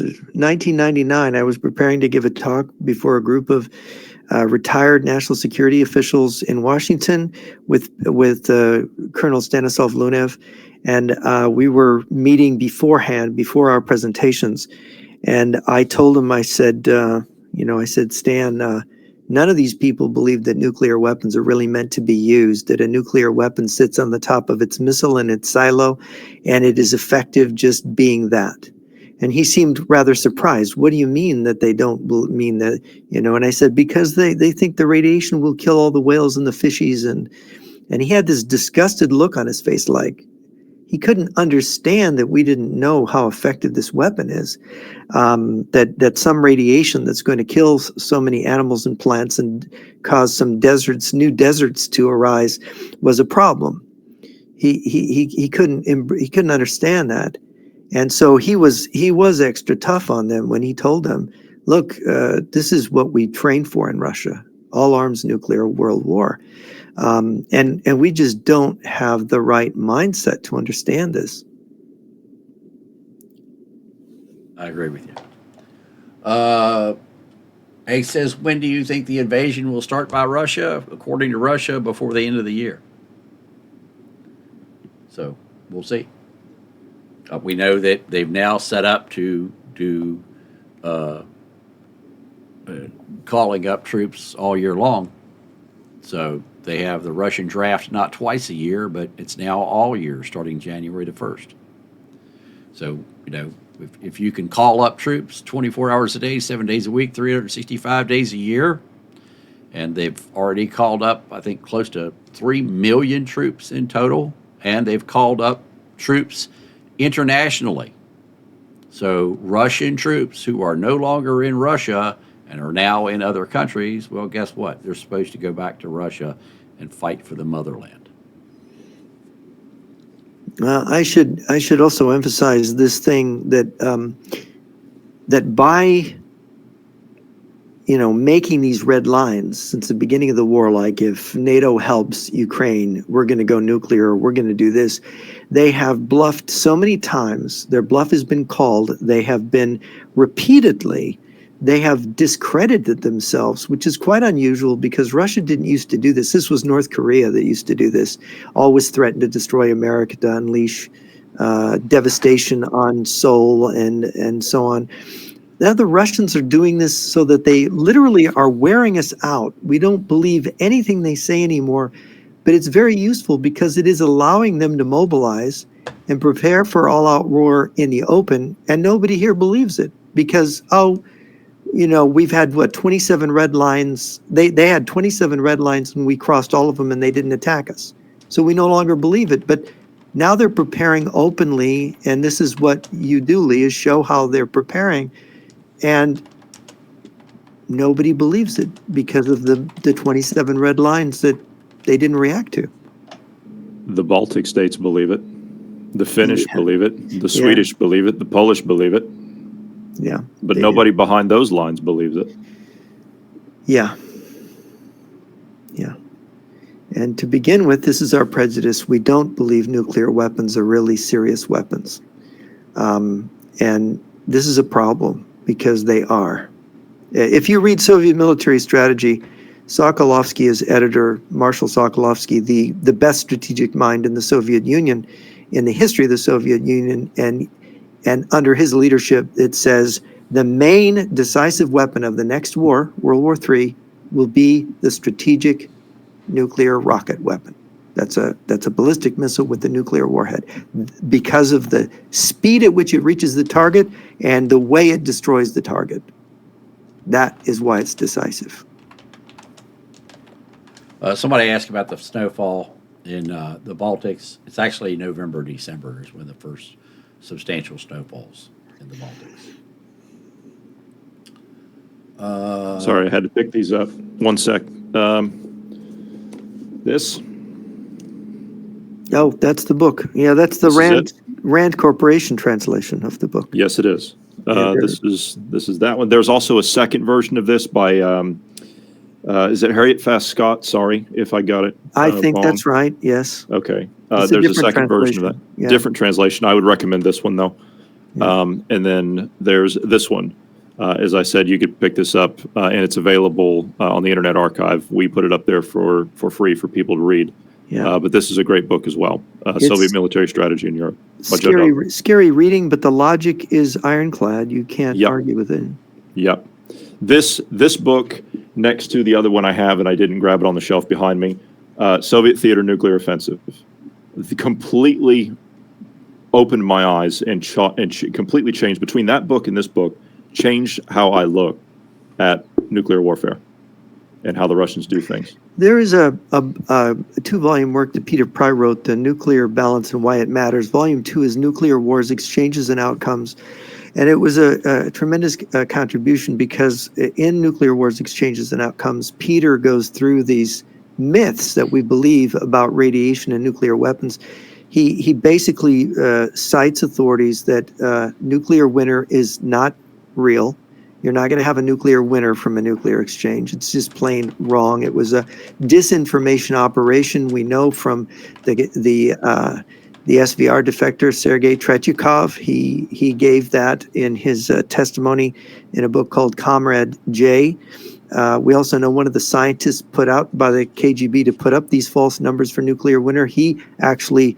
1999. I was preparing to give a talk before a group of retired national security officials in Washington with Colonel Stanislav Lunev, and we were meeting beforehand, before our presentations. And I told him, I said, Stan, none of these people believe that nuclear weapons are really meant to be used, that a nuclear weapon sits on the top of its missile in its silo, and it is effective just being that. And he seemed rather surprised. What do you mean that they don't mean that? And I said, because they think the radiation will kill all the whales and the fishies. And he had this disgusted look on his face, like he couldn't understand that we didn't know how effective this weapon is, that some radiation that's going to kill so many animals and plants and cause some new deserts to arise was a problem. He couldn't understand that. And so he was extra tough on them when he told them, look, this is what we trained for in Russia, all arms nuclear world war. And we just don't have the right mindset to understand this. I agree with you. He says, when do you think the invasion will start by Russia? According to Russia, before the end of the year. So we'll see. We know that they've now set up to do calling up troops all year long. So they have the Russian draft not twice a year, but it's now all year, starting January the 1st. So, if you can call up troops 24 hours a day, 7 days a week, 365 days a year, and they've already called up, I think, close to 3 million troops in total, and they've called up troops internationally. So Russian troops who are no longer in Russia and are now in other countries, well, guess what? They're supposed to go back to Russia and fight for the motherland. I should also emphasize this thing that that by making these red lines since the beginning of the war, like if NATO helps Ukraine, we're going to go nuclear, we're going to do this. They have bluffed so many times. Their bluff has been called. They have been repeatedly. They have discredited themselves, which is quite unusual because Russia didn't used to do this. This was North Korea that used to do this, always threatened to destroy America, to unleash devastation on Seoul and so on. Now the Russians are doing this so that they literally are wearing us out. We don't believe anything they say anymore, but it's very useful because it is allowing them to mobilize and prepare for all-out war in the open, and nobody here believes it because, we've had 27 red lines. They had 27 red lines and we crossed all of them and they didn't attack us. So we no longer believe it. But now they're preparing openly, and this is what you do, Lee, is show how they're preparing. And nobody believes it because of the 27 red lines that they didn't react to. The Baltic states believe it. The Finnish believe it. The Swedish believe it. The Polish believe it. Yeah. But nobody behind those lines believes it. Yeah. Yeah. And to begin with, this is our prejudice. We don't believe nuclear weapons are really serious weapons. And this is a problem because they are. If you read Soviet military strategy, Sokolovsky is editor, Marshal Sokolovsky, the best strategic mind in the Soviet Union, in the history of the Soviet Union, and under his leadership, it says the main decisive weapon of the next war, World War III, will be the strategic nuclear rocket weapon. That's a ballistic missile with a nuclear warhead, because of the speed at which it reaches the target and the way it destroys the target. That is why it's decisive. Somebody asked about the snowfall in the Baltics. It's actually November, December is when the first substantial snowfalls in the Baltics. Sorry, I had to pick these up. One sec. This? Oh, that's the book. Yeah, that's the Rand Corporation translation of the book. Yes, it is. Yeah, this is that one. There's also a second version of this by is it Harriet Fast Scott? Sorry if I got it. I think wrong. That's right. Yes. Okay. It's There's a second version of that. Yeah. Different translation. I would recommend this one though. Yeah. And then there's this one. As I said, you could pick this up, and it's available on the Internet Archive. We put it up there for free for people to read. Yeah. But this is a great book as well. Soviet military strategy in Europe. Scary reading, but the logic is ironclad. You can't argue with it. Yep. This book, next to the other one I have, and I didn't grab it on the shelf behind me, Soviet Theater Nuclear Offensive, completely opened my eyes and completely changed, between that book and this book, changed how I look at nuclear warfare and how the Russians do things. There is a 2-volume work that Peter Pry wrote, The Nuclear Balance and Why It Matters. Volume 2 is Nuclear Wars, Exchanges and Outcomes. And it was a tremendous contribution because in Nuclear Wars, Exchanges and Outcomes, Peter goes through these myths that we believe about radiation and nuclear weapons. He basically cites authorities that nuclear winter is not real. You're not going to have a nuclear winter from a nuclear exchange. It's just plain wrong. It was a disinformation operation. We know from the SVR defector, Sergei Tretyakov. He gave that in his testimony in a book called Comrade J. We also know one of the scientists put out by the KGB to put up these false numbers for nuclear winter. He actually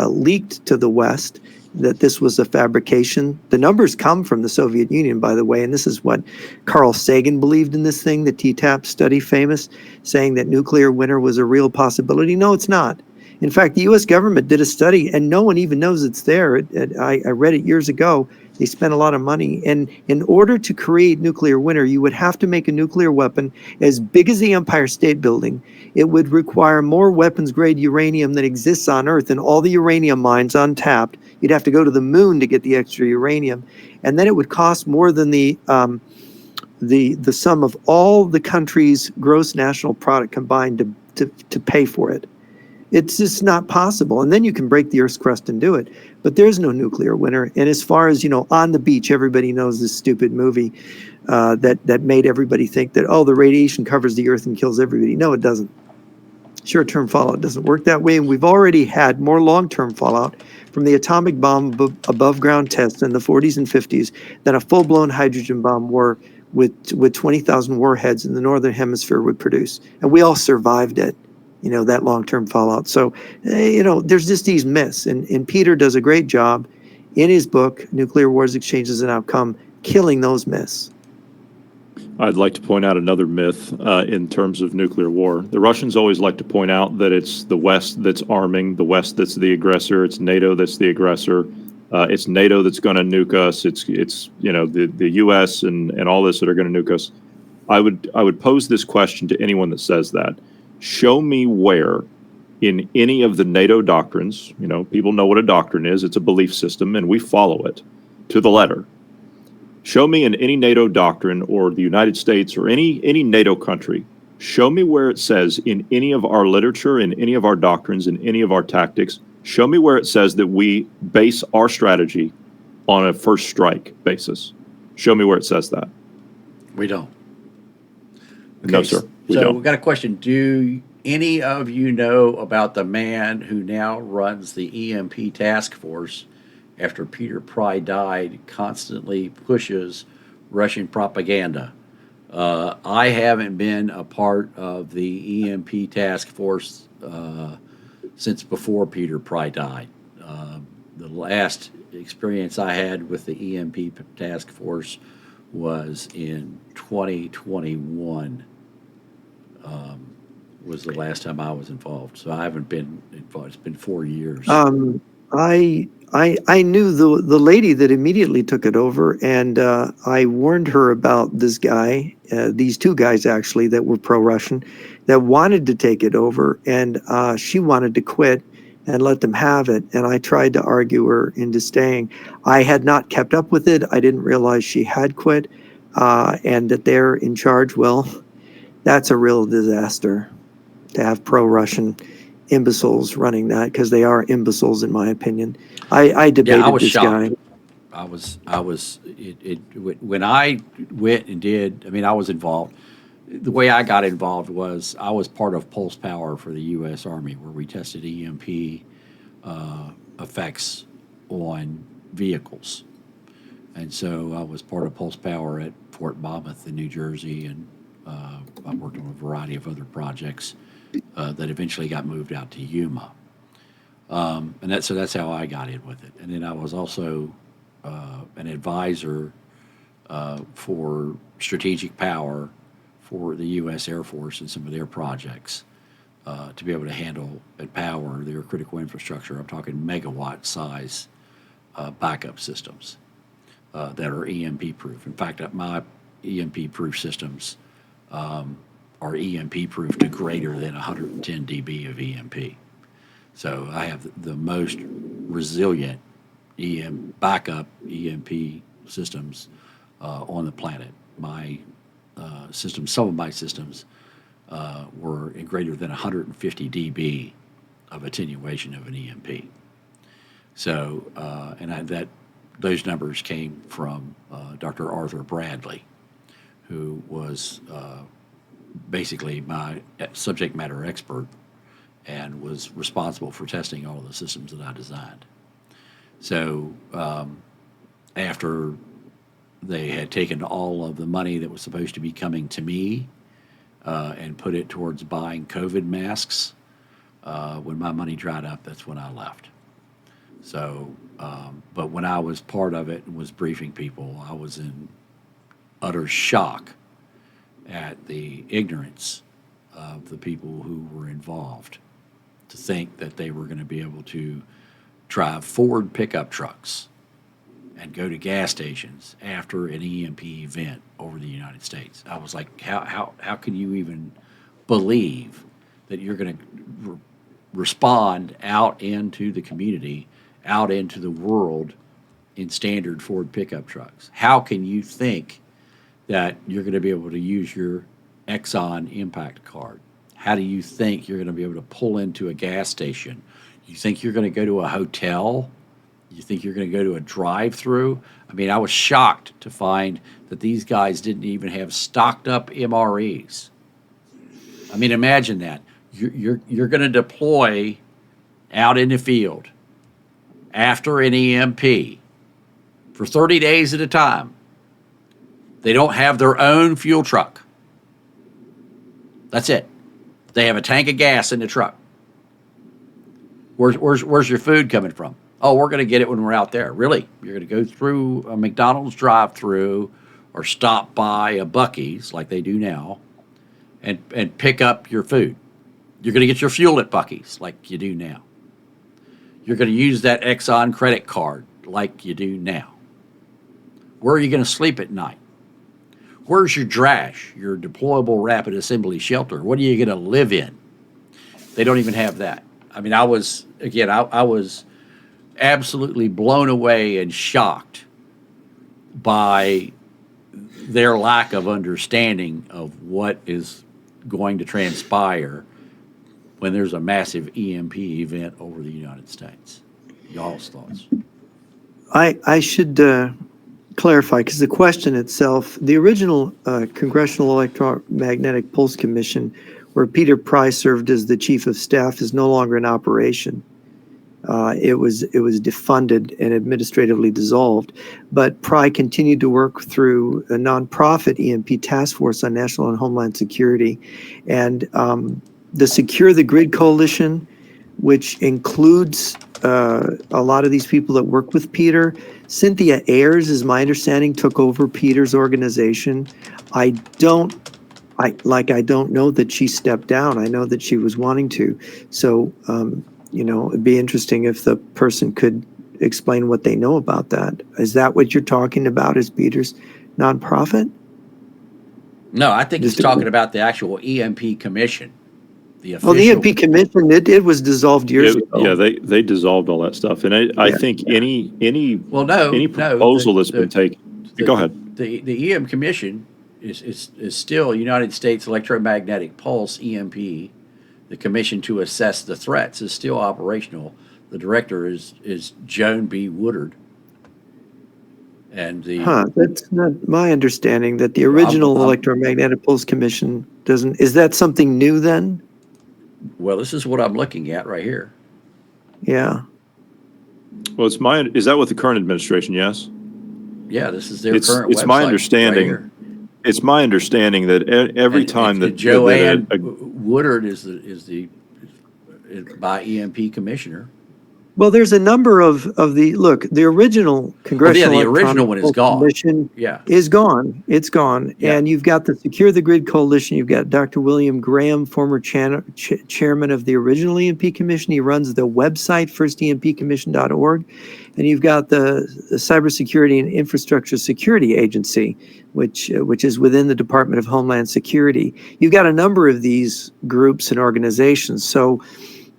leaked to the West that this was a fabrication. The numbers come from the Soviet Union, by the way, and this is what Carl Sagan believed in this thing, the TTAP study famous, saying that nuclear winter was a real possibility. No, it's not. In fact, the U.S. government did a study, and no one even knows it's there. I read it years ago. They spent a lot of money. And in order to create nuclear winter, you would have to make a nuclear weapon as big as the Empire State Building. It would require more weapons-grade uranium than exists on Earth, and all the uranium mines untapped. You'd have to go to the moon to get the extra uranium. And then it would cost more than the sum of all the country's gross national product combined to pay for it. It's just not possible. And then you can break the Earth's crust and do it. But there's no nuclear winter. And as far as, On the Beach, everybody knows this stupid movie that made everybody think that, the radiation covers the Earth and kills everybody. No, it doesn't. Short-term fallout doesn't work that way. And we've already had more long-term fallout from the atomic bomb above-ground tests in the 40s and 50s than a full-blown hydrogen bomb war with 20,000 warheads in the Northern Hemisphere would produce. And we all survived it. That long-term fallout. So, there's just these myths. And Peter does a great job in his book, Nuclear Wars, Exchanges and Outcome, killing those myths. I'd like to point out another myth in terms of nuclear war. The Russians always like to point out that it's the West that's arming, the West that's the aggressor, it's NATO that's the aggressor. It's NATO that's going to nuke us. It's the U.S. and all this that are going to nuke us. I would pose this question to anyone that says that. Show me where in any of the NATO doctrines, people know what a doctrine is. It's a belief system, and we follow it to the letter. Show me in any NATO doctrine or the United States or any NATO country, show me where it says in any of our literature, in any of our doctrines, in any of our tactics, show me where it says that we base our strategy on a first strike basis. Show me where it says that. We don't. No, sir. We So don't. we've got a question. Do any of you know about the man who now runs the EMP task force after Peter Pry died, constantly pushes Russian propaganda? I haven't been a part of the EMP task force since before Peter Pry died. The last experience I had with the EMP task force was in 2021. Was the last time I was involved. So I haven't been involved. It's been 4 years. I knew the lady that immediately took it over, and I warned her about this guy, these two guys actually that were pro-Russian, that wanted to take it over, and she wanted to quit and let them have it. And I tried to argue her into staying. I had not kept up with it. I didn't realize she had quit, and that they're in charge. Well, that's a real disaster to have pro-Russian imbeciles running that, because they are imbeciles in my opinion. I debated I was this shocked. guy. When I went and did, I was involved. The way I got involved was I was part of Pulse Power for the U.S. Army, where we tested EMP effects on vehicles. And so I was part of Pulse Power at Fort Monmouth in New Jersey, and I worked on a variety of other projects that eventually got moved out to Yuma. And that's how I got in with it. And then I was also an advisor for strategic power for the U.S. Air Force and some of their projects to be able to handle and power their critical infrastructure. I'm talking megawatt size backup systems that are EMP proof. In fact, my EMP proof systems are EMP proof to greater than 110 dB of EMP. So I have the most resilient backup EMP systems on the planet. My systems, some of my systems were in greater than 150 dB of attenuation of an EMP. So, those numbers came from Dr. Arthur Bradley, who was basically my subject matter expert and was responsible for testing all of the systems that I designed. So after they had taken all of the money that was supposed to be coming to me and put it towards buying COVID masks, when my money dried up, that's when I left. So, but when I was part of it and was briefing people, I was in utter shock at the ignorance of the people who were involved, to think that they were going to be able to drive Ford pickup trucks and go to gas stations after an EMP event over the United States. I was like, how can you even believe that you're going to respond out into the community, out into the world in standard Ford pickup trucks? How can you think that you're going to be able to use your Exxon impact card? How do you think you're going to be able to pull into a gas station? You think you're going to go to a hotel? You think you're going to go to a drive-through? I was shocked to find that these guys didn't even have stocked up MREs. Imagine that. You're going to deploy out in the field after an EMP for 30 days at a time. They don't have their own fuel truck. That's it. They have a tank of gas in the truck. Where's your food coming from? Oh, we're going to get it when we're out there. Really? You're going to go through a McDonald's drive-through or stop by a Buc-ee's like they do now and pick up your food. You're going to get your fuel at Buc-ee's like you do now. You're going to use that Exxon credit card like you do now? Where are you going to sleep at night? Where's your DRASH, your deployable rapid assembly shelter? What are you going to live in? They don't even have that. I mean, I was absolutely blown away and shocked by their lack of understanding of what is going to transpire when there's a massive EMP event over the United States. Y'all's thoughts? I should clarify, because the question itself, the original Congressional Electromagnetic Pulse Commission, where Peter Pry served as the chief of staff, is no longer in operation. It was defunded and administratively dissolved, but Pry continued to work through a nonprofit EMP task force on national and homeland security, and the Secure the Grid Coalition, which includes a lot of these people that work with Peter. Cynthia Ayers, is my understanding, took over Peter's organization. I don't know that she stepped down. I know that she was wanting to. So, it'd be interesting if the person could explain what they know about that. Is that what you're talking about, is Peter's nonprofit? No, I think he's talking about the actual EMP commission. The official. Well, the EMP commission, it was dissolved years ago. Yeah, they dissolved all that stuff, and I think any proposal that's been taken. Go ahead. The EM commission is still United States Electromagnetic Pulse, EMP. The commission to assess the threats is still operational. The director is Joan B. Woodard. And that's not my understanding, that the original Electromagnetic Pulse Commission doesn't. Is that something new then? Well, this is what I'm looking at right here. Yeah. Well, is that what the current administration? Yes. Yeah, this is their current. It's my understanding. Right, it's my understanding that every time that Joanne Woodard is by EMP commissioner. Well, there's a number of the original Congressional the original one is gone. Commission is gone. It's gone. Yeah. And you've got the Secure the Grid Coalition. You've got Dr. William Graham, former chairman of the original EMP Commission. He runs the website, firstempcommission.org. And you've got the Cybersecurity and Infrastructure Security Agency, which is within the Department of Homeland Security. You've got a number of these groups and organizations. So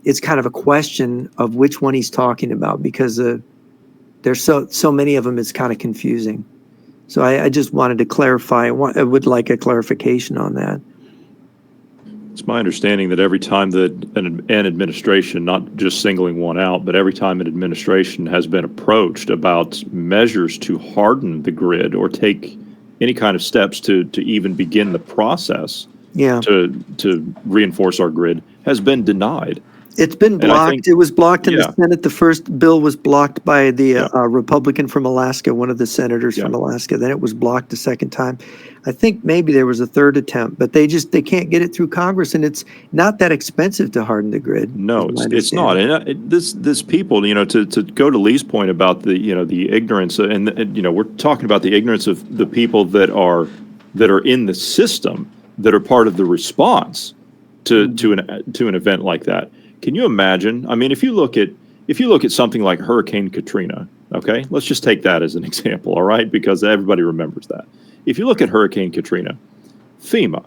it's kind of a question of which one he's talking about, because there's so many of them, it's kind of confusing. So I just wanted to clarify. I would like a clarification on that. It's my understanding that every time that an administration, not just singling one out, but every time an administration has been approached about measures to harden the grid or take any kind of steps to even begin the process to reinforce our grid, has been denied. It's been blocked. It was blocked in the Senate. The first bill was blocked by the Republican from Alaska, one of the senators from Alaska. Then it was blocked the second time. I think maybe there was a third attempt, but they can't get it through Congress, and it's not that expensive to harden the grid. No, it's not. And this people, to go to Lee's point about the ignorance, and we're talking about the ignorance of the people that are in the system, that are part of the response to an event like that. Can you imagine? I mean, if you look at something like Hurricane Katrina, okay, let's just take that as an example, all right, because everybody remembers that. If you look at Hurricane Katrina, FEMA,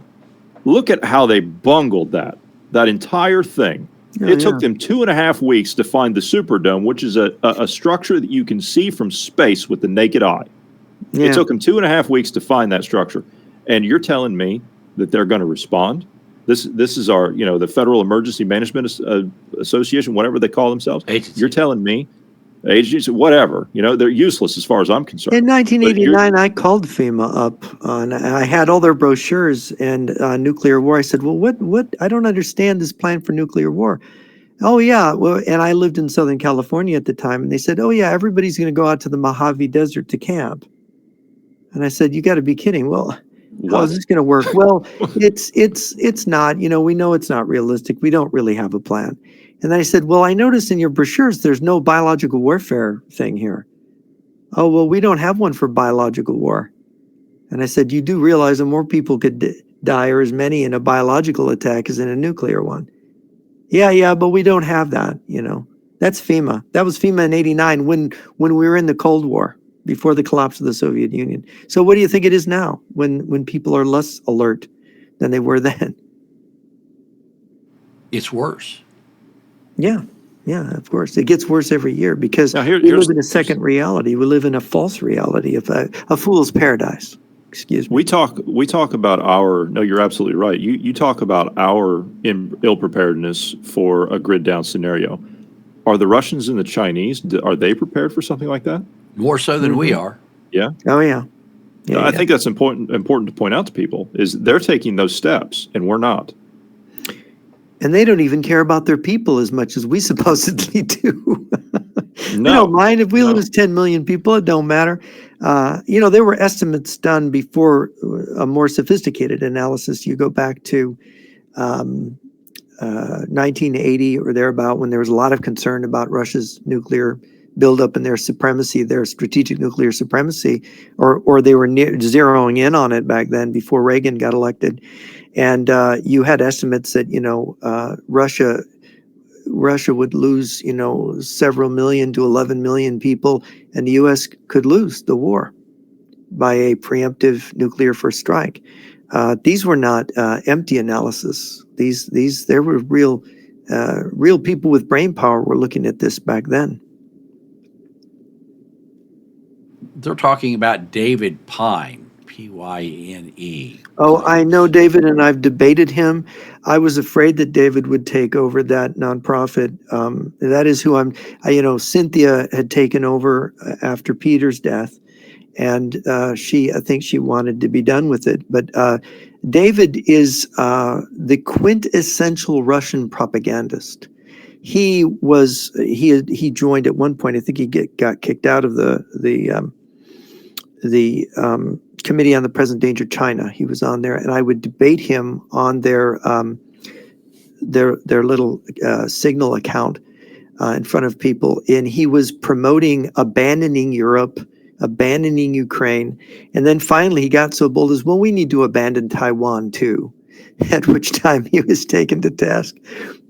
look at how they bungled that entire thing. It took them 2.5 weeks to find the Superdome, which is a structure that you can see from space with the naked eye. It took them 2.5 weeks to find that structure, and you're telling me that they're going to respond? This is our, the Federal Emergency Management Association, whatever they call themselves. Agency. You're telling me, agency, whatever, they're useless as far as I'm concerned. In 1989, I called FEMA up, and I had all their brochures and nuclear war. I said, well, what? I don't understand this plan for nuclear war. Oh, yeah. Well, and I lived in Southern California at the time, and they said, oh, yeah, everybody's going to go out to the Mojave Desert to camp. And I said, you got to be kidding. Well, how is this going to work? Well, it's not, we know it's not realistic. We don't really have a plan. And then I said, well, I noticed in your brochures, there's no biological warfare thing here. Oh, well, we don't have one for biological war. And I said, you do realize that more people could die, or as many in a biological attack as in a nuclear one. Yeah, but we don't have that, That's FEMA. That was FEMA in '89 when we were in the Cold War, before the collapse of the Soviet Union. So what do you think it is now when people are less alert than they were then? It's worse. Yeah, of course. It gets worse every year because Now, we live in a second reality. We live in a false reality of a fool's paradise. Excuse me. we talk about our. No, you're absolutely right. You talk about our ill preparedness for a grid down scenario. Are the Russians and the Chinese, are they prepared for something like that? More so than we are. Yeah. Oh, yeah. I think that's important to point out to people is they're taking those steps and we're not. And they don't even care about their people as much as we supposedly do. They No, don't mind if we no. lose 10 million people. It don't matter. There were estimates done before a more sophisticated analysis. You go back to 1980 or thereabout, when there was a lot of concern about Russia's nuclear buildup and their supremacy, their strategic nuclear supremacy, or they were zeroing in on it back then before Reagan got elected. And you had estimates that Russia would lose several million to 11 million people, and the U.S. could lose the war by a preemptive nuclear first strike. These were not empty analysis. There were real people with brain power were looking at this back then. They're talking about David Pine, Pyne. Oh, I know David, and I've debated him. I was afraid that David would take over that nonprofit. That is who Cynthia had taken over after Peter's death, and I think she wanted to be done with it. But David is the quintessential Russian propagandist. He joined at one point. I think he got kicked out of the Committee on the Present Danger of China. He was on there, and I would debate him on their little Signal account in front of people. And he was promoting abandoning Europe, abandoning Ukraine, and then finally he got so bold as, well, we need to abandon Taiwan too. At which time he was taken to task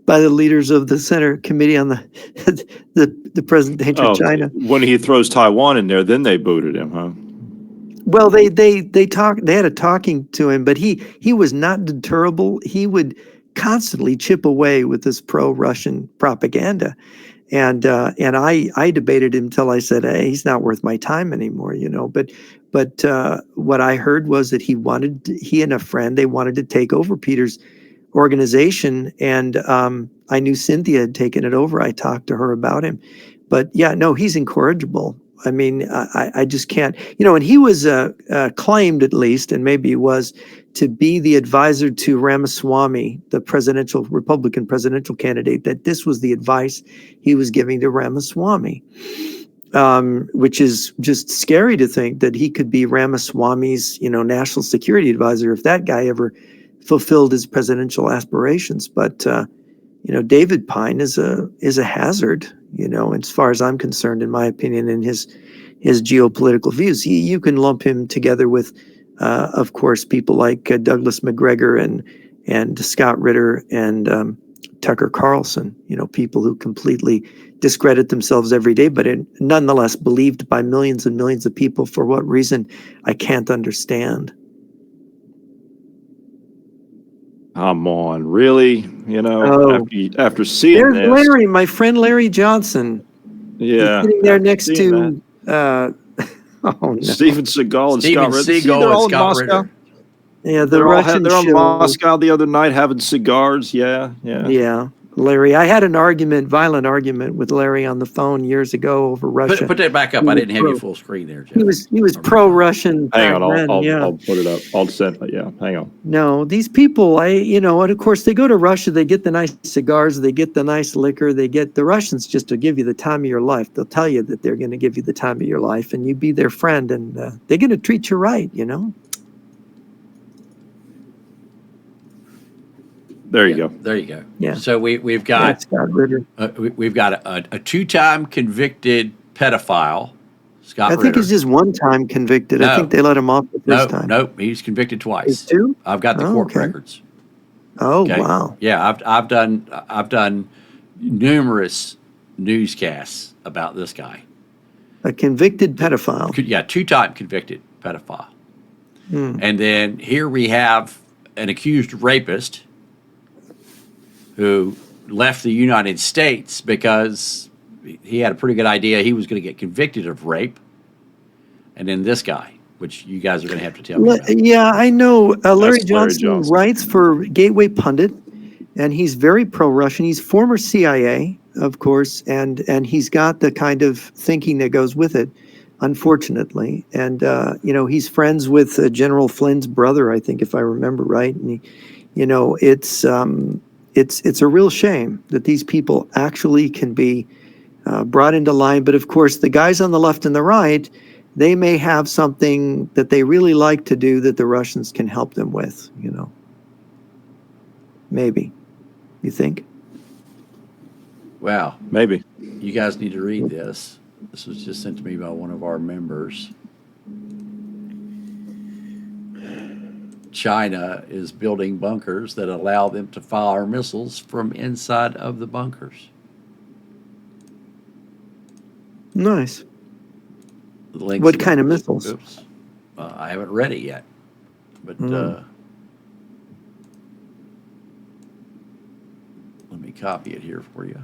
by the leaders of the Center Committee on the Present Danger of China. When he throws Taiwan in there, then they booted him, huh? Well, they had a talking to him, but he was not deterrable. He would constantly chip away with this pro-Russian propaganda, and I debated him till I said, hey, he's not worth my time anymore, But what I heard was that he and a friend, they wanted to take over Peter's organization, and I knew Cynthia had taken it over. I talked to her about him, but yeah, no, he's incorrigible. I mean, I just can't, and he was claimed, at least, and maybe he was, to be the advisor to Ramaswamy, the Republican presidential candidate, that this was the advice he was giving to Ramaswamy, which is just scary to think that he could be Ramaswamy's, national security advisor if that guy ever fulfilled his presidential aspirations. But, David Pine is a hazard, as far as I'm concerned, in my opinion, in his geopolitical views. You can lump him together with, of course, people like Douglas McGregor and Scott Ritter and Tucker Carlson, people who completely discredit themselves every day, but nonetheless believed by millions and millions of people. For what reason, I can't understand. Come on, really? After seeing there's this, Larry, my friend Larry Johnson. yeah, He's sitting there next to oh no, Steven Seagal and Steven Scott Ritter. Seagal They're and all in Scott Moscow. Ritter. yeah, the They're Russian on show. Moscow the other night having cigars. Yeah. Yeah, Larry. I had violent argument with Larry on the phone years ago over Russia. Put that back up. I didn't have you full screen there, Joe. He was pro-Russian. Hang on, then, I'll put it up. I'll send. Yeah, hang on. No, these people, and of course they go to Russia, they get the nice cigars, they get the nice liquor, the Russians just to give you the time of your life. They'll tell you that they're going to give you the time of your life, and you be their friend, and they're going to treat you right, There you go. There you go. Yeah. So we've got Scott Ritter. we've got a two-time convicted pedophile, Scott I Ritter. think he's just one time convicted. I think they let him off the first time. Nope, he's convicted twice. He's two? I've got the court records. Oh, Okay? wow. Yeah, I've done numerous newscasts about this guy. A convicted pedophile. Yeah, two-time convicted pedophile. And then here we have an accused rapist who left the United States because he had a pretty good idea he was going to get convicted of rape. And then this guy, which you guys are going to have to tell me about. Yeah, I know. Larry That's Larry Johnson Johnson. writes for Gateway Pundit, and he's very pro-Russian. He's former CIA, of course, and he's got the kind of thinking that goes with it, unfortunately. And he's friends with General Flynn's brother, I think, if I remember right. And it's a real shame that these people actually can be brought into line. But of course, the guys on the left and the right, they may have something that they really like to do that the Russians can help them with, Maybe. You think? Wow. Maybe. You guys need to read this. This was just sent to me by one of our members. China is building bunkers that allow them to fire missiles from inside of the bunkers. Nice. The links What about kind of this- missiles? Oops. I haven't read it yet, but let me copy it here for you.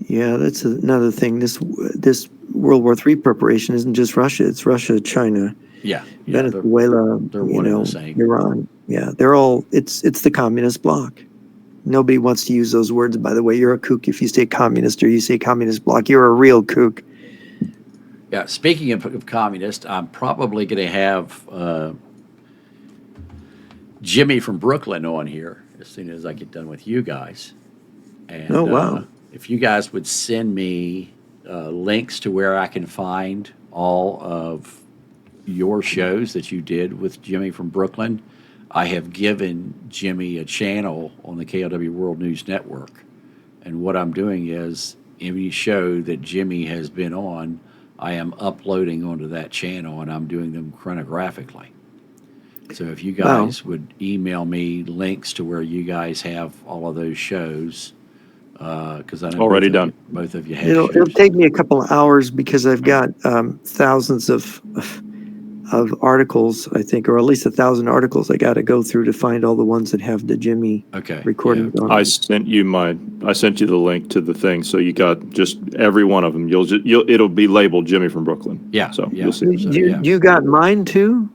Yeah, that's another thing. This World War III preparation isn't just Russia. It's Russia, China, Yeah, Venezuela, they're one and the same. Iran. Yeah, they're all. It's the communist bloc. Nobody wants to use those words, by the way. You're a kook if you say communist or you say communist bloc. You're a real kook. Yeah, speaking of communist, I'm probably going to have Jimmy from Brooklyn on here as soon as I get done with you guys. And Oh, wow. if you guys would send me links to where I can find all of your shows that you did with Jimmy from Brooklyn, I have given Jimmy a channel on the KLW World News Network. And what I'm doing is any show that Jimmy has been on, I am uploading onto that channel, and I'm doing them chronographically. So if you guys would email me links to where you guys have all of those shows, because I know Already done. Both of you have It'll shows. take me a couple of hours because I've got thousands of articles, I think, or at least 1,000 articles I got to go through to find all the ones that have the Jimmy recording on I them. sent you the link to the thing, so you got just every one of them. It'll be labeled Jimmy from Brooklyn. Yeah, So yeah. you'll see. You got mine too,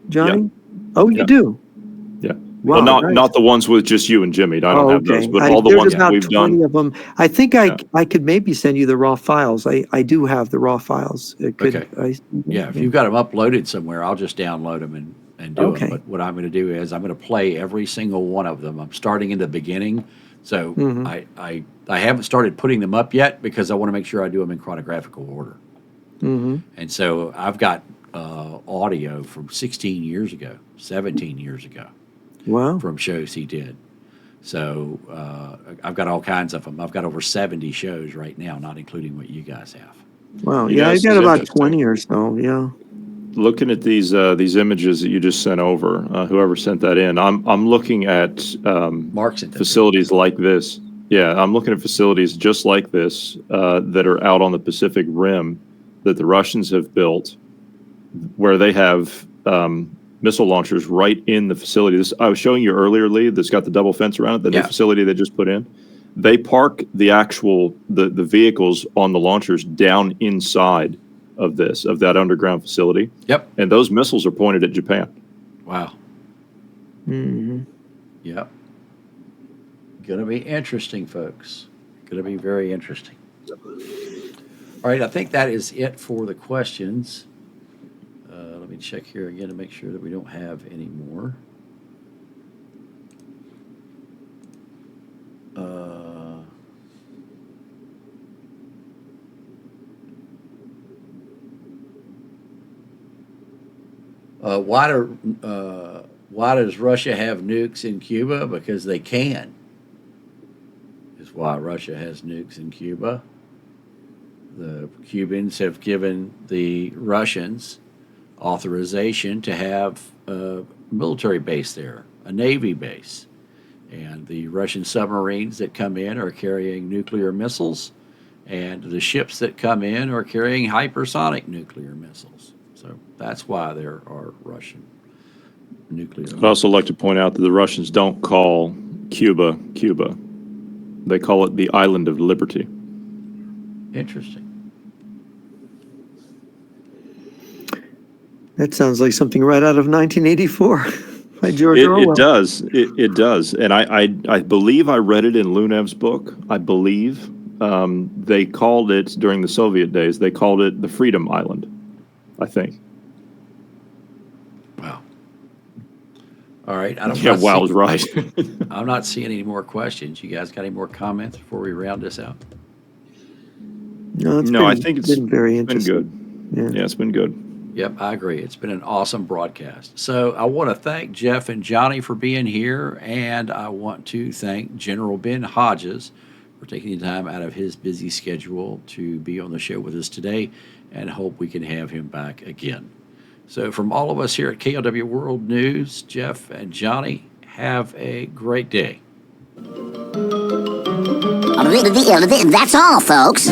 Johnny? Yeah. Oh, you Yeah. do? Yeah. Wow, Well, nice. not the ones with just you and Jimmy. I don't have those, but all the There's ones that about we've 20 done. of them. I think I could maybe send you the raw files. I do have the raw files. Okay. Yeah, if you've got them uploaded somewhere, I'll just download them and do Okay. them. But what I'm going to do is I'm going to play every single one of them. I'm starting in the beginning, so I haven't started putting them up yet because I want to make sure I do them in chronological order. And so I've got audio from 16 years ago, 17 years ago. Wow. From shows he did. So I've got all kinds of them. I've got over 70 shows right now, not including what you guys have. Wow. You Yeah, know, I this got is about interesting. 20 or so. Yeah. Looking at these images that you just sent over, whoever sent that in, I'm looking at Mark's in facilities like this. Yeah, I'm looking at facilities just like this that are out on the Pacific Rim that the Russians have built, where they have missile launchers right in the facility. This I was showing you earlier, Lee. That's got the double fence around it. The new facility they just put in. They park the actual the vehicles on the launchers down inside of that underground facility. Yep. And those missiles are pointed at Japan. Wow. Mm-hmm. Yep. Going to be interesting, folks. Going to be very interesting. All right, I think that is it for the questions. Let me check here again to make sure that we don't have any more. Why does Russia have nukes in Cuba? Because they can. Is why Russia has nukes in Cuba. The Cubans have given the Russians authorization to have a military base there, a Navy base. And The Russian submarines that come in are carrying nuclear missiles, and the ships that come in are carrying hypersonic nuclear missiles. So that's why there are Russian nuclear I'd missiles. also like to point out that the Russians don't call Cuba, Cuba. They call it the Island of Liberty. Interesting. That sounds like something right out of 1984 by George Orwell. It does. It does. And I believe I read it in Lunev's book. I believe they called it, during the Soviet days, they called it the Freedom Island, I think. Wow. All right. I don't Yeah, wow is right. I'm not seeing any more questions. You guys got any more comments before we round this out? No, I think it's been very been interesting. good. Yeah, it's been good. Yep, I agree. It's been an awesome broadcast. So I want to thank Jeff and Johnny for being here, and I want to thank General Ben Hodges for taking the time out of his busy schedule to be on the show with us today, and hope we can have him back again. So from all of us here at KLW World News, Jeff and Johnny, have a great day. That's all, folks.